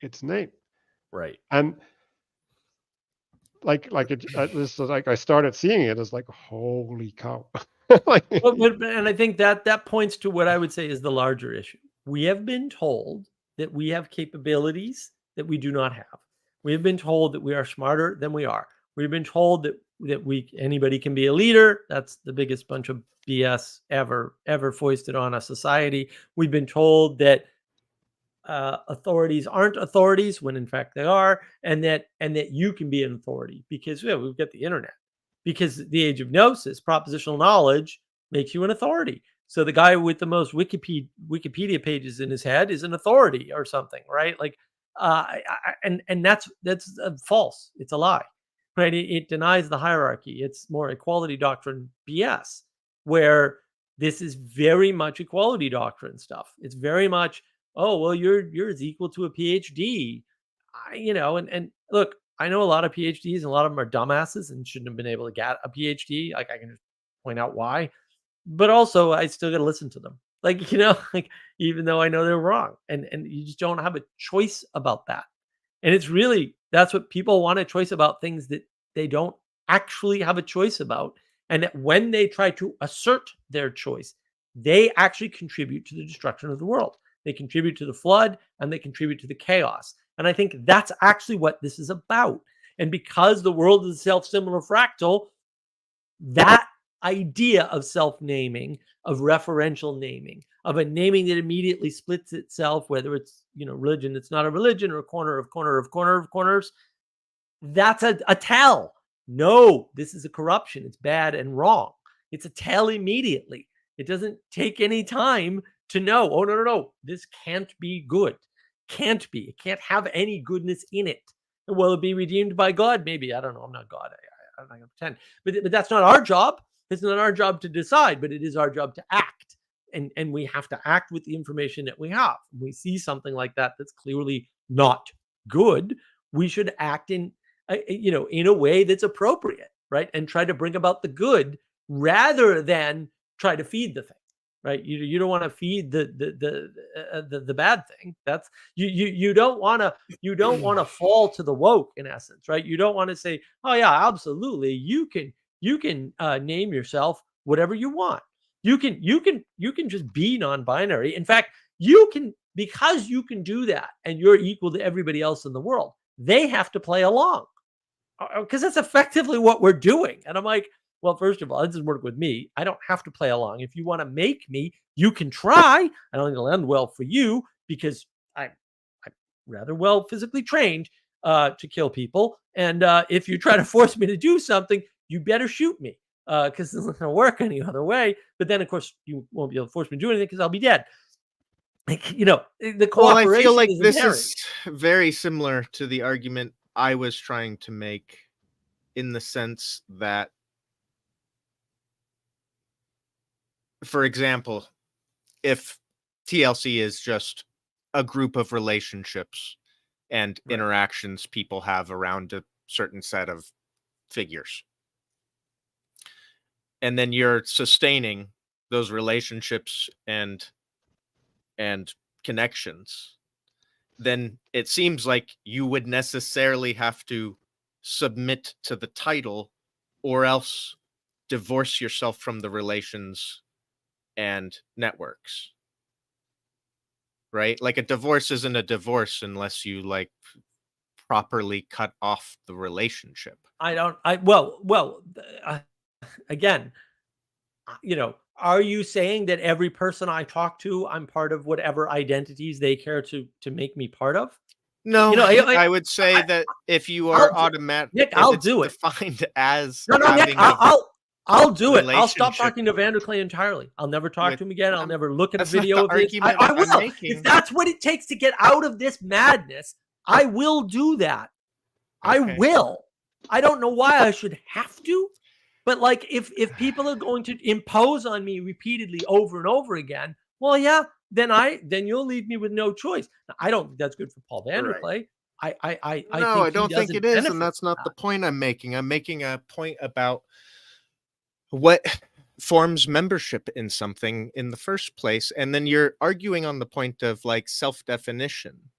its name. Right. And like this is like, I started seeing it as like, holy cow. Like, And I think that points to what I would say is the larger issue. We have been told that we have capabilities that we do not have. We have been told that we are smarter than we are. We've been told that anybody can be a leader. That's the biggest bunch of BS ever foisted on a society. We've been told that authorities aren't authorities when in fact they are, and that you can be an authority because we've got the internet. Because the age of gnosis, propositional knowledge makes you an authority. So the guy with the most Wikipedia pages in his head is an authority or something, right? Like, and that's false. It's a lie, right? It denies the hierarchy. It's more equality doctrine BS, where this is very much equality doctrine stuff. It's very much, oh, well, yours equal to a PhD. and look, I know a lot of PhDs and a lot of them are dumbasses and shouldn't have been able to get a PhD. Like I can just point out why, but also I still got to listen to them. Like, like even though I know they're wrong, and you just don't have a choice about that. And it's really that's what people want, a choice about things that they don't actually have a choice about. And that when they try to assert their choice, they actually contribute to the destruction of the world. They contribute to the flood and they contribute to the chaos. And I think that's actually what this is about. And because the world is a self-similar fractal, that idea of self-naming, of referential naming, of a naming that immediately splits itself, whether it's religion, it's not a religion, or a corner of corners, that's a tell. No, this is a corruption. It's bad and wrong. It's a tell immediately. It doesn't take any time to know, oh, no, this can't be good. Can't be. It can't have any goodness in it. Will it be redeemed by God? Maybe. I don't know. I'm not God. I'm not going to pretend. But that's not our job. It's not our job to decide, but it is our job to act. And we have to act with the information that we have. When we see something like that that's clearly not good, we should act in a way that's appropriate, right? And try to bring about the good rather than try to feed the thing, right? You don't want to feed the bad thing. That's you don't want to fall to the woke, in essence, right? You don't want to say, oh yeah, absolutely, you can name yourself whatever you want. You can just be non-binary. In fact, because you can do that and you're equal to everybody else in the world, they have to play along, because that's effectively what we're doing. And I'm like, well, first of all, it doesn't work with me. I don't have to play along. If you want to make me, you can try. I don't think it'll end well for you, because I'm rather well physically trained to kill people. And if you try to force me to do something, you better shoot me, because it's not going to work any other way. But then, of course, you won't be able to force me to do anything because I'll be dead. Like, the cooperation. Well, I feel like is this inherent. is very similar to the argument I was trying to make, in the sense that, for example, if TLC is just a group of relationships and Right. interactions people have around a certain set of figures, and then you're sustaining those relationships and connections, then it seems like you would necessarily have to submit to the title, or else divorce yourself from the relations and networks, right? Like, a divorce isn't a divorce unless you properly cut off the relationship. Again, are you saying that every person I talk to, I'm part of whatever identities they care to make me part of? No, I would say I- that if you are automatic, Nick, if I'll it's do it. defined as No, Nick, having a I'll do it. I'll stop relationship talking to Vanderklay entirely. I'll never talk with- to him again. I'll never look at a that's not video the of this. argument I I'm will. making. If that's what it takes to get out of this madness, I will do that. I Okay. will. I don't know why I should have to, but like if people are going to impose on me repeatedly over and over again, well, yeah, then you'll leave me with no choice. Now, I don't think that's good for Paul Vanderklay. I No, I don't think he it is, doesn't and benefit that's from not the that. point I'm making. I'm making a point about what forms membership in something in the first place, and then you're arguing on the point of self-definition.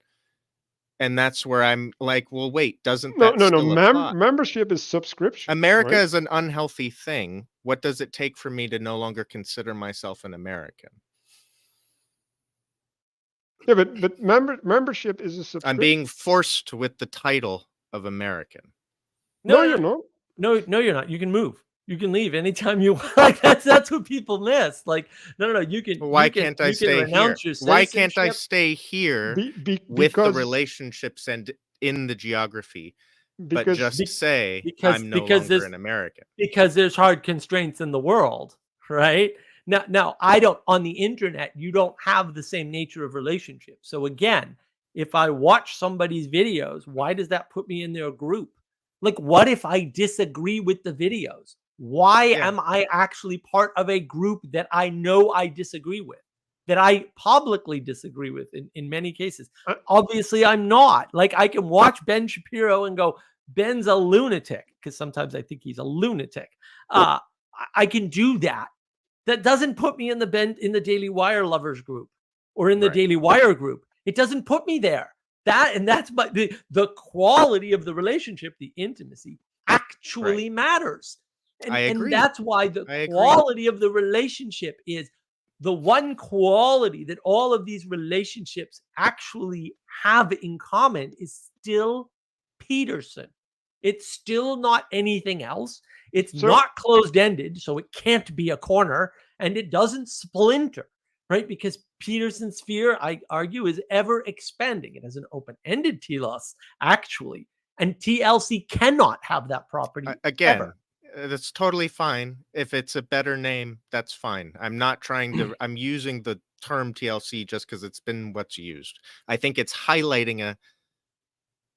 And that's where I'm like, well, wait, doesn't No, that no, no. still apply? Membership is subscription. America right? is an unhealthy thing. What does it take for me to no longer consider myself an American? Yeah, but membership is a subscription. I'm being forced with the title of American. No, you're not. No, you're not. You can move. You can leave anytime you want. Like that's what people miss. Like, no. You can. Why can't I stay here? renounce your Why can't I citizenship. stay here with the Because relationships and in the geography, but because just say because I'm no because longer there's an American? because there's hard constraints in the world, right? Now I don't, on the internet, you don't have the same nature of relationship. So again, if I watch somebody's videos, why does that put me in their group? Like, what if I disagree with the videos? Why Yeah. am I actually part of a group that I know I disagree with? that I publicly disagree with in many cases. Uh, Obviously, I'm not. Like, I can watch Ben Shapiro and go, Ben's a lunatic, because sometimes I think he's a lunatic. I can do that. That doesn't put me in the Daily Wire lovers group or in the Right. Daily Wire group. It doesn't put me there. That's the quality of the relationship, the intimacy actually matters. I agree. And that's why the I agree. quality of the relationship is the one quality that all of these relationships actually have in common is still Peterson. It's still not anything else. It's So- not closed-ended, so it can't be a corner, and it doesn't splinter, right? Because Peterson's sphere, I argue, is ever expanding. It has an open-ended telos, actually, and TLC cannot have that property Again, ever. that's totally fine. If it's a better name, that's fine. I'm not trying to, I'm using the term TLC just because it's been what's used. I think it's highlighting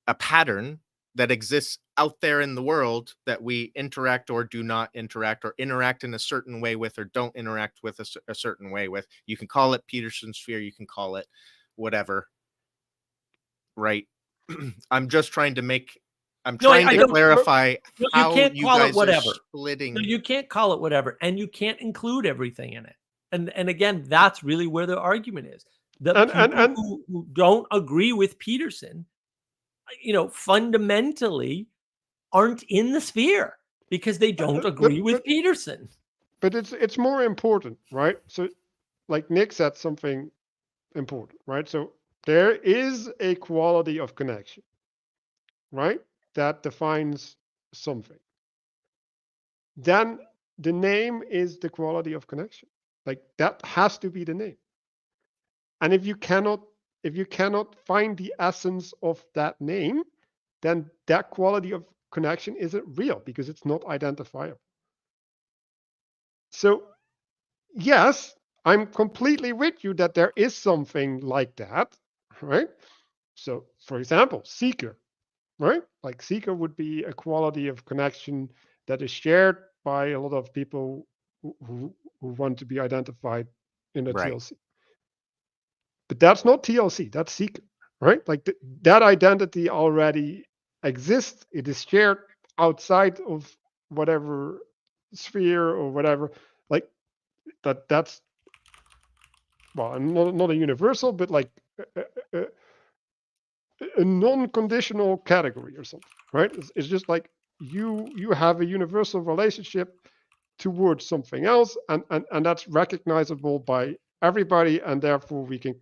a pattern that exists out there in the world that we interact or do not interact, or interact in a certain way with, or don't interact with a certain way with. You can call it Peterson sphere, you can call it whatever, right? I'm just trying to make, I'm trying to clarify how you guys are splitting. No, you can't call it whatever, and you can't include everything in it. And again, that's really where the argument is. The people who don't agree with Peterson, fundamentally aren't in the sphere because they don't agree with Peterson. But it's more important, right? So, like Nick said something important, right? So there is a quality of connection, right? That defines something. Then the name is the quality of connection. Like, that has to be the name. And if you cannot find the essence of that name, then that quality of connection isn't real because it's not identifiable. So yes, I'm completely with you that there is something like that, right? So, for example, seeker, right? Like, seeker would be a quality of connection that is shared by a lot of people who want to be identified in a TLC. But that's not TLC, that's seeker, right? Like, that identity already exists. It is shared outside of whatever sphere or whatever. Like, that's, well, not a universal, but like a non-conditional category or something, right? It's just like you have a universal relationship towards something else, and that's recognizable by everybody, and therefore we can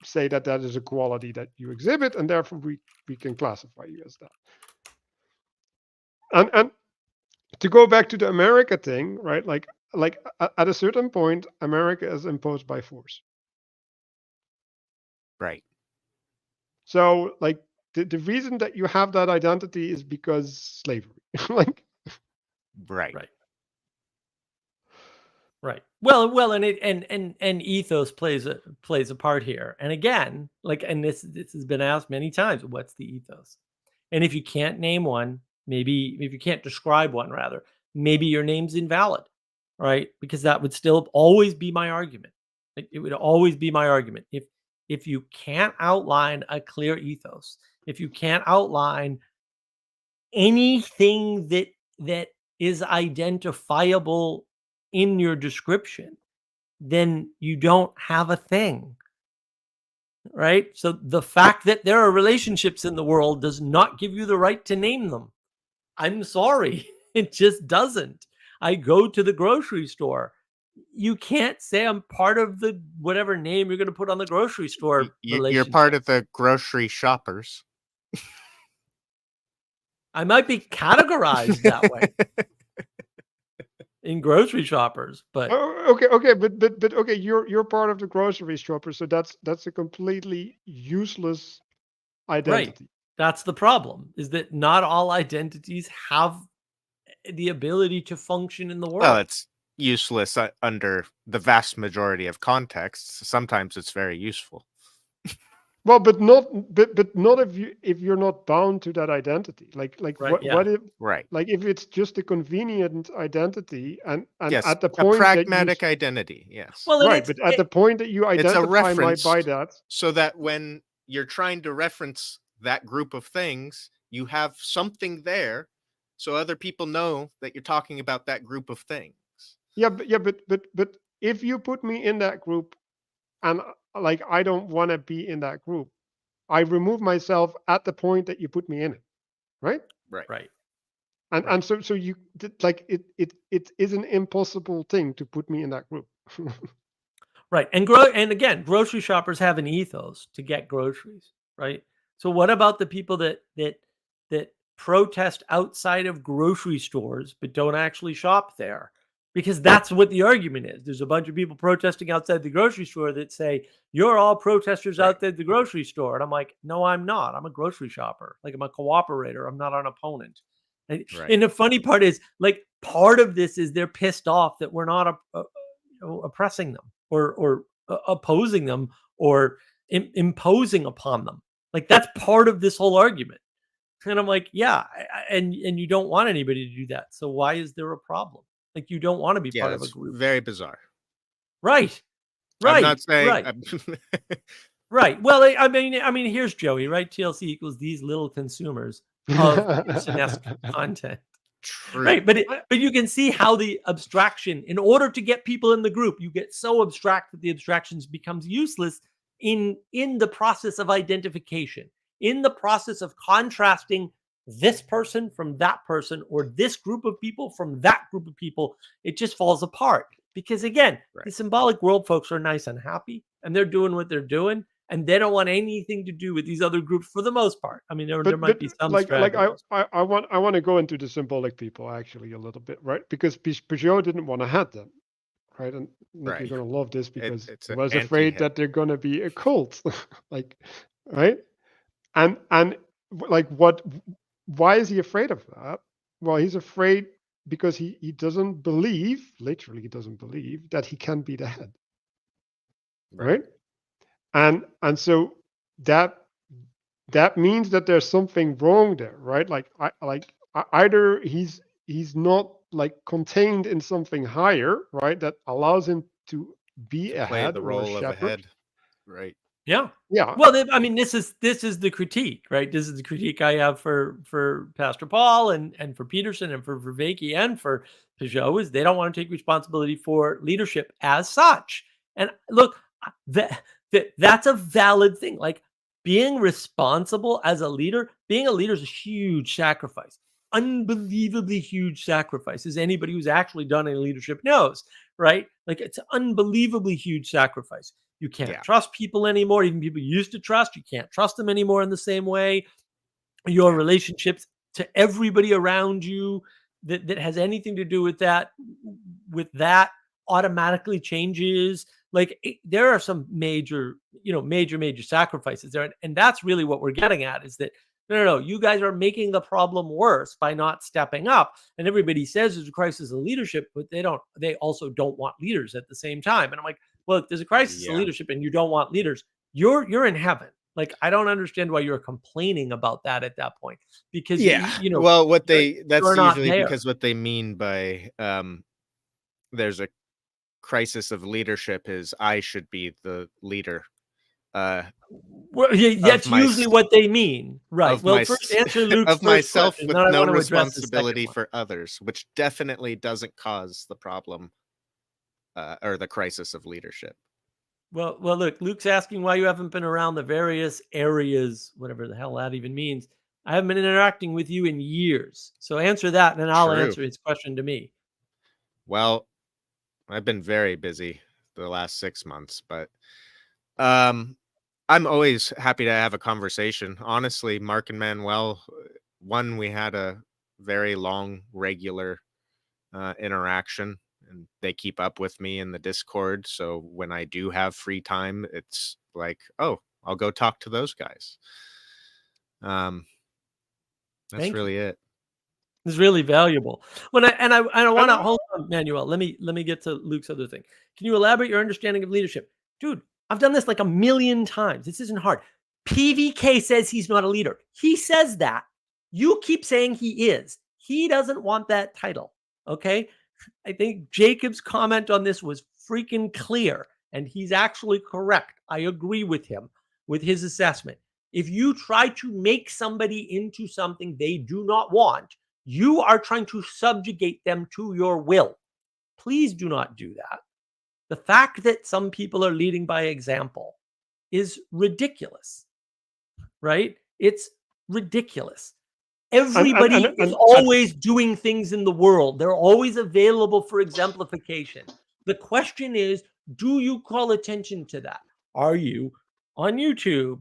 say that is a quality that you exhibit, and therefore we can classify you as that. And to go back to the America thing, right? Like at a certain point, America is imposed by force. Right. So, like, the reason that you have that identity is because slavery. Like, right. Well, and ethos plays a part here. And again, like, and this has been asked many times, what's the ethos? And if you can't name one, maybe if you can't describe one, rather, maybe your name's invalid, right? Because that would still always be my argument. It would always be my argument. If you can't outline a clear ethos, if you can't outline anything that is identifiable in your description, then you don't have a thing, right? So the fact that there are relationships in the world does not give you the right to name them. I'm sorry, it just doesn't. I go to the grocery store. You can't say I'm part of the whatever name you're going to put on the grocery store. You're part of the grocery shoppers. I might be categorized that way in grocery shoppers, but okay, but okay, you're part of the grocery shopper, so that's a completely useless identity. Right. That's the problem, is that not all identities have the ability to function in the world. Well, it's useless under the vast majority of contexts. Sometimes it's very useful. Well, but not if you're not bound to that identity. Like Right, what if Right. like if it's just a convenient identity and Yes. at the A point that you pragmatic identity. Yes. well, and right, but at the point that you It's a identify reference by that, so that when you're trying to reference that group of things, you have something there so other people know that you're talking about that group of things. but if you put me in that group and like I don't want to be in that group, I remove myself at the point that you put me in it, right? Right. right. And Right. so you like it is an impossible thing to put me in that group. Right. And again, grocery shoppers have an ethos to get groceries, right? So what about the people that protest outside of grocery stores but don't actually shop there? Because that's what the argument is. There's a bunch of people protesting outside the grocery store that say, "You're all protesters Right. outside the grocery store." And I'm like, "No, I'm not. I'm a grocery shopper. Like I'm a cooperator. I'm not an opponent." Right. And the funny part is, like, part of this is they're pissed off that we're not oppressing them or opposing them or imposing upon them. Like that's part of this whole argument. And I'm like, yeah, and you don't want anybody to do that. So why is there a problem? Like you don't want to be Yeah, part of a that's group, very bizarre. right? I'm not Right, saying right, right. Well, I mean, here's Joey, right? TLC equals these little consumers of Peterson-esque content. true. Right, but you can see how the abstraction, in order to get people in the group, you get so abstract that the abstractions becomes useless in the process of identification, in the process of contrasting this person from that person or this group of people from that group of people. It just falls apart because again, the Right. symbolic world folks are nice and happy, and they're doing what they're doing. And they don't want anything to do with these other groups for the most part. I mean, there might but be some like stragglers. I want to go into the symbolic people actually a little bit, right? Because Peugeot didn't want to have them, right? And Nick, you're Right. gonna love this because It's he an was afraid anti-hit. that they're gonna be a cult, like, right? And like what? Why is he afraid of that? Well, he's afraid because he doesn't believe, literally, he doesn't believe that he can be the head, Right. right? And so that that means that there's something wrong there, right? Either he's not like contained in something higher, right, that allows him to be To a play head the or a role of a shepherd. head. Right. Yeah. Yeah, Well, I mean, this is the critique, right? This is the critique I have for Pastor Paul and for Peterson and for Vervaeke and for Peugeot is they don't want to take responsibility for leadership as such. And look, that's a valid thing. Like being responsible as a leader, being a leader is a huge sacrifice, unbelievably huge sacrifice, as anybody who's actually done any leadership knows, right? Like it's an unbelievably huge sacrifice. You can't Yeah. trust people anymore. Even people you used to trust, you can't trust them anymore in the same way. Your Yeah. relationships to everybody around you that has anything to do with that automatically changes. Like there are some major, major sacrifices there. And that's really what we're getting at is that no, you guys are making the problem worse by not stepping up. And everybody says there's a crisis of leadership, but they also don't want leaders at the same time. And I'm like, well, if there's a crisis of Yeah. leadership and you don't want leaders, you're in heaven. Like I don't understand why you're complaining about that at that point because Yeah. Well, that's you're not usually there. because what they mean by there's a crisis of leadership is I should be the leader. Well, yeah, Of that's my usually what they mean, right? of Well, first answer Luke's of first myself question, with then I no want to address the second responsibility one. for others, which definitely doesn't cause the problem or the crisis of leadership. Well, look, Luke's asking why you haven't been around the various areas, whatever the hell that even means. I haven't been interacting with you in years. So answer that, and then I'll True. answer his question to me. Well, I've been very busy the last 6 months, but I'm always happy to have a conversation. Honestly, Mark and Manuel, one, we had a very long, regular interaction, and they keep up with me in the Discord. So when I do have free time, it's like, oh, I'll go talk to those guys. That's Thank you. really it. It's really valuable. When I want and to hold on, Manuel. Let me get to Luke's other thing. Can you elaborate your understanding of leadership, dude? I've done this like a million times. This isn't hard. PVK says he's not a leader. He says that. You keep saying he is. He doesn't want that title. Okay. I think Jacob's comment on this was freaking clear, and he's actually correct. I agree with him with his assessment. If you try to make somebody into something they do not want, you are trying to subjugate them to your will. Please do not do that. The fact that some people are leading by example is ridiculous, right? It's ridiculous. Everybody is always doing things in the world. They're always available for exemplification. The question is, do you call attention to that? Are you on YouTube,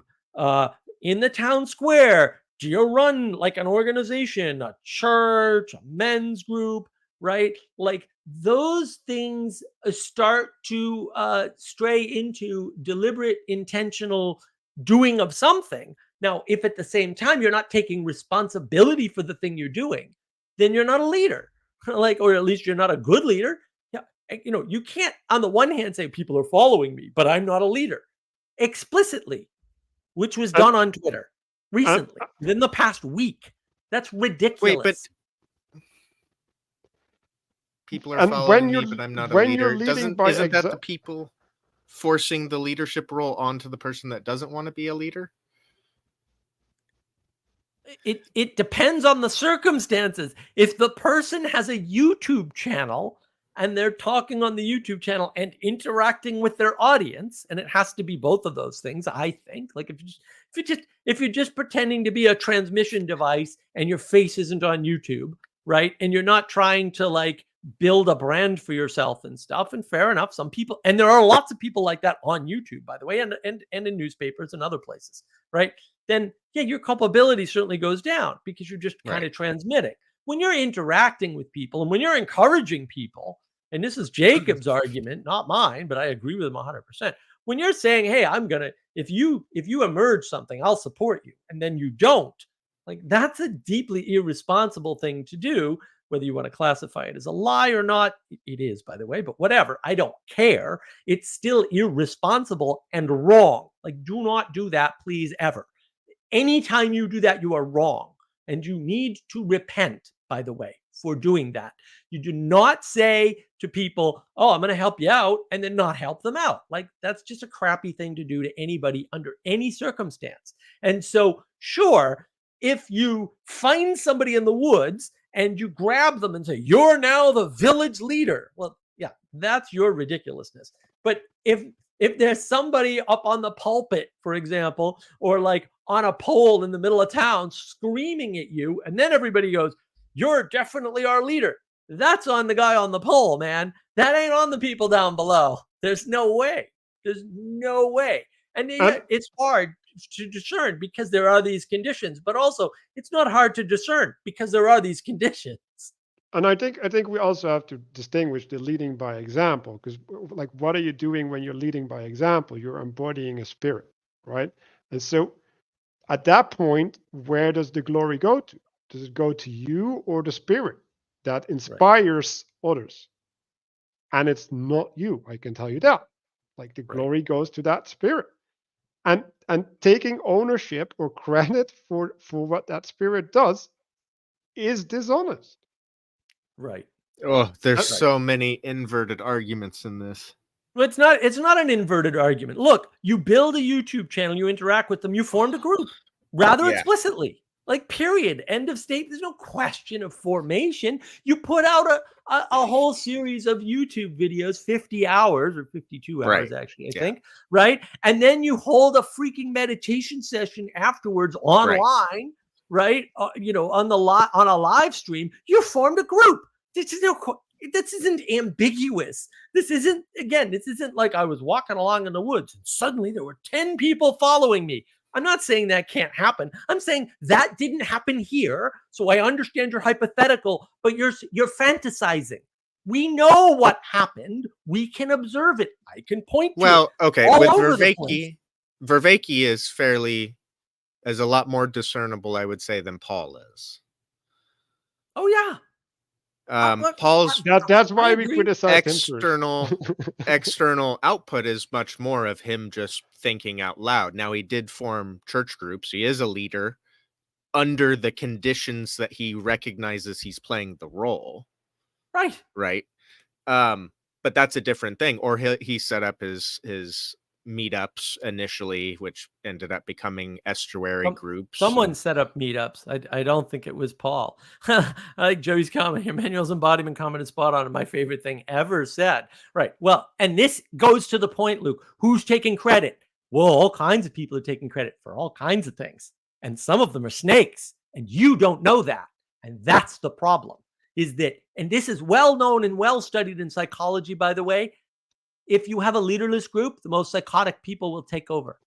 in the town square? Do you run like an organization, a church, a men's group, right? Like those things start to stray into deliberate, intentional doing of something. Now, if at the same time you're not taking responsibility for the thing you're doing, then you're not a leader, like, or at least you're not a good leader. Yeah, you can't on the one hand say people are following me, but I'm not a leader explicitly, which was done on Twitter recently, within the past week. That's ridiculous. Wait, but people are following me, but I'm not a leader. Isn't that the people forcing the leadership role onto the person that doesn't want to be a leader? It depends on the circumstances. If the person has a YouTube channel and they're talking on the YouTube channel and interacting with their audience, and it has to be both of those things, I think. Like if you're just pretending to be a transmission device and your face isn't on YouTube, right? And you're not trying to like build a brand for yourself and stuff. And fair enough, some people, and there are lots of people like that on YouTube, by the way, and in newspapers and other places, right? Then yeah, your culpability certainly goes down because you're just kind of transmitting. When you're interacting with people and when you're encouraging people, and this is Jacob's argument, not mine, but I agree with him 100%. When you're saying, hey, if you emerge something, I'll support you, and then you don't, like that's a deeply irresponsible thing to do, whether you want to classify it as a lie or not. It is, by the way, but whatever, I don't care. It's still irresponsible and wrong. Like, do not do that, please, ever. Anytime you do that, you are wrong. And you need to repent, by the way, for doing that. You do not say to people, oh, I'm going to help you out, and then not help them out. Like, that's just a crappy thing to do to anybody under any circumstance. And so, sure, if you find somebody in the woods and you grab them and say, you're now the village leader. Well, yeah, that's your ridiculousness. But if there's somebody up on the pulpit, for example, or like on a pole in the middle of town screaming at you, and then everybody goes, you're definitely our leader. That's on the guy on the pole, man. That ain't on the people down below. There's no way. There's no way. And it's hard to discern because there are these conditions, but also it's not hard to discern because there are these conditions. And I think we also have to distinguish the leading by example, because like, what are you doing when you're leading by example? You're embodying a spirit, right? And so at that point, where does the glory go to? Does it go to you or the spirit that inspires others? And it's not you, I can tell you that. Like the glory goes to that spirit. And taking ownership or credit for what that spirit does is dishonest. Right. Oh, there's so many inverted arguments in this. Well, it's not an inverted argument. Look, you build a YouTube channel, you interact with them, you formed a group rather explicitly. Like, period. End of state. There's no question of formation. You put out a whole series of YouTube videos, 50 hours or 52 hours, actually, I think, right? And then you hold a freaking meditation session afterwards online, right? On a live stream. You formed a group. This isn't ambiguous. This isn't like I was walking along in the woods and suddenly there were 10 people following me. I'm not saying that can't happen. I'm saying that didn't happen here. So I understand your hypothetical, but you're fantasizing. We know what happened. We can observe it. I can point to it. Okay. With Vervaeke is a lot more discernible, I would say, than Paul is. Oh yeah. Paul's That's why I we agree. criticized him first. external output is much more of him just thinking out loud. Now, he did form church groups. He is a leader under the conditions that he recognizes he's playing the role. Right. But that's a different thing. Or he set up his meetups initially, which ended up becoming estuary groups. Someone set up meetups. I don't think it was Paul. I like Joey's comment. Emmanuel's embodiment comment is spot on. My favorite thing ever said. Right. Well, and this goes to the point, Luke. Who's taking credit? Well, all kinds of people are taking credit for all kinds of things. And some of them are snakes. And you don't know that. And that's the problem. Is that, and this is well known and well studied in psychology, by the way. If you have a leaderless group, the most psychotic people will take over.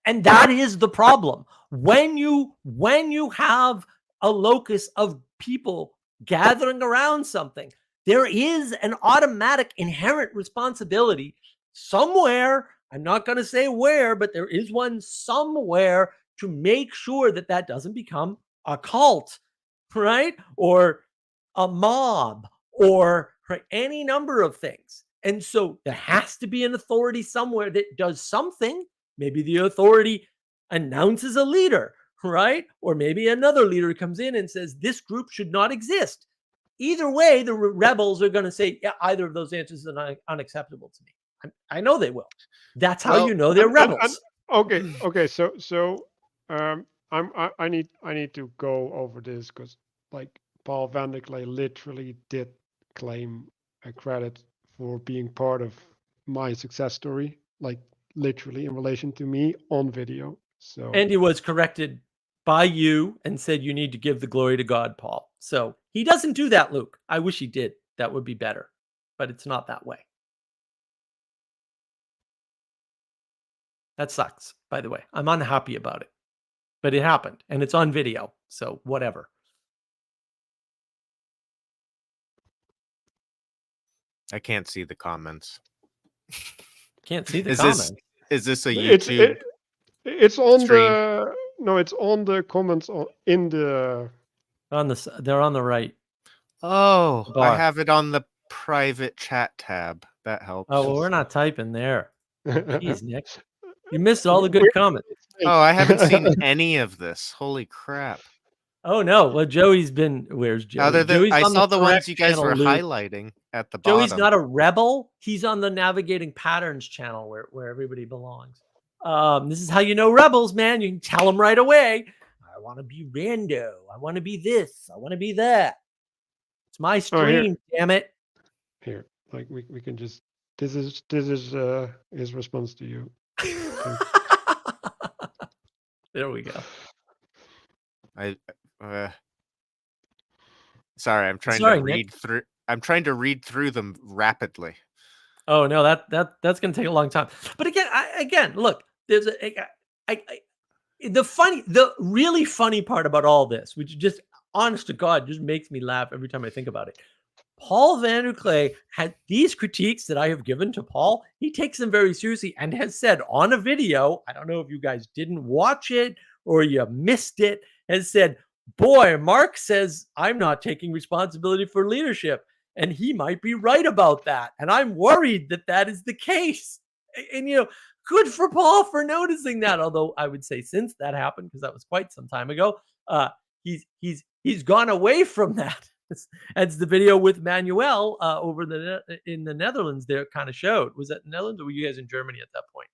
And that is the problem. When you have a locus of people gathering around something, there is an automatic inherent responsibility somewhere. I'm not going to say where, but there is one somewhere to make sure that that doesn't become a cult, right? Or a mob, or any number of things. And so there has to be an authority somewhere that does something. Maybe the authority announces a leader, right? Or maybe another leader comes in and says, this group should not exist. Either way, the rebels are going to say, yeah, either of those answers are unacceptable to me. I know they will. That's how you know they're rebels. Okay. So I need to go over this because like Paul van der Klee literally did claim a credit for being part of my success story, like literally in relation to me on video. So and he was corrected by you and said you need to give the glory to God, Paul. So he doesn't do that, Luke. I wish he did. That would be better, but it's not that way. That sucks, by the way. I'm unhappy about it, but it happened and it's on video. So whatever. I can't see the comments. Can't see the comments. Is this a YouTube? It's on stream? it's on the comments in the they're on the right. Oh, bar. I have it on the private chat tab. That helps. Oh, well, we're not typing there. Jeez, Nick. You missed all the good comments. Oh, I haven't seen any of this. Holy crap. Oh no! Well, Joey's been. Where's Joey? I saw the ones you guys were Luke. highlighting at the bottom. Joey's not a rebel. He's on the Navigating Patterns channel where everybody belongs. This is how you know rebels, man. You can tell them right away. I want to be rando. I want to be this. I want to be that. It's my stream. Damn it. Here, like we can just. This is his response to you. There we go. Sorry, I'm trying to read through. I'm trying to read through them rapidly. Oh no, that's going to take a long time. But again, look, there's the really funny part about all this, which just honest to God just makes me laugh every time I think about it. Paul van der Klee had these critiques that I have given to Paul. He takes them very seriously and has said on a video, I don't know if you guys didn't watch it or you missed it, has said, boy, Mark says I'm not taking responsibility for leadership. And he might be right about that. And I'm worried that that is the case. And, good for Paul for noticing that. Although I would say since that happened, because that was quite some time ago, he's gone away from that. As the video with Manuel over in the Netherlands there kind of showed. Was that the Netherlands or were you guys in Germany at that point?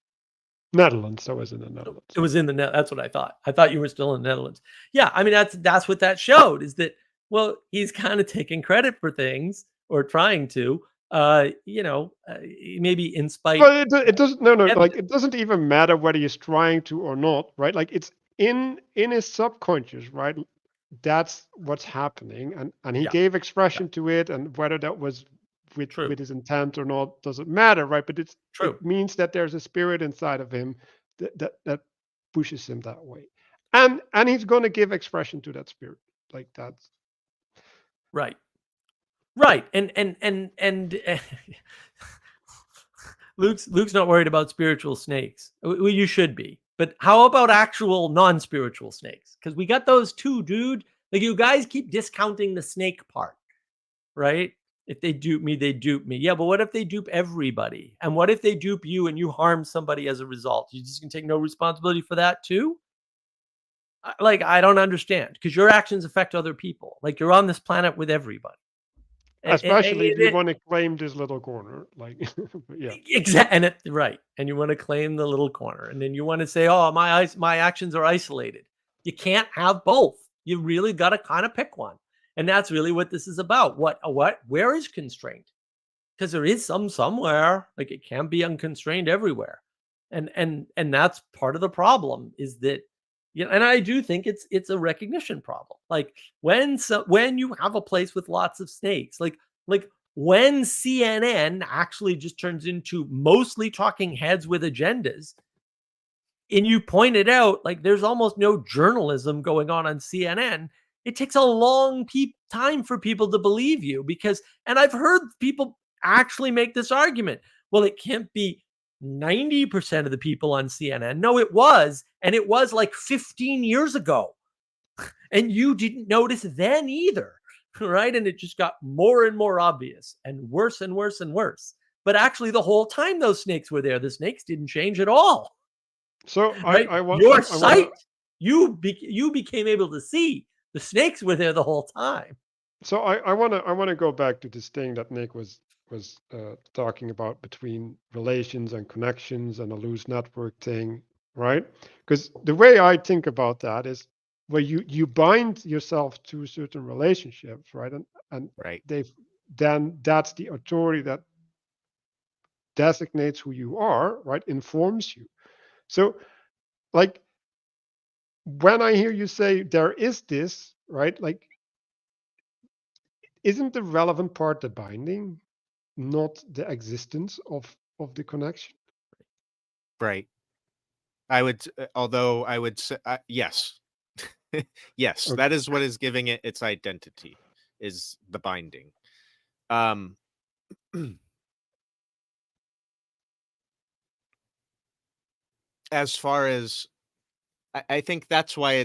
Netherlands. I was in the Netherlands. It was in the That's what I thought. I thought you were still in the Netherlands. Yeah, I mean that's what that showed, is that, well, he's kind of taking credit for things or trying to, maybe in spite. Well, it doesn't. No. Like it doesn't even matter whether he's trying to or not, right? Like it's in his subconscious, right? That's what's happening, and he gave expression to it, and whether that was with his intent or not doesn't matter, right? But it means that there's a spirit inside of him that pushes him that way, and he's going to give expression to that spirit, like that's right, and Luke's not worried about spiritual snakes. Well, you should be. But how about actual non-spiritual snakes? Because we got those too, dude. Like, you guys keep discounting the snake part, right? If they dupe me, they dupe me. Yeah, but what if they dupe everybody? And what if they dupe you and you harm somebody as a result? You just gonna take no responsibility for that too? Like, I don't understand, because your actions affect other people. Like, you're on this planet with everybody. Especially if you want to claim this little corner, like, yeah. Exactly, right. And you want to claim the little corner, and then you want to say, "Oh, my actions are isolated." You can't have both. You really got to kind of pick one, and that's really what this is about. Where is constraint? Because there is somewhere. Like, it can't be unconstrained everywhere, and that's part of the problem. Is that, and I do think it's a recognition problem. Like, when you have a place with lots of snakes, like when CNN actually just turns into mostly talking heads with agendas, and you pointed out, like, there's almost no journalism going on CNN. It takes a long time for people to believe you, because, and I've heard people actually make this argument. Well, it can't be 90% of the people on CNN. No, it was. And it was like 15 years ago. And you didn't notice then either. Right. And it just got more and more obvious and worse and worse and worse. But actually, the whole time those snakes were there, the snakes didn't change at all. So right? Your sight, you became able to see the snakes were there the whole time. So I want to go back to this thing that Nick was talking about between relations and connections and a loose network thing, right? Because the way I think about that is where you bind yourself to certain relationships, right? And right. Then that's the authority that designates who you are, right? Informs you. So, like, when I hear you say there is this, right? Like, isn't the relevant part the binding, not the existence of the connection? Right. I would, although I would say, yes. Yes, Okay. that is what is giving it its identity, is the binding. As far as, I think that's why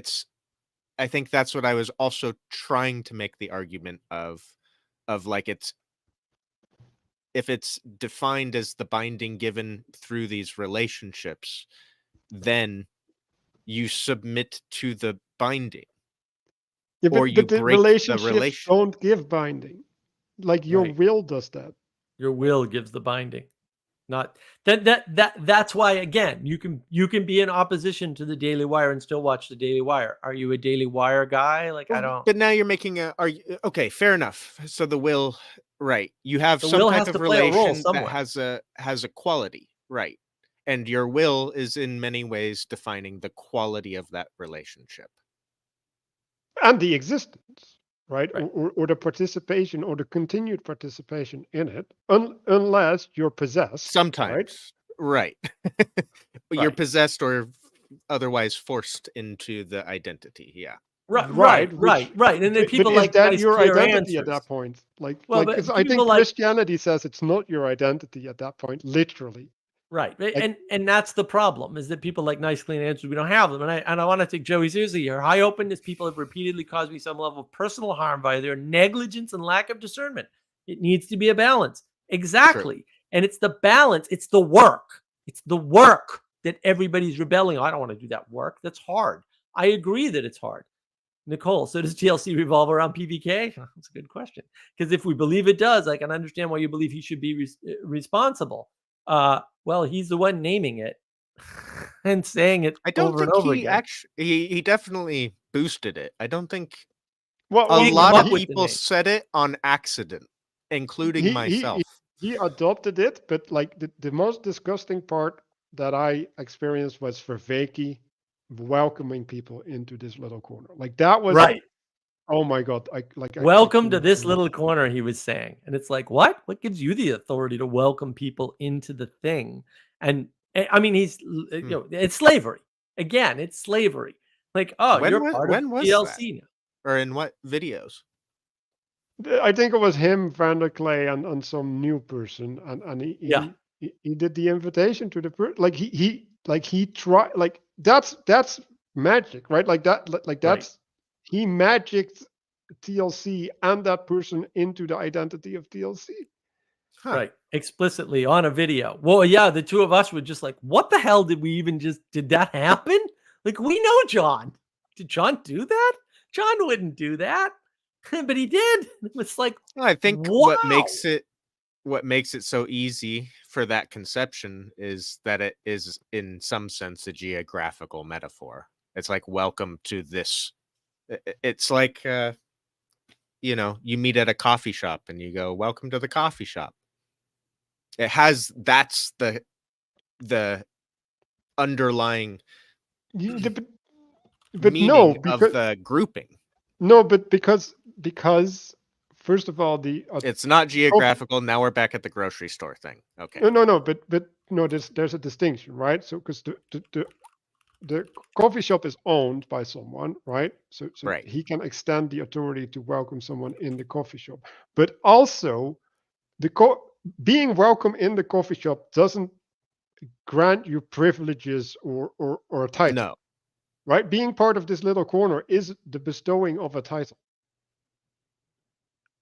I think that's what I was also trying to make the argument of like, if it's defined as the binding given through these relationships, then you submit to the binding. Yeah, or but you the break the relationships relation. don't give binding. Like, your Right. will does that. Your will gives the binding. Not that's why, again, you can be in opposition to the Daily Wire and still watch the Daily Wire. Are you a Daily Wire guy? Like, I don't. But now you're making okay, fair enough. So the will, right? You have The some will type has of to play a role relation that somewhere. has a quality, right? And your will is in many ways defining the quality of that relationship And the existence, right? Right. Or the participation or the continued participation in it, unless you're possessed. sometimes, right? You're Right. possessed or otherwise forced into the identity. Yeah. Right. And then people but is like that nice, your clear identity at answers. that point? Like, Well, because but I think people like. Christianity says it's not your identity at that point, literally. Right. Like, And that's the problem, is that people like nice, clean answers, we don't have them. And I want to take Joey seriously here. High openness people have repeatedly caused me some level of personal harm via their negligence and lack of discernment. It needs to be a balance. Exactly. True. And it's the balance. It's the work. It's the work that everybody's rebelling on. I don't want to do that work. That's hard. I agree that it's hard. Nicole, so does TLC revolve around PVK? That's a good question. Because if we believe it does, I can understand why you believe he should be responsible. Well, he's the one naming it and saying it I don't over and think over he again. he definitely boosted it. I don't think well, a He lot came of up with the people name. said it on accident, including myself. he adopted it, but like the most disgusting part that I experienced was Vervaeke welcoming people into this little corner. Like, that was Right. Oh my God! Welcome to couldn't this believe little it. corner, he was saying. And it's like, what? What gives you the authority to welcome people into the thing? And I mean, he's, it's slavery. Again, it's slavery. Like, oh, you're part of When was that? TLC now. Or in what videos? I think it was him, Vander Clay, and some new person, and Yeah. he did the invitation to the person. Like, he tried. Like, that's magic, right? Like that. Like, that's he magicked TLC and that person into the identity of TLC. Huh. Right. Explicitly on a video. Well, yeah, the two of us were just like, what the hell did we even did that happen? Like, we know John. Did John do that? John wouldn't do that. But he did. It was like, Well, I think wow. what makes it so easy for that conception is that it is in some sense a geographical metaphor. It's like, welcome to this. It's like you know, you meet at a coffee shop and you go, welcome to the coffee shop. That's the underlying But meaning no, of because the grouping. no, but because first of all, It's not geographical. Now we're back at the grocery store thing. Okay. no, but no, there's a distinction, right? So because the coffee shop is owned by someone, right? So Right. he can extend the authority to welcome someone in the coffee shop, but also being welcome in the coffee shop doesn't grant you privileges or a title. No. Right? Being part of this little corner is the bestowing of a title.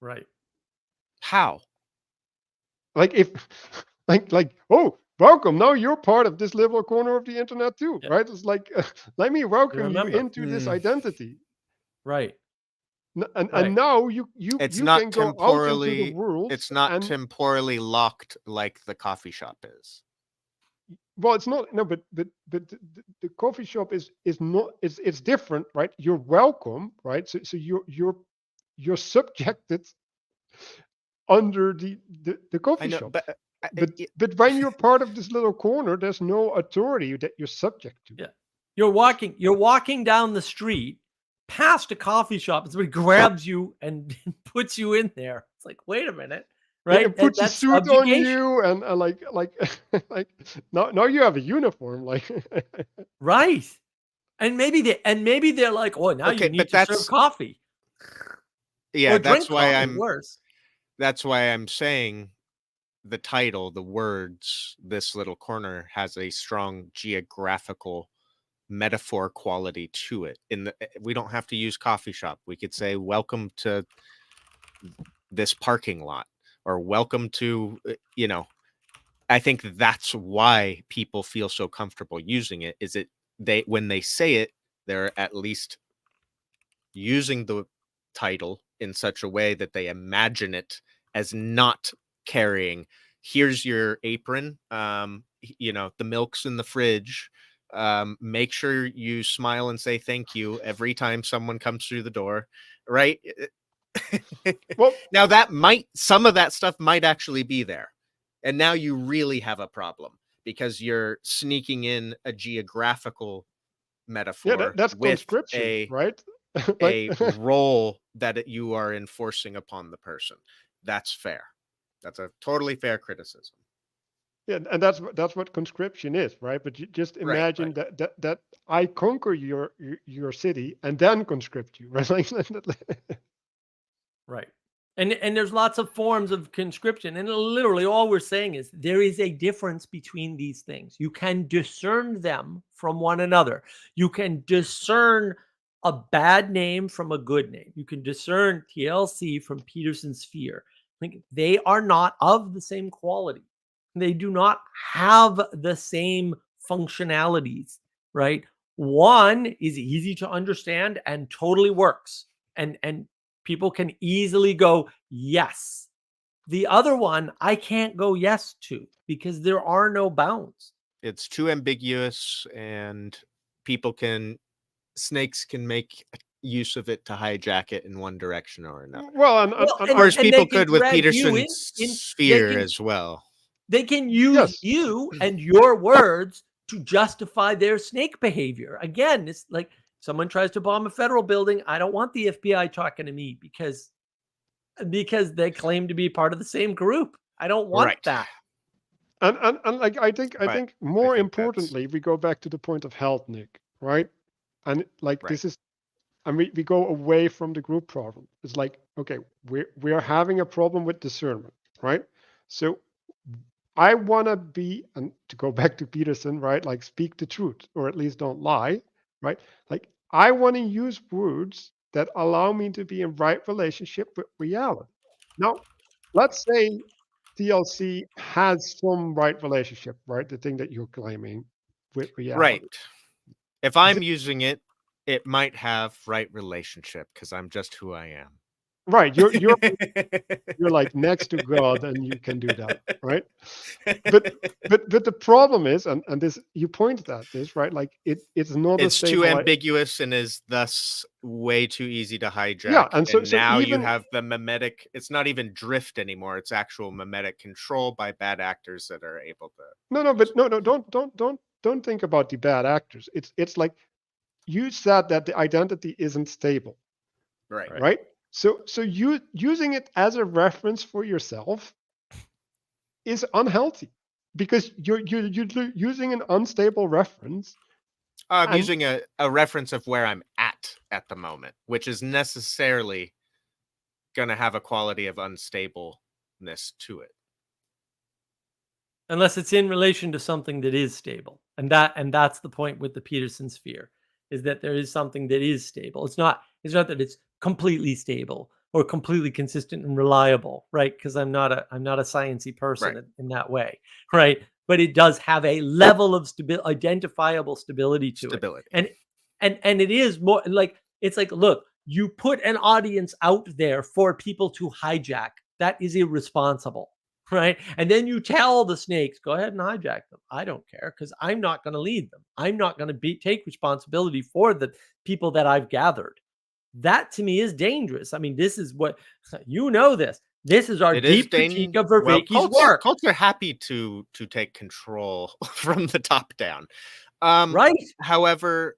Right. How? Like if like oh, welcome, now you're part of this little corner of the internet too. Yeah. Right? It's like let me welcome you remember. into this identity. Right. And Right. now you It's you not can go out into the temporally. world. It's not and temporally locked like the coffee shop is. well, it's not, no, but the coffee shop is not, it's different, right? You're welcome, right? So you're subjected under the coffee I know, shop. but But when you're part of this little corner, there's no authority that you're subject to. Yeah. You're walking down the street past a coffee shop and somebody grabs you and puts you in there. It's like, wait a minute. Right. It puts a That's suit on subjugation. you and like like now you have a uniform, like Right. And maybe they're like, oh, now Okay, you need but to serve that's- coffee. yeah, Or that's drink why coffee, worse. That's why I'm saying the title, the words, this little corner has a strong geographical metaphor quality to it. We don't have to use coffee shop. We could say welcome to this parking lot or welcome to, you know, I think that's why people feel so comfortable using it. Is it when they say it, they're at least using the title in such a way that they imagine it as not carrying, here's your apron, you know, the milk's in the fridge, make sure you smile and say thank you every time someone comes through the door, right? well, Now some of that stuff might actually be there, and now you really have a problem because you're sneaking in a geographical metaphor yeah, that's with conscription, right? a role that you are enforcing upon the person. That's fair. That's a totally fair criticism. Yeah, and that's what conscription is, right? But you just imagine right. that I conquer your city and then conscript you, right? Right. And there's lots of forms of conscription. And literally all we're saying is there is a difference between these things. You can discern them from one another. You can discern a bad name from a good name. You can discern TLC from Peterson sphere. I think they are not of the same quality. They do not have the same functionalities, right? One is easy to understand and totally works. And people can easily go, yes. The other one, I can't go yes to because there are no bounds. It's too ambiguous, and snakes can make use of it to hijack it in one direction or another. Well, of course, people could with Peterson's sphere as well. They can use you and your words to justify their snake behavior. Again, it's like someone tries to bomb a federal building. I don't want the FBI talking to me because they claim to be part of the same group. I don't want that. And like I think more importantly, we go back to the point of health, Nick, right? And like this is, and we go away from the group problem. It's like, okay, we're having a problem with discernment, right? So I want to be, and to go back to Peterson, right? Like speak the truth, or at least don't lie, right? Like I want to use words that allow me to be in right relationship with reality. Now, let's say DLC has some right relationship, right? The thing that you're claiming with Right. reality. If I'm using it, it might have right relationship because I'm just who I am. Right. You're like next to God and you can do that, right? But but the problem is, and this you pointed at this, right? Like it's not a It's too stable. ambiguous and is thus way too easy to Yeah, hijack. and And so now you even have the mimetic. It's not even drift anymore. It's actual mimetic control by bad actors that are able to. no, but no, don't think about the bad actors. It's like you said that the identity isn't stable, Right. right? So you using it as a reference for yourself is unhealthy because you're using an unstable reference. I'm And using a reference of where I'm at the moment, which is necessarily going to have a quality of unstableness to it. Unless it's in relation to something that is stable. And that's the point with the Peterson sphere, is that there is something that is stable. It's not that it's completely stable or completely consistent and reliable, right? Because I'm not a sciencey person Right. in that way, right? But it does have a level of identifiable stability to Stability. it. And it is more like, it's like, look, you put an audience out there for people to hijack. That is irresponsible. Right. And then you tell the snakes, go ahead and hijack them. I don't care because I'm not going to lead them. I'm not going to take responsibility for the people that I've gathered. That to me is dangerous. I mean, this is what you know this. This is our It is deep critique of well, Vervaeke's work. cults are happy to take control from the top down. Right. However,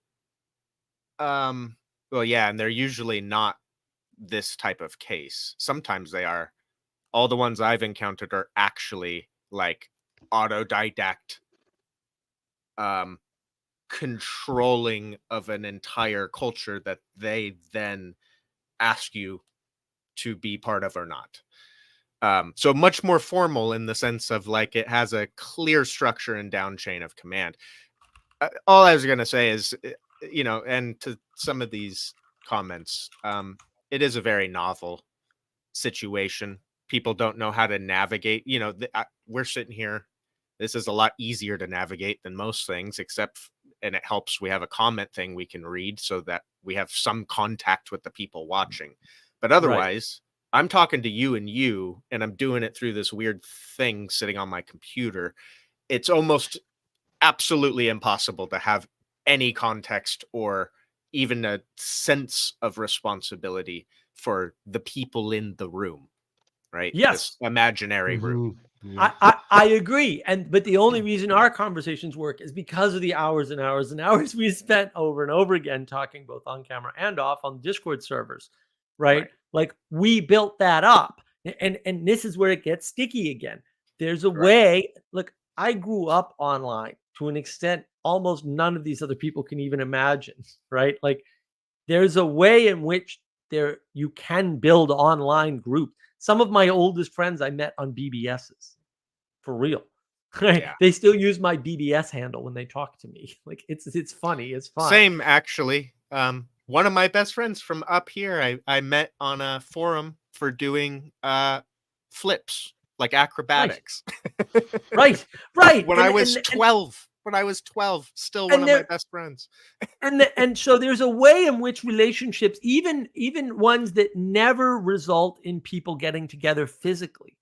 well, yeah, and they're usually not this type of case. Sometimes they are. All the ones I've encountered are actually like autodidact controlling of an entire culture that they then ask you to be part of or not. So much more formal in the sense of like it has a clear structure and down chain of command. All I was going to say is, and to some of these comments, it is a very novel situation. People don't know how to navigate. We're sitting here. This is a lot easier to navigate than most things, and it helps. We have a comment thing we can read so that we have some contact with the people watching. But otherwise, I'm talking to you, and I'm doing it through this weird thing sitting on my computer. It's almost absolutely impossible to have any context or even a sense of responsibility for the people in the room, right? Yes. This imaginary room. Yeah. I agree. But the only reason our conversations work is because of the hours and hours and hours we spent over and over again talking both on camera and off on Discord servers, right? Like we built that up. And this is where it gets sticky again. There's a way, look, I grew up online to an extent almost none of these other people can even imagine, right? Like there's a way in which you can build online groups. Some of my oldest friends I met on BBSs, for real. Yeah. They still use my BBS handle when they talk to me. Like it's funny. It's fun. Same actually. One of my best friends from up here, I met on a forum for doing flips, like acrobatics. Right. When I was 12, still one of my best friends. And so there's a way in which relationships, even ones that never result in people getting together physically,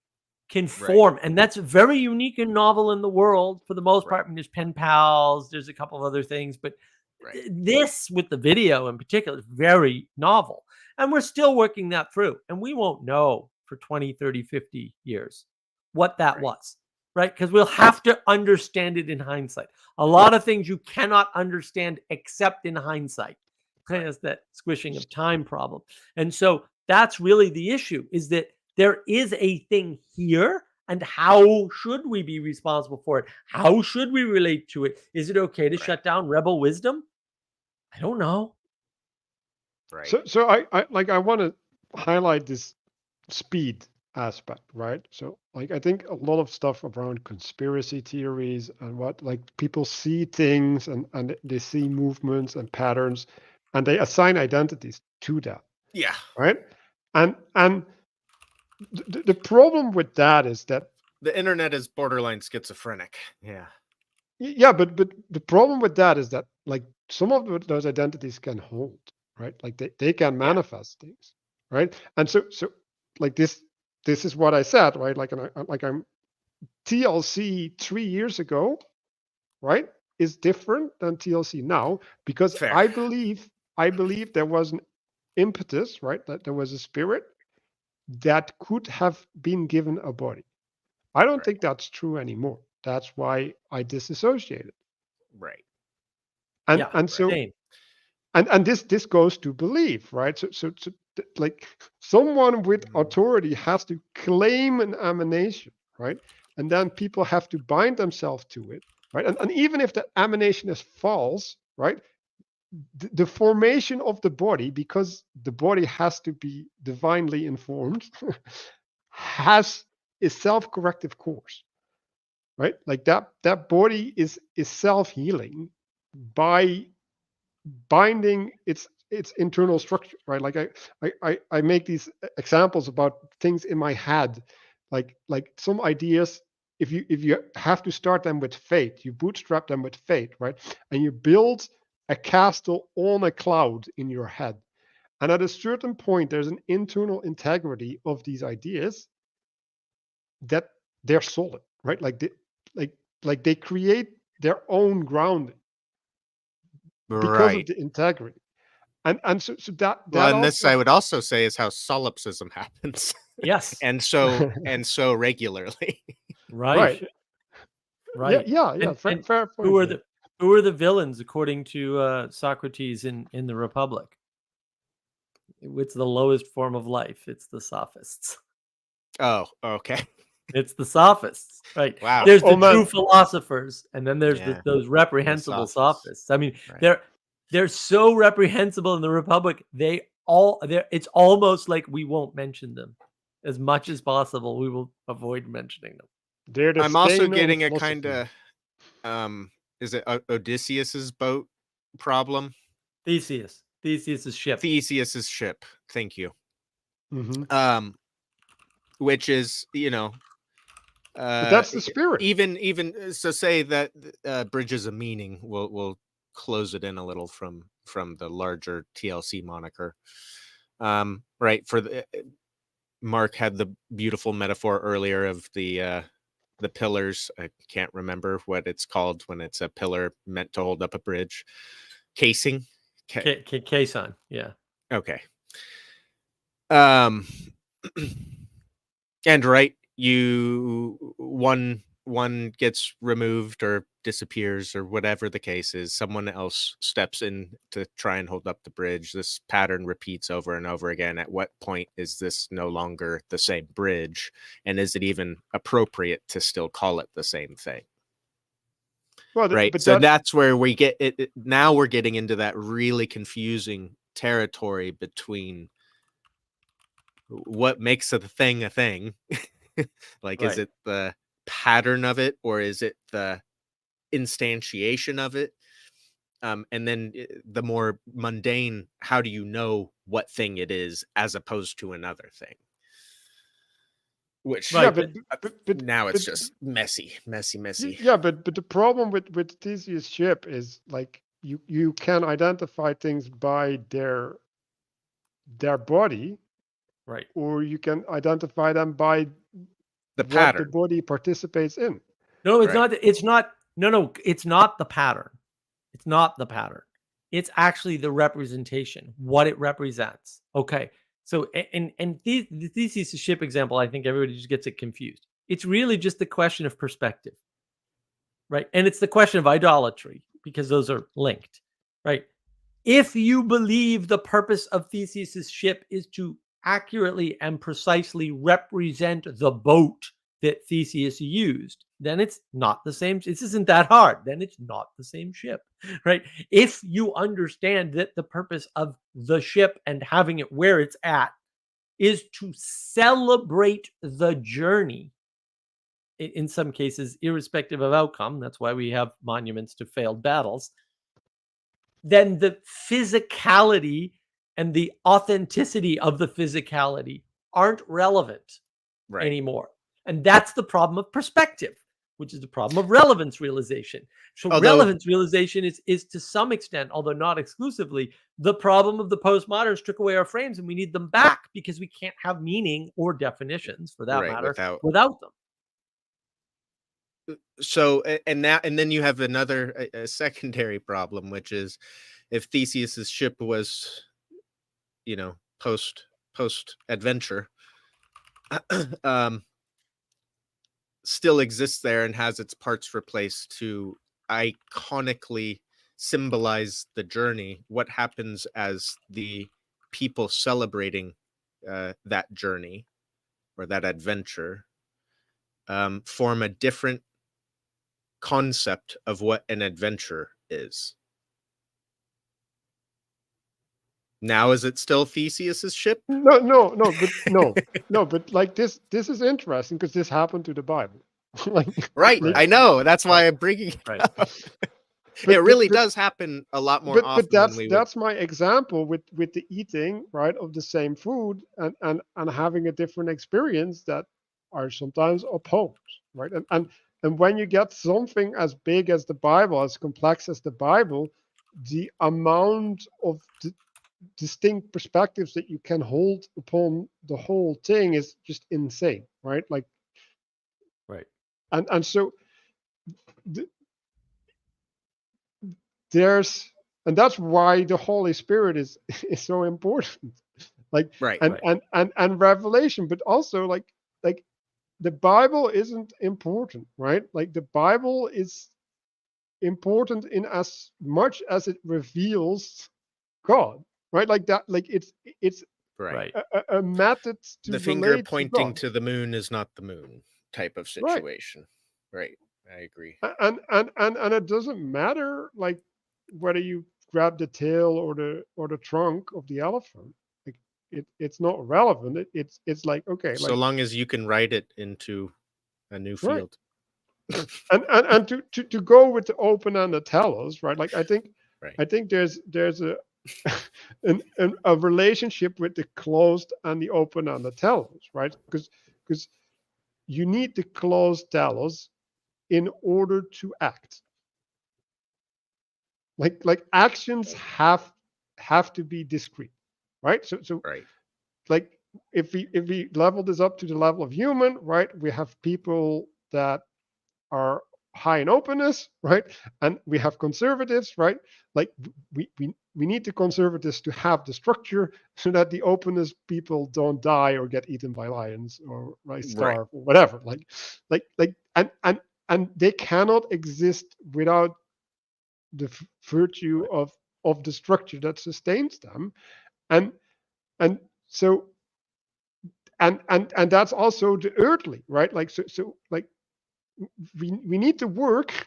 can form. And that's very unique and novel in the world for the most part. I mean, there's pen pals, there's a couple of other things, but this with the video in particular is very novel. And we're still working that through. And we won't know for 20, 30, 50 years what that was, right? Because we'll have to understand it in hindsight. A lot of things you cannot understand except in hindsight. It's that squishing of time problem. And so that's really the issue, is that there is a thing here, and how should we be responsible for it? How should we relate to it? Is it okay to shut down rebel wisdom? I don't know. Right. So I want to highlight this speed aspect, right? So like I think a lot of stuff around conspiracy theories and what, like people see things and they see movements and patterns and they assign identities to that, Yeah. right? And the problem with that is that The internet is borderline schizophrenic. Yeah. yeah, but the problem with that is that like some of those identities can hold, right? Like they can Yeah. manifest things, right? And so like this is what I said, right? Like I'm TLC 3 years ago, right, is different than TLC now because Fair. I believe there was an impetus, right? That there was a spirit that could have been given a body. I don't Right. think that's true anymore. That's why I disassociated. Right. And Yeah, and so same. and this goes to belief, right? So like someone with Mm. authority has to claim an emanation, right? And then people have to bind themselves to it, right? And even if the emanation is false, right? The formation of the body, because the body has to be divinely informed, has a self-corrective course, right? Like that body is self-healing by binding its internal structure, right? Like I make these examples about things in my head, like some ideas. If you have to start them with faith, you bootstrap them with faith, right? And you build a castle on a cloud in your head. And at a certain point, there's an internal integrity of these ideas that they're solid, right? Like they create their own grounding because of Right. the integrity. And so Well, that and this I also would also say is how solipsism happens. Yes. and so regularly. Right. right. Right. Yeah. And Fair who point. are Yeah. the villains according to Socrates in the Republic? It's the lowest form of life. It's the sophists. Oh, okay. It's the sophists, right? Wow. There's Oh the true man, philosophers, and then there's Yeah. those reprehensible sophists. sophists. I mean, Right. they're so reprehensible in the Republic. It's almost like we won't mention them as much as possible. We will avoid mentioning them. they're the I'm also stain on getting a kind philosophy. of is it Odysseus's boat problem? Theseus's ship. Theseus's ship. Thank you. Hmm. Which is, But that's the spirit. even so say that bridges a meaning. We'll close it in a little from the larger TLC moniker. Right, for the Mark had the beautiful metaphor earlier of the pillars. I can't remember what it's called when it's a pillar meant to hold up a bridge. Casing. Caisson, yeah. Okay. Um and right, you one gets removed or disappears or whatever the case is, someone else steps in to try and hold up the bridge. This pattern repeats over and over again. At what point is this no longer the same bridge, and is it even appropriate to still call it the same thing? Well, Right, but so that that's where we get it. Now we're getting into that really confusing territory between what makes a thing a thing. Like, is Right. it the pattern of it, or is it the instantiation of it? And then the more mundane, how do you know what thing it is as opposed to another thing? Which yeah, Right. but now it's but just messy. yeah, but the problem with Theseus ship is like you can identify things by their body, Right. or you can identify them by The what the pattern, body participates in. No, it's right? not. It's not. No, it's not the pattern. It's not the pattern. It's actually the representation, what it represents. Okay. So, the thesis ship example, I think everybody just gets it confused. It's really just the question of perspective, right? And it's the question of idolatry because those are linked, right? If you believe the purpose of Theseus's ship is to accurately and precisely represent the boat that Theseus used, then it's not the same. This isn't that hard. Then it's not the same ship, right? If you understand that the purpose of the ship and having it where it's at is to celebrate the journey, in some cases, irrespective of outcome. That's why we have monuments to failed battles. then the physicality and the authenticity of the physicality aren't relevant anymore. And that's the problem of perspective, which is the problem of relevance realization. So relevance realization is to some extent, although not exclusively, the problem of the postmoderns took away our frames, and we need them back because we can't have meaning or definitions, for that matter, without them. So and then you have another a secondary problem, which is if Theseus's ship was, post adventure, still exists there and has its parts replaced to iconically symbolize the journey, what happens as the people celebrating that journey or that adventure form a different concept of what an adventure is? Now, is it still Theseus's ship? No, but like this is interesting because this happened to the Bible. Right. I know. That's why I'm bringing it up. It really does happen a lot more often. But that's my example with the eating, right, of the same food and having a different experience that are sometimes opposed, right? And when you get something as big as the Bible, as complex as the Bible, the amount of distinct perspectives that you can hold upon the whole thing is just insane, right? Like, right. And so that's why the Holy Spirit is so important. Like, and revelation, but also like the Bible isn't important, right? Like the Bible is important in as much as it reveals God, right? Like that, like it's a method to the finger pointing to the moon is not the moon type of situation, right? I agree. And it doesn't matter like whether you grab the tail or the trunk of the elephant. Like it's not relevant. It's like, okay, so long as you can write it into a new field. And to go with the open and the tellers, right? Like I think there's a relationship with the closed and the open and the tellers, right? Because you need the closed tellers in order to act. Like actions have to be discrete, right? So like if we level this up to the level of human, right? We have people that are high in openness, right? And we have conservatives, right? Like we need the conservatives to have the structure so that the openness people don't die or get eaten by lions or starve or whatever. Like and they cannot exist without the virtue of the structure that sustains them. And so and that's also the earthly, right? Like so like we need to work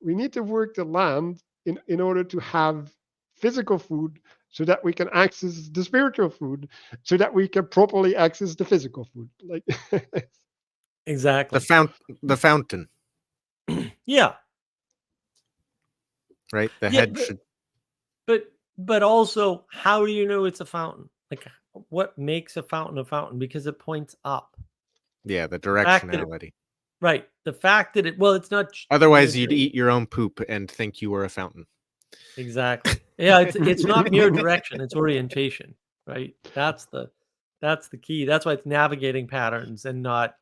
the land in order to have physical food so that we can access the spiritual food so that we can properly access the physical food. Like exactly. The fountain. Yeah. Right. The head should. But also, how do you know it's a fountain? Like, what makes a fountain? Because it points up. Yeah, the directionality. Right. The fact that it's not. Otherwise, you'd eat your own poop and think you were a fountain. Exactly. Yeah, it's not mere direction; it's orientation. Right. That's the key. That's why it's navigating patterns and not,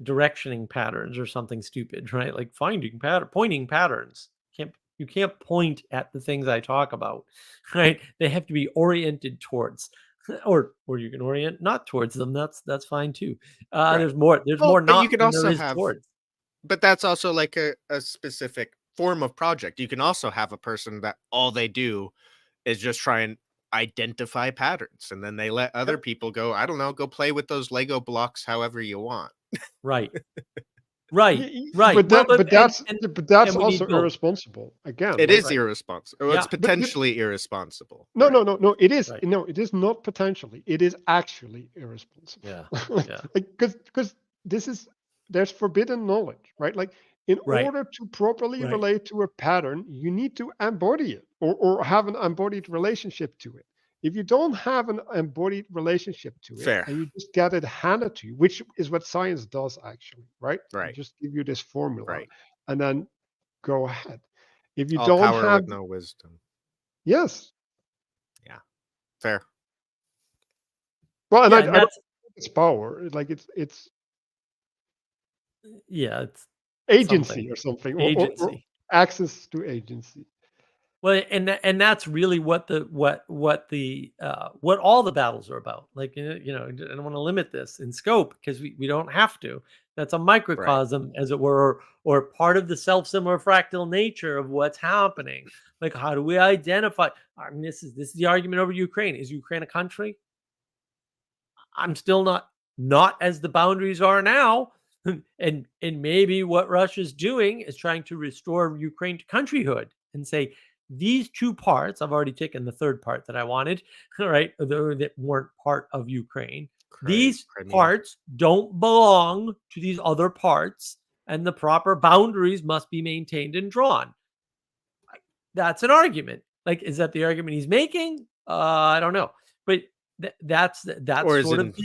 directioning patterns or something stupid. Right. Like pointing patterns. You can't point at the things I talk about. Right. They have to be oriented towards. Or you can orient not towards them. That's fine too. There's more not you can than also there is have towards. But that's also like a specific form of project. You can also have a person that all they do is just try and identify patterns, and then they let other people go, I don't know, go play with those Lego blocks however you want. Right. But that's also irresponsible. Again, it is irresponsible. It's potentially irresponsible. No. It is no. It is not potentially. It is actually irresponsible. Yeah. Because there's forbidden knowledge, right? Like In Right. order to properly Right. relate to a pattern, you need to embody it, or have an embodied relationship to it. If you don't have an embodied relationship to it, Fair. and you just get it handed to you, which is what science does actually, right? They Right. just give you this formula, Right. and then go ahead. If you All don't power have, with no wisdom. yes, Yeah. Fair. well, and Yeah, I and don't that's think it's power. Like it's yeah, it's agency something. or something, or Agency. access to agency. Well, and that's really what the what all the battles are about. Like, I don't want to limit this in scope because we don't have to. That's a Right. microcosm, as it were, or part of the self-similar fractal nature of what's happening. Like, how do we identify? I mean, this is the argument over Ukraine. Is Ukraine a country? I'm still not as the boundaries are now. And maybe what Russia's doing is trying to restore Ukraine to countryhood and say these two parts. I've already taken the third part that I wanted, all right, that weren't part of Ukraine. These Crimea. parts don't belong to these other parts, and the proper boundaries must be maintained and drawn. That's an argument. Like, is that the argument he's making? I don't know, but that's Or his sort of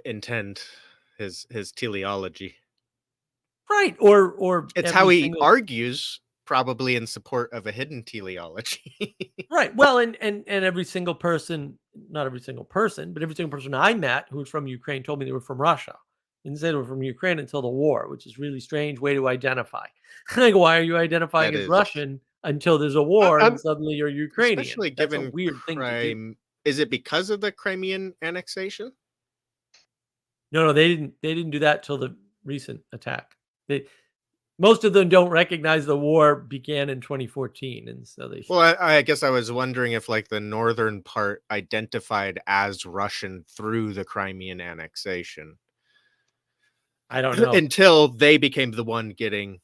intent, his teleology. right. Or It's every how he single argues, probably in support of a hidden teleology. right. Well, and every single person, not every single person, but every single person I met who was from Ukraine told me they were from Russia. Didn't say they were from Ukraine until the war, which is really strange way to identify. Like, why are you identifying That as is. Russian until there's a war and And suddenly you're Ukrainian? Especially That's a given weird thing to do. crime. Is it because of the Crimean annexation? No, they didn't do that till the recent attack. Most of them don't recognize the war began in 2014, and so they. Well, I guess I was wondering if, like, the northern part identified as Russian through the Crimean annexation. I don't know. Until they became the one getting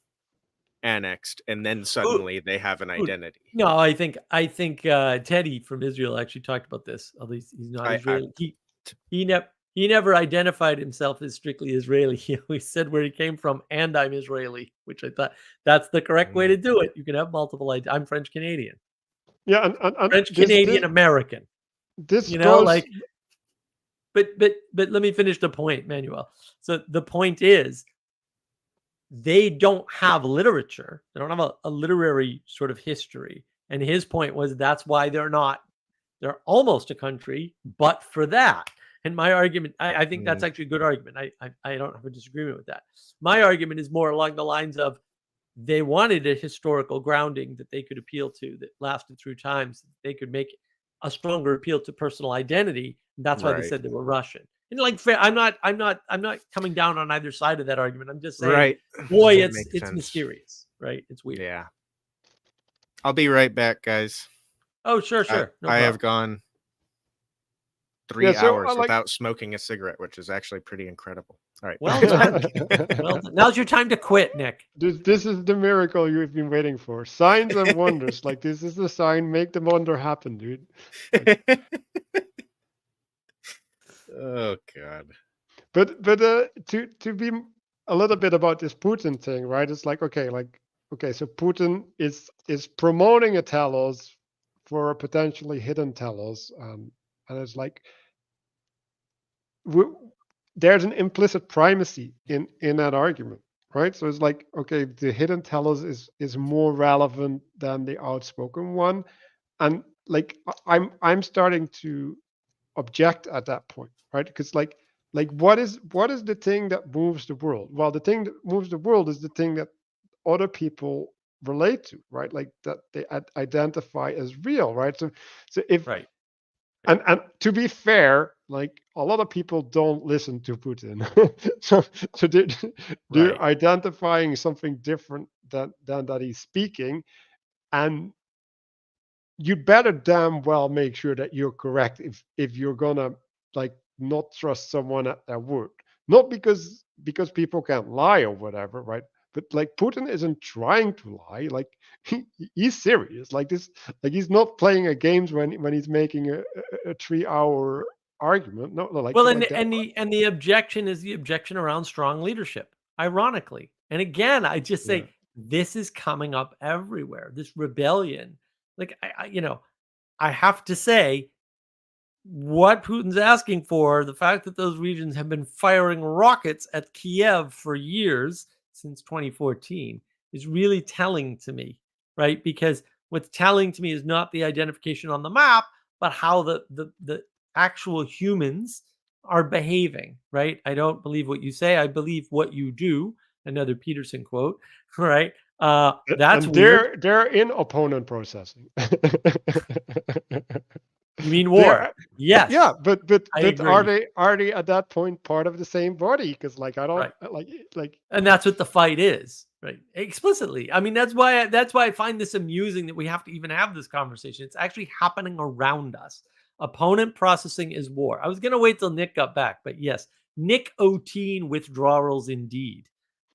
annexed, and then suddenly they have an identity. No, I think Teddy from Israel actually talked about this. At least he's not Israeli. He never identified himself as strictly Israeli. He always said where he came from, and I'm Israeli, which I thought that's the correct way to do it. You can have multiple ideas. I'm French Canadian. Yeah, and French Canadian American. This You know, goes, like, but let me finish the point, Manuel. So the point is, they don't have literature. They don't have a literary sort of history. And his point was that's why they're almost a country, but for that. And my argument, I think that's actually a good argument. I don't have a disagreement with that. My argument is more along the lines of they wanted a historical grounding that they could appeal to that lasted through times. So they could make a stronger appeal to personal identity. And that's why they said they were Russian. And like, I'm not coming down on either side of that argument. I'm just saying, boy, it's mysterious, right? It's weird. Yeah. I'll be right back, guys. Oh, sure. No I have problem. gone 3 hours without smoking a cigarette, which is actually pretty incredible. All right. Well done. Well done. Now's your time to quit, Nick. This is the miracle you've been waiting for. Signs and wonders. Like, this is the sign. Make the wonder happen, dude. Oh God. But to be a little bit about this Putin thing, right? It's like, okay, so Putin is promoting a telos for a potentially hidden telos, and it's like there's an implicit primacy in that argument, right? So it's like, okay, the hidden telos is more relevant than the outspoken one, and like I'm starting to object at that point, right? Because like what is the thing that moves the world? Well, the thing that moves the world is the thing that other people relate to, right? Like that they identify as real, right? So if right. And to be fair, like a lot of people don't listen to Putin, so they're identifying something different than that he's speaking, and you better damn well make sure that you're correct if you're gonna like not trust someone at their word. Not because people can't lie or whatever, right? But like Putin isn't trying to lie. Like he's serious. Like this. Like he's not playing a games when he's making a 3 hour argument. No, like well, like and the objection is the objection around strong leadership. Ironically, and again, I just say this is coming up everywhere. This rebellion, like I have to say, what Putin's asking for, the fact that those regions have been firing rockets at Kiev for years since 2014 is really telling to me, right? Because what's telling to me is not the identification on the map, but how the actual humans are behaving, right? I don't believe what you say, I believe what you do. Another Peterson quote, right? That's And weird. they're in opponent processing. You mean war? They're Yes, yeah, but I are agree. they at that point part of the same body? Because like I don't Right. like And that's what the fight is, right? Explicitly. I mean, that's why I find this amusing that we have to even have this conversation. It's actually happening around us. Opponent processing is war. I was going to wait till Nick got back, but yes, Nick O'Teen withdrawals indeed.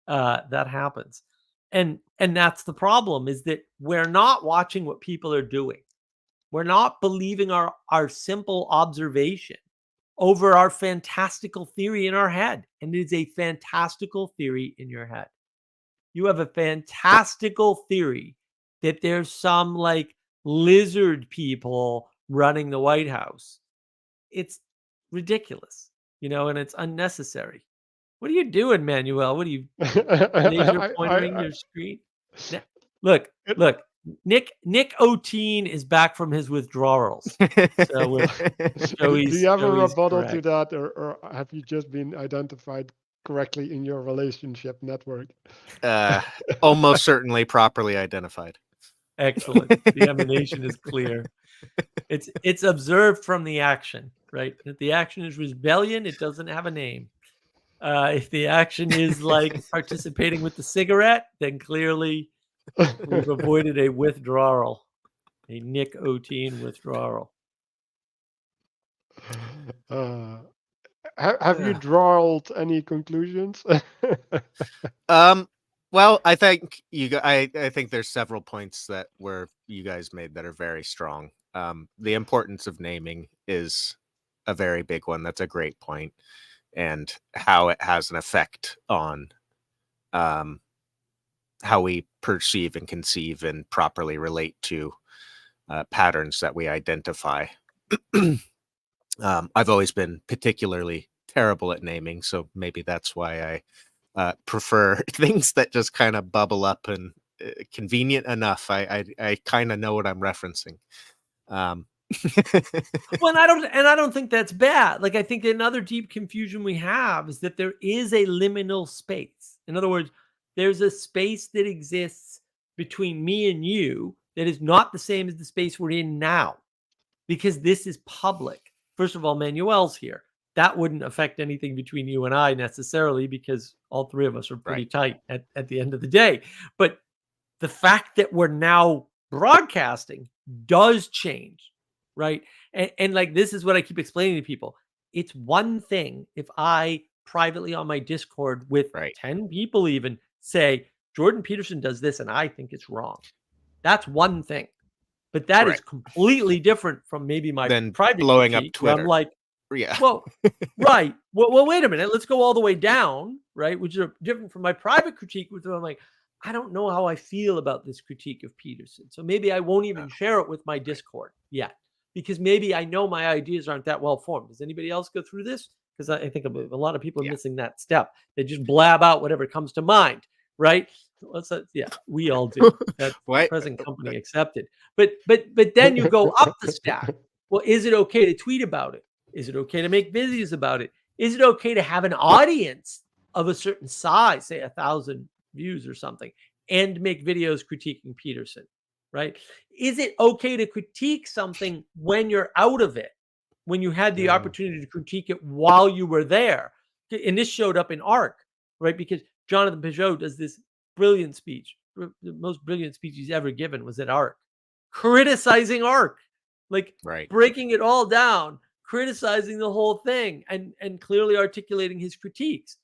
That happens. And that's the problem, is that we're not watching what people are doing. We're not believing our simple observation over our fantastical theory in our head. And it is a fantastical theory in your head. You have a fantastical theory that there's some like lizard people running the White House. It's ridiculous, and it's unnecessary. What are you doing, Manuel? What are you laser pointing I your screen? Look, it, look. Nick O'Teen is back from his withdrawals, so we'll show do you have a he's rebuttal to correct. that, or have you just been identified correctly in your relationship network? Almost certainly properly identified. Excellent. The emanation is clear. It's observed from the action, right? If the action is rebellion, it doesn't have a name. If the action is like participating with the cigarette, then clearly we've avoided a withdrawal, a Nick O'Teen withdrawal. Have you drawn any conclusions? Well, I think I think there's several points that you guys made that are very strong. The importance of naming is a very big one. That's a great point, and how it has an effect on how we perceive and conceive and properly relate to patterns that we identify. I've always been particularly terrible at naming, so maybe that's why I prefer things that just kind of bubble up and convenient enough. I kind of know what I'm referencing. Well, I don't think that's bad. Like, I think another deep confusion we have is that there is a liminal space. In other words, there's a space that exists between me and you that is not the same as the space we're in now, because this is public. First of all, Manuel's here. That wouldn't affect anything between you and I necessarily, because all three of us are pretty tight at the end of the day. But the fact that we're now broadcasting does change, right? And like, this is what I keep explaining to people. It's one thing if I privately on my Discord with 10 people even say, Jordan Peterson does this and I think it's wrong. That's one thing. But that is completely different from maybe my then private blowing up critique, Twitter. where I'm like, yeah, well, right. Well, wait a minute. Let's go all the way down, right? Which are different from my private critique, which I'm like, I don't know how I feel about this critique of Peterson. So maybe I won't even share it with my Discord yet, because maybe I know my ideas aren't that well formed. Does anybody else go through this? Because I think a lot of people are missing that step. They just blab out whatever comes to mind, right? We all do. That's present company accepted. But then you go up the stack. Well, is it okay to tweet about it? Is it okay to make videos about it? Is it okay to have an audience of a certain size, say 1,000 views or something, and make videos critiquing Peterson, right? Is it okay to critique something when you're out of it, when you had the opportunity to critique it while you were there? And this showed up in ARC, right? Because Jonathan Peugeot does this brilliant speech. The most brilliant speech he's ever given was at ARC, criticizing ARC, like breaking it all down, criticizing the whole thing, and clearly articulating his critiques.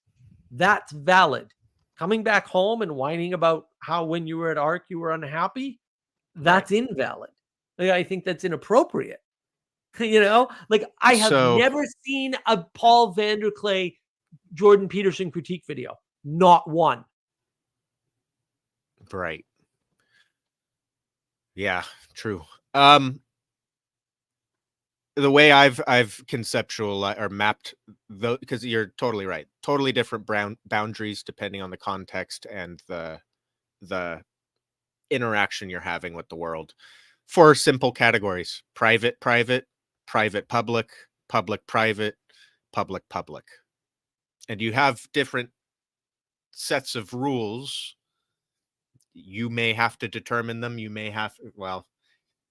That's valid. Coming back home and whining about how when you were at ARC you were unhappy, that's invalid. Like, I think that's inappropriate. Like, I have never seen a Paul Vanderklay Jordan Peterson critique video. Not one. Right. Yeah, true. The way I've conceptualized or mapped though, because you're totally right. Totally different boundaries depending on the context and the interaction you're having with the world. 4 simple categories: private, private, private, public, public, private, public, public. And you have different sets of rules. You may have to determine them. You may have, well,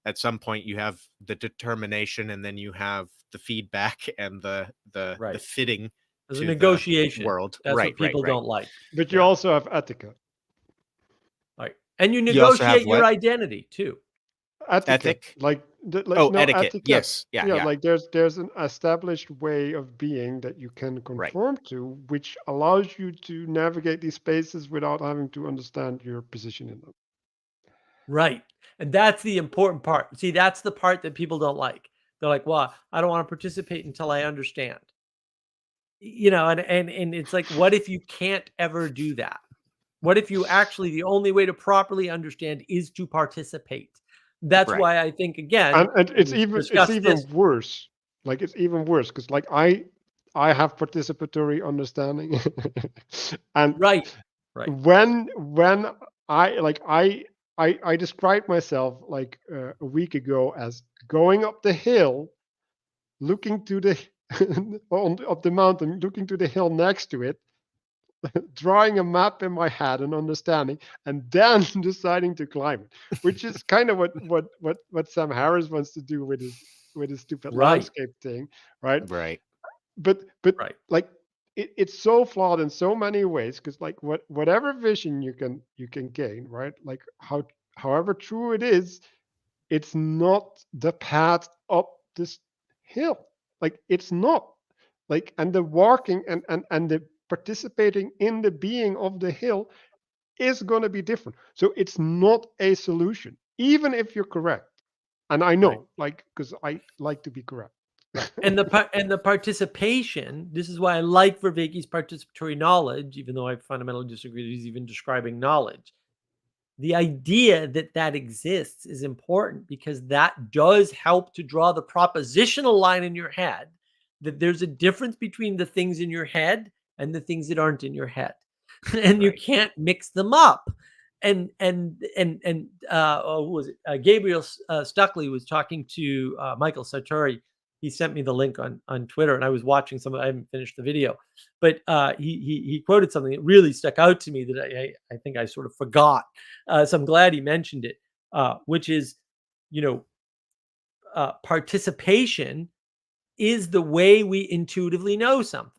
at some point you have the determination, and then you have the feedback and the Right. fitting There's a to the negotiation. world. That's Right, what people right. don't like. But you Yeah. also have etiquette. Right. And you You also have negotiate your what? identity too. Etiquette, Ethic. like Oh, no etiquette. etiquette. Yes. Yeah, Yeah, yeah. like there's an established way of being that you can Right. conform to, which allows you to navigate these spaces without having to understand your position in them. Right. And that's the important part. See, that's the part that people don't like. They're like, well, I don't want to participate until I understand. You know, and it's like, what if you can't ever do that? What if you actually the only way to properly understand is to participate? That's Right. why I think again, And it's we've even discussed this. worse. Like it's even worse because like I have participatory understanding, and Right. Right. when I described myself like a week ago as going up the hill, looking to the up the mountain, looking to the hill next to it, drawing a map in my head and understanding, and then deciding to climb it, which is kind of what Sam Harris wants to do with his stupid Right. landscape thing, right? Right. But Right. like it's so flawed in so many ways because like whatever vision you can gain, right? Like however true it is, it's not the path up this hill. Like it's not like, and the walking and the participating in the being of the hill is going to be different. So it's not a solution, even if you're correct. And I Right. know, like, because I like to be correct. Right. And the participation, this is why I like Vervaeke's participatory knowledge, even though I fundamentally disagree that he's even describing knowledge. The idea that that exists is important because that does help to draw the propositional line in your head that there's a difference between the things in your head and the things that aren't in your head. And you Right. can't mix them up. Who was it? Gabriel Stuckley was talking to Michael Sartori. He sent me the link on Twitter, and I was watching some. I haven't finished the video, but he quoted something that really stuck out to me that I think I sort of forgot. So I'm glad he mentioned it, which is, you know, participation is the way we intuitively know something.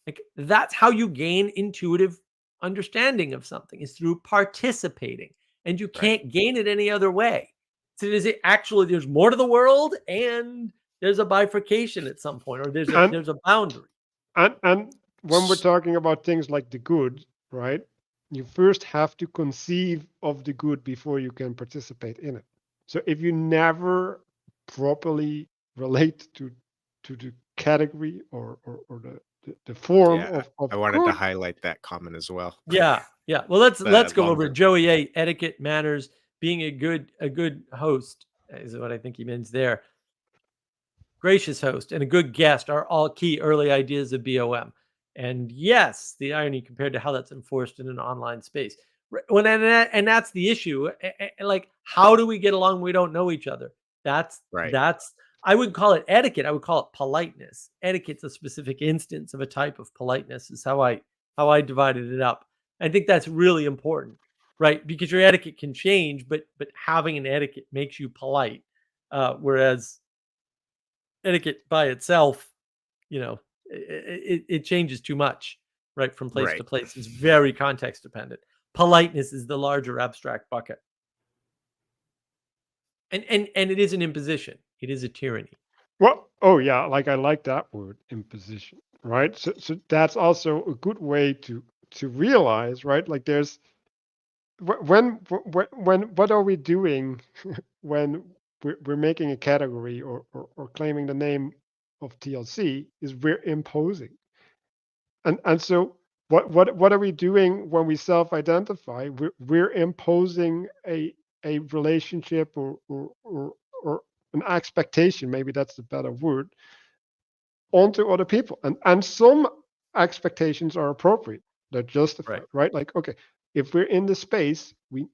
Like that's how you gain intuitive understanding of something is through participating, and you Right. can't gain it any other way. So is it actually there's more to the world, and there's a bifurcation at some point, or and there's a boundary. and when we're talking about things like the good, right? You first have to conceive of the good before you can participate in it. So if you never properly relate to the category or the form Yeah. of I wanted to good. highlight that comment as well. Yeah, yeah. Well, let's The go over longer. it. Joey A. Etiquette matters. Being a good host is what I think he means there. Gracious host and a good guest are all key early ideas of BOM. And yes, the irony compared to how that's enforced in an online space. When and that's the issue. Like, how do we get along when we don't know each other? Right. That's I would call it etiquette. I would call it politeness. Etiquette's a specific instance of a type of politeness. Is how I divided it up. I think that's really important, right? Because your etiquette can change, but having an etiquette makes you polite. Whereas etiquette by itself, you know, it changes too much, right, from place to Right. place. It's very context dependent. Politeness is the larger abstract bucket, and it is an imposition. It is a tyranny. Well, oh yeah, like I like that word, imposition, right? So that's also a good way to realize, right? Like there's when what are we doing when we're making a category or claiming the name of TLC is we're imposing. And so what are we doing when we self-identify? We're imposing a relationship or an expectation, maybe that's the better word, onto other people. And some expectations are appropriate. They're justified, right? Like, okay, if we're in the space, we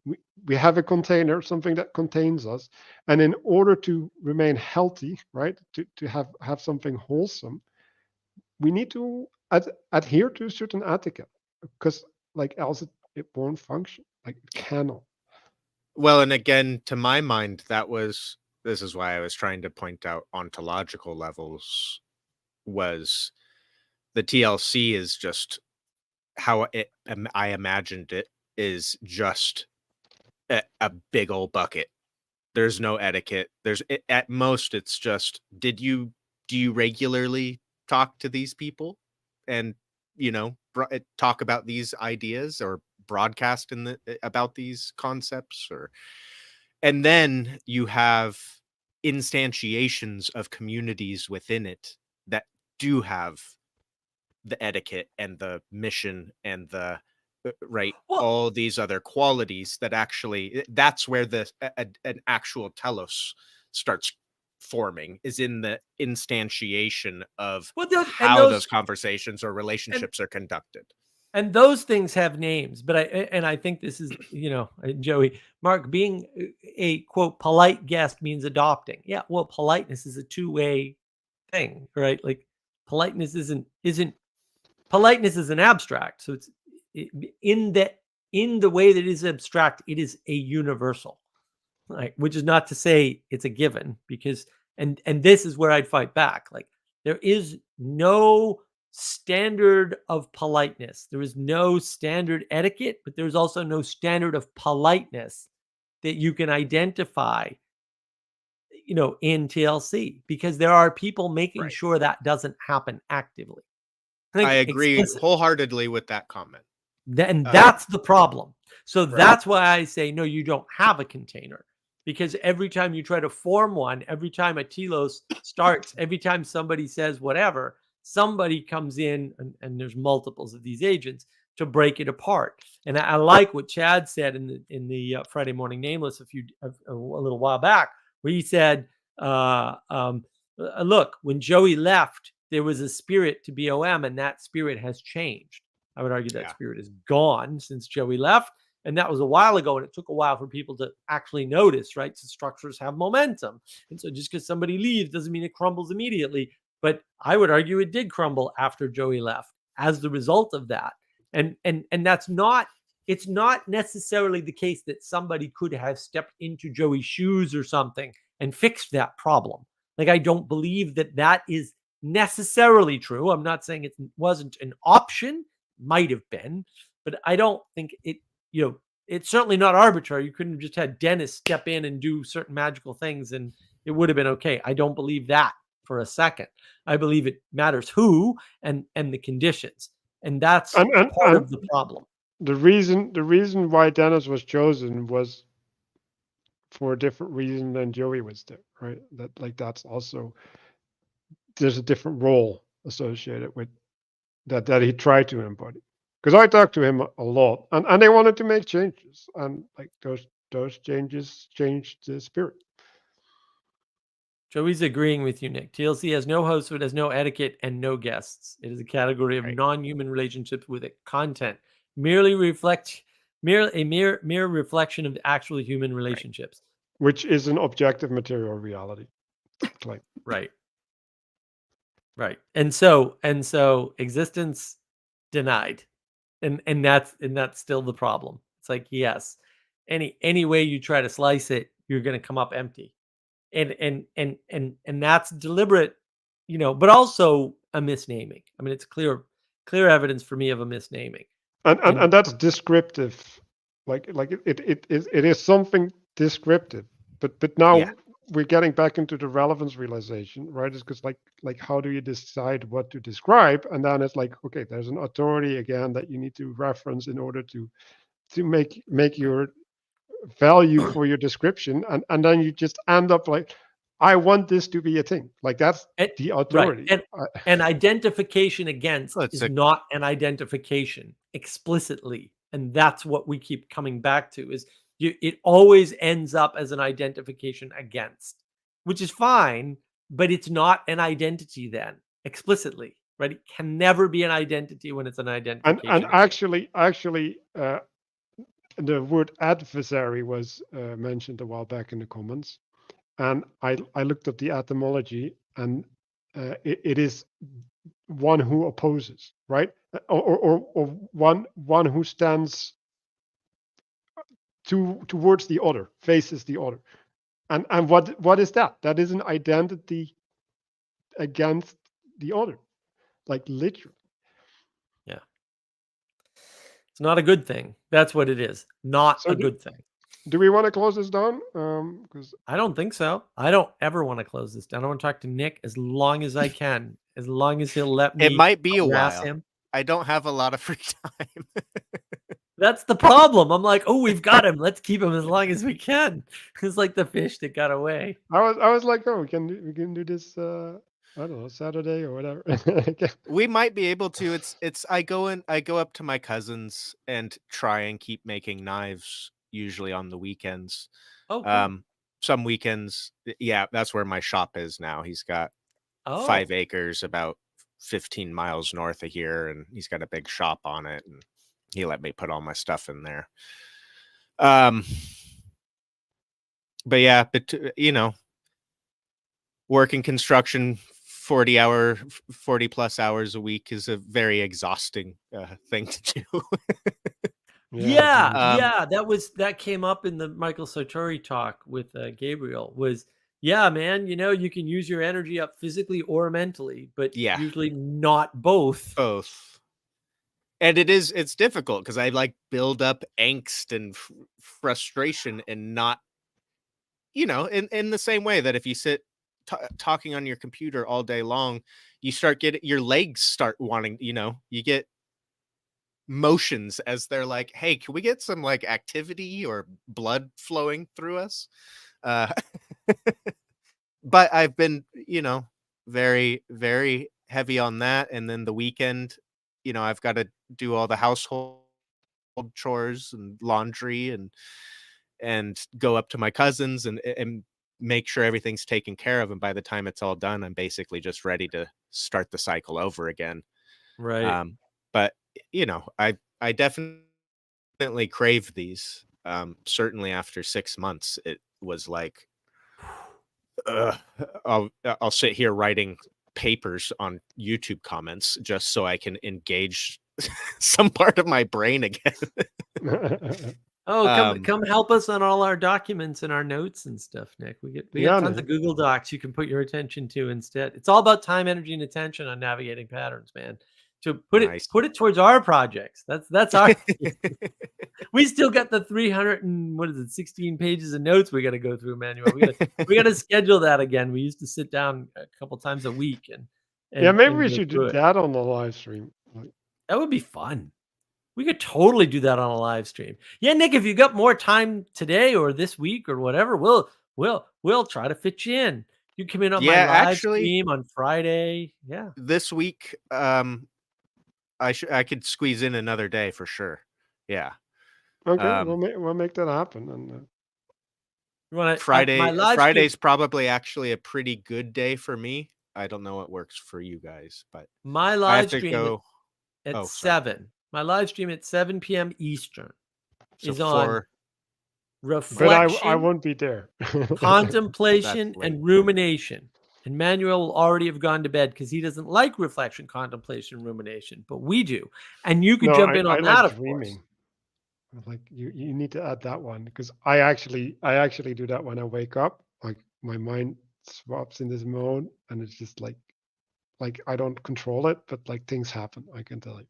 have a container, something that contains us. And in order to remain healthy, right, to have something wholesome, we need to adhere to a certain etiquette, because like else it won't function. Like it cannot. Well, and again, to my mind, this is why I was trying to point out ontological levels, was the TLC is just how I imagined it, is just a big old bucket. There's no etiquette. At most, it's just, do you regularly talk to these people and, talk about these ideas or broadcast about these concepts? And then you have instantiations of communities within it that do have the etiquette and the mission and the all these other qualities that actually, that's where an actual telos starts forming, is in the instantiation of how those conversations or relationships are conducted. And those things have names, but I think this is, Joey, Mark, being a quote polite guest means adopting. Yeah, well, politeness is a two-way thing, right? Like politeness isn't politeness is an abstract. So it's in the way that it is abstract, it is a universal, right? Which is not to say it's a given, because and this is where I'd fight back. Like there is no standard of politeness. There is no standard etiquette, but there's also no standard of politeness that you can identify, in TLC, because there are people making sure that doesn't happen actively. I agree wholeheartedly with that comment. Then that's the problem. So that's why I say, no, you don't have a container, because every time you try to form one, every time a telos starts, every time somebody says whatever, somebody comes in, and there's multiples of these agents to break it apart. And I like what Chad said in the Friday Morning Nameless a little while back, where he said, look, when Joey left, there was a spirit to BOM, and that spirit has changed. I would argue that spirit is gone since Joey left. And that was a while ago, and it took a while for people to actually notice, right? So structures have momentum. And so just because somebody leaves doesn't mean it crumbles immediately. But I would argue it did crumble after Joey left as the result of that. And that's not, it's not necessarily the case that somebody could have stepped into Joey's shoes or something and fixed that problem. Like, I don't believe that is necessarily true. I'm not saying it wasn't an option. Might have been, but I don't think it, it's certainly not arbitrary. You couldn't have just had Dennis step in and do certain magical things and it would have been okay. I don't believe that for a second. I believe it matters who and the conditions. And that's part of the problem. The reason why Dennis was chosen was for a different reason than Joey was there, right? That's also, there's a different role associated with that he tried to embody. Because I talked to him a lot, and they wanted to make changes, and like those changes changed the spirit. Joey's agreeing with you, Nick. TLC has no host, so it has no etiquette and no guests. It is a category of non-human relationships with content, merely a mere reflection of the actual human relationships, which is an objective material reality. Right. And so existence denied, and that's still the problem. It's like, yes, any way you try to slice it, you're going to come up empty. And that's deliberate, but also a misnaming. I mean, it's clear evidence for me of a misnaming. And that's descriptive. Like it is something descriptive. But now we're getting back into the relevance realization, right? It's because like how do you decide what to describe? And then it's like, okay, there's an authority again that you need to reference in order to make your value for your description, and then you just end up like, I want this to be a thing. Like that's the Right. authority. And identification against Well, it's is a- not an identification explicitly. And that's what we keep coming back to is it always ends up as an identification against, which is fine, but it's not an identity then explicitly, right? It can never be an identity when it's an identification. And against. actually, the word adversary was mentioned a while back in the comments, and I looked up the etymology, and it is one who opposes, right? Or one who stands towards the other, faces the other. And what is that? That is an identity against the other, like literally. Yeah. It's not a good thing. That's what it is. Not So a good thing. do we want to close this down? Because I don't think so. I don't ever want to close this down. I want to talk to Nick as long as I can, as long as he'll let me it might be a harass while. him. I don't have a lot of free time. That's the problem. I'm like, oh, we've got him. Let's keep him as long as we can. It's like the fish that got away. I was like, oh, we can do this. I don't know, Saturday or whatever. We might be able to. It's I go up to my cousins and try and keep making knives, usually on the weekends. Oh, cool. Some weekends, yeah, that's where my shop is now. He's got 5 acres about 15 miles north of here, and he's got a big shop on it, and he let me put all my stuff in there. But yeah, but working construction 40 plus hours a week is a very exhausting thing to do. Yeah, that came up in the Michael Sartori talk with Gabriel. Was man, you can use your energy up physically or mentally, but Yeah. usually not both. Both. And it's difficult because I like build up angst and frustration, and not, in the same way that if you sit talking on your computer all day long, you start getting your legs start wanting, you get motions as they're like, hey, can we get some like activity or blood flowing through us? But I've been, very, very heavy on that. And then the weekend, I've got to do all the household chores and laundry and go up to my cousins and make sure everything's taken care of. And by the time it's all done, I'm basically just ready to start the cycle over again. Right. But I definitely crave these. Certainly after 6 months, it was like, I'll sit here writing papers on YouTube comments just so I can engage some part of my brain again. Oh, come help us on all our documents and our notes and stuff, Nick. We got tons Nick. of Google Docs you can put your attention to instead. It's all about time, energy, and attention on navigating patterns, man. So put it towards our projects. That's our we still got the 16 pages of notes we got to go through, Manuel. We got to schedule that again. We used to sit down a couple times a week and maybe we go should through do it. that on the live stream. That would be fun. We could totally do that on a live stream. Yeah, Nick, if you got more time today or this week or whatever, we'll try to fit you in. You come in on my live stream on Friday. Yeah. This week, I could squeeze in another day for sure. Yeah. Okay, we'll make that happen. And you want Friday's probably actually a pretty good day for me. I don't know what works for you guys, but my live stream at 7. My live stream at 7 p.m. Eastern is on reflection. But I won't be there. Contemplation and rumination. And Manuel will already have gone to bed because he doesn't like reflection, contemplation, rumination, but we do. And you could jump in on that, of course. Like you need to add that one because I actually do that when I wake up. Like my mind swaps in this mode, and it's just like I don't control it, but like things happen. I can tell you.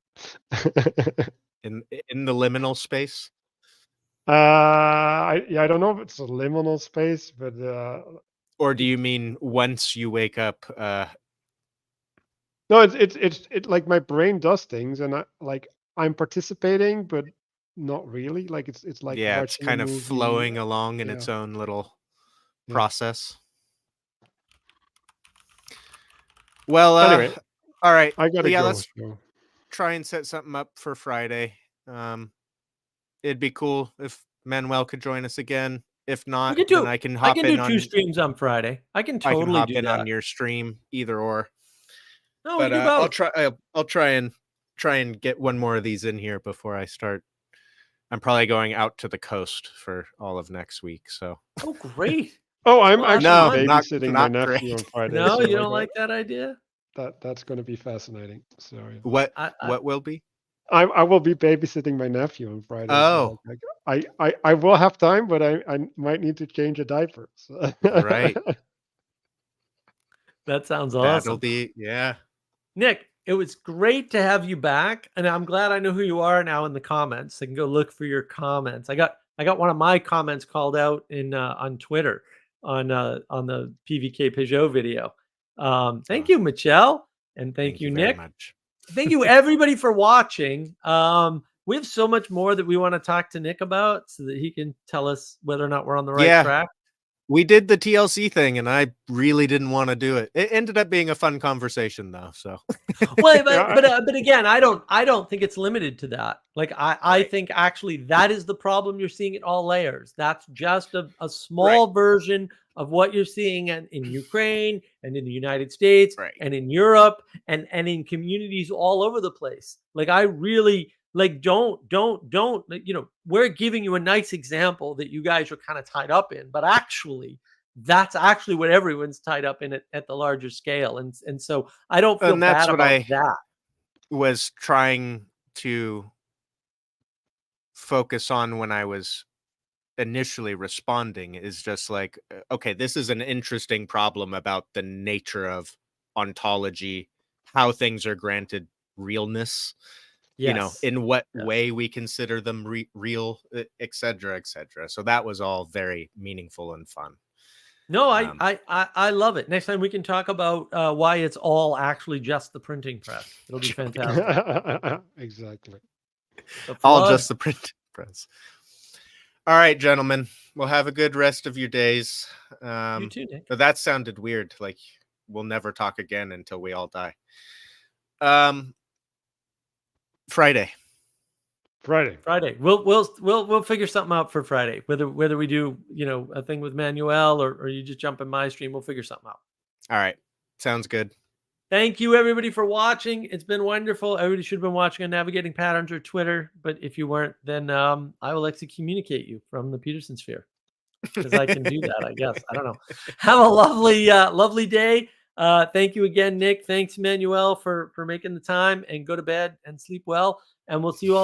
in the liminal space. I don't know if it's a liminal space, but or do you mean once you wake up? No, it's like my brain does things, and I'm participating, but not really. Like it's like it's kind of flowing along in its own little process. Well, Anyway, all right. I gotta Yeah, go. let's So. try and set something up for Friday. It'd be cool if Manuel could join us again. If We not, could then do. I can I hop can do in 2 on streams on Friday. I can totally do that. your stream, either or. No, we But can do both. I'll try and get one more of these in here before I start. I'm probably going out to the coast for all of next week. So Oh, great. Oh, I'm Well, that's actually no, fun. babysitting my not nephew great. on Friday. No, so you I don't got- like that idea? that's going to be fascinating. So yeah. What will be? I will be babysitting my nephew on Friday. Oh, So I will have time, but I might need to change a diaper. So. right. That sounds That'll awesome. be Nick, it was great to have you back, and I'm glad I know who you are now in the comments. I can go look for your comments. I got one of my comments called out in on Twitter on the PVK Peugeot video. Thank Oh, you, Michelle, and thank thank you, you very Nick. much. Thank you, everybody, for watching. We have so much more that we want to talk to Nick about, so that he can tell us whether or not we're on the right Yeah. track. We did the TLC thing, and I really didn't want to do it. It ended up being a fun conversation, though. So, Well, Yeah, but again, I don't think it's limited to that. Like I Right. think actually that is the problem you're seeing at all layers. That's just a small version of what you're seeing in Ukraine and in the United States Right. and in Europe and in communities all over the place. Like I really like don't we're giving you a nice example that you guys are kind of tied up in, but actually that's actually what everyone's tied up in at the larger scale. And so I don't feel And that's bad what about I that. was trying to focus on when I was initially responding, is just like, okay, this is an interesting problem about the nature of ontology, how things are granted realness, Yes. in what Yes. way we consider them real, et cetera, et cetera. So that was all very meaningful and fun. No, Um, I love it. Next time we can talk about why it's all actually just the printing press. It'll be fantastic. exactly. The all flood. just the print press. All right, gentlemen. Well, have a good rest of your days. You too, Nick. But that sounded weird. Like we'll never talk again until we all die. Friday. Friday. We'll figure something out for Friday. Whether we do, a thing with Manuel or you just jump in my stream, we'll figure something out. All right. Sounds good. Thank you, everybody, for watching. It's been wonderful. Everybody should have been watching on Navigating Patterns or Twitter. But if you weren't, then I will excommunicate you from the Peterson sphere, because I can do that, I guess. I don't know. Have a lovely day. Thank you again, Nick. Thanks, Manuel, for making the time, and go to bed and sleep well. And we'll see you all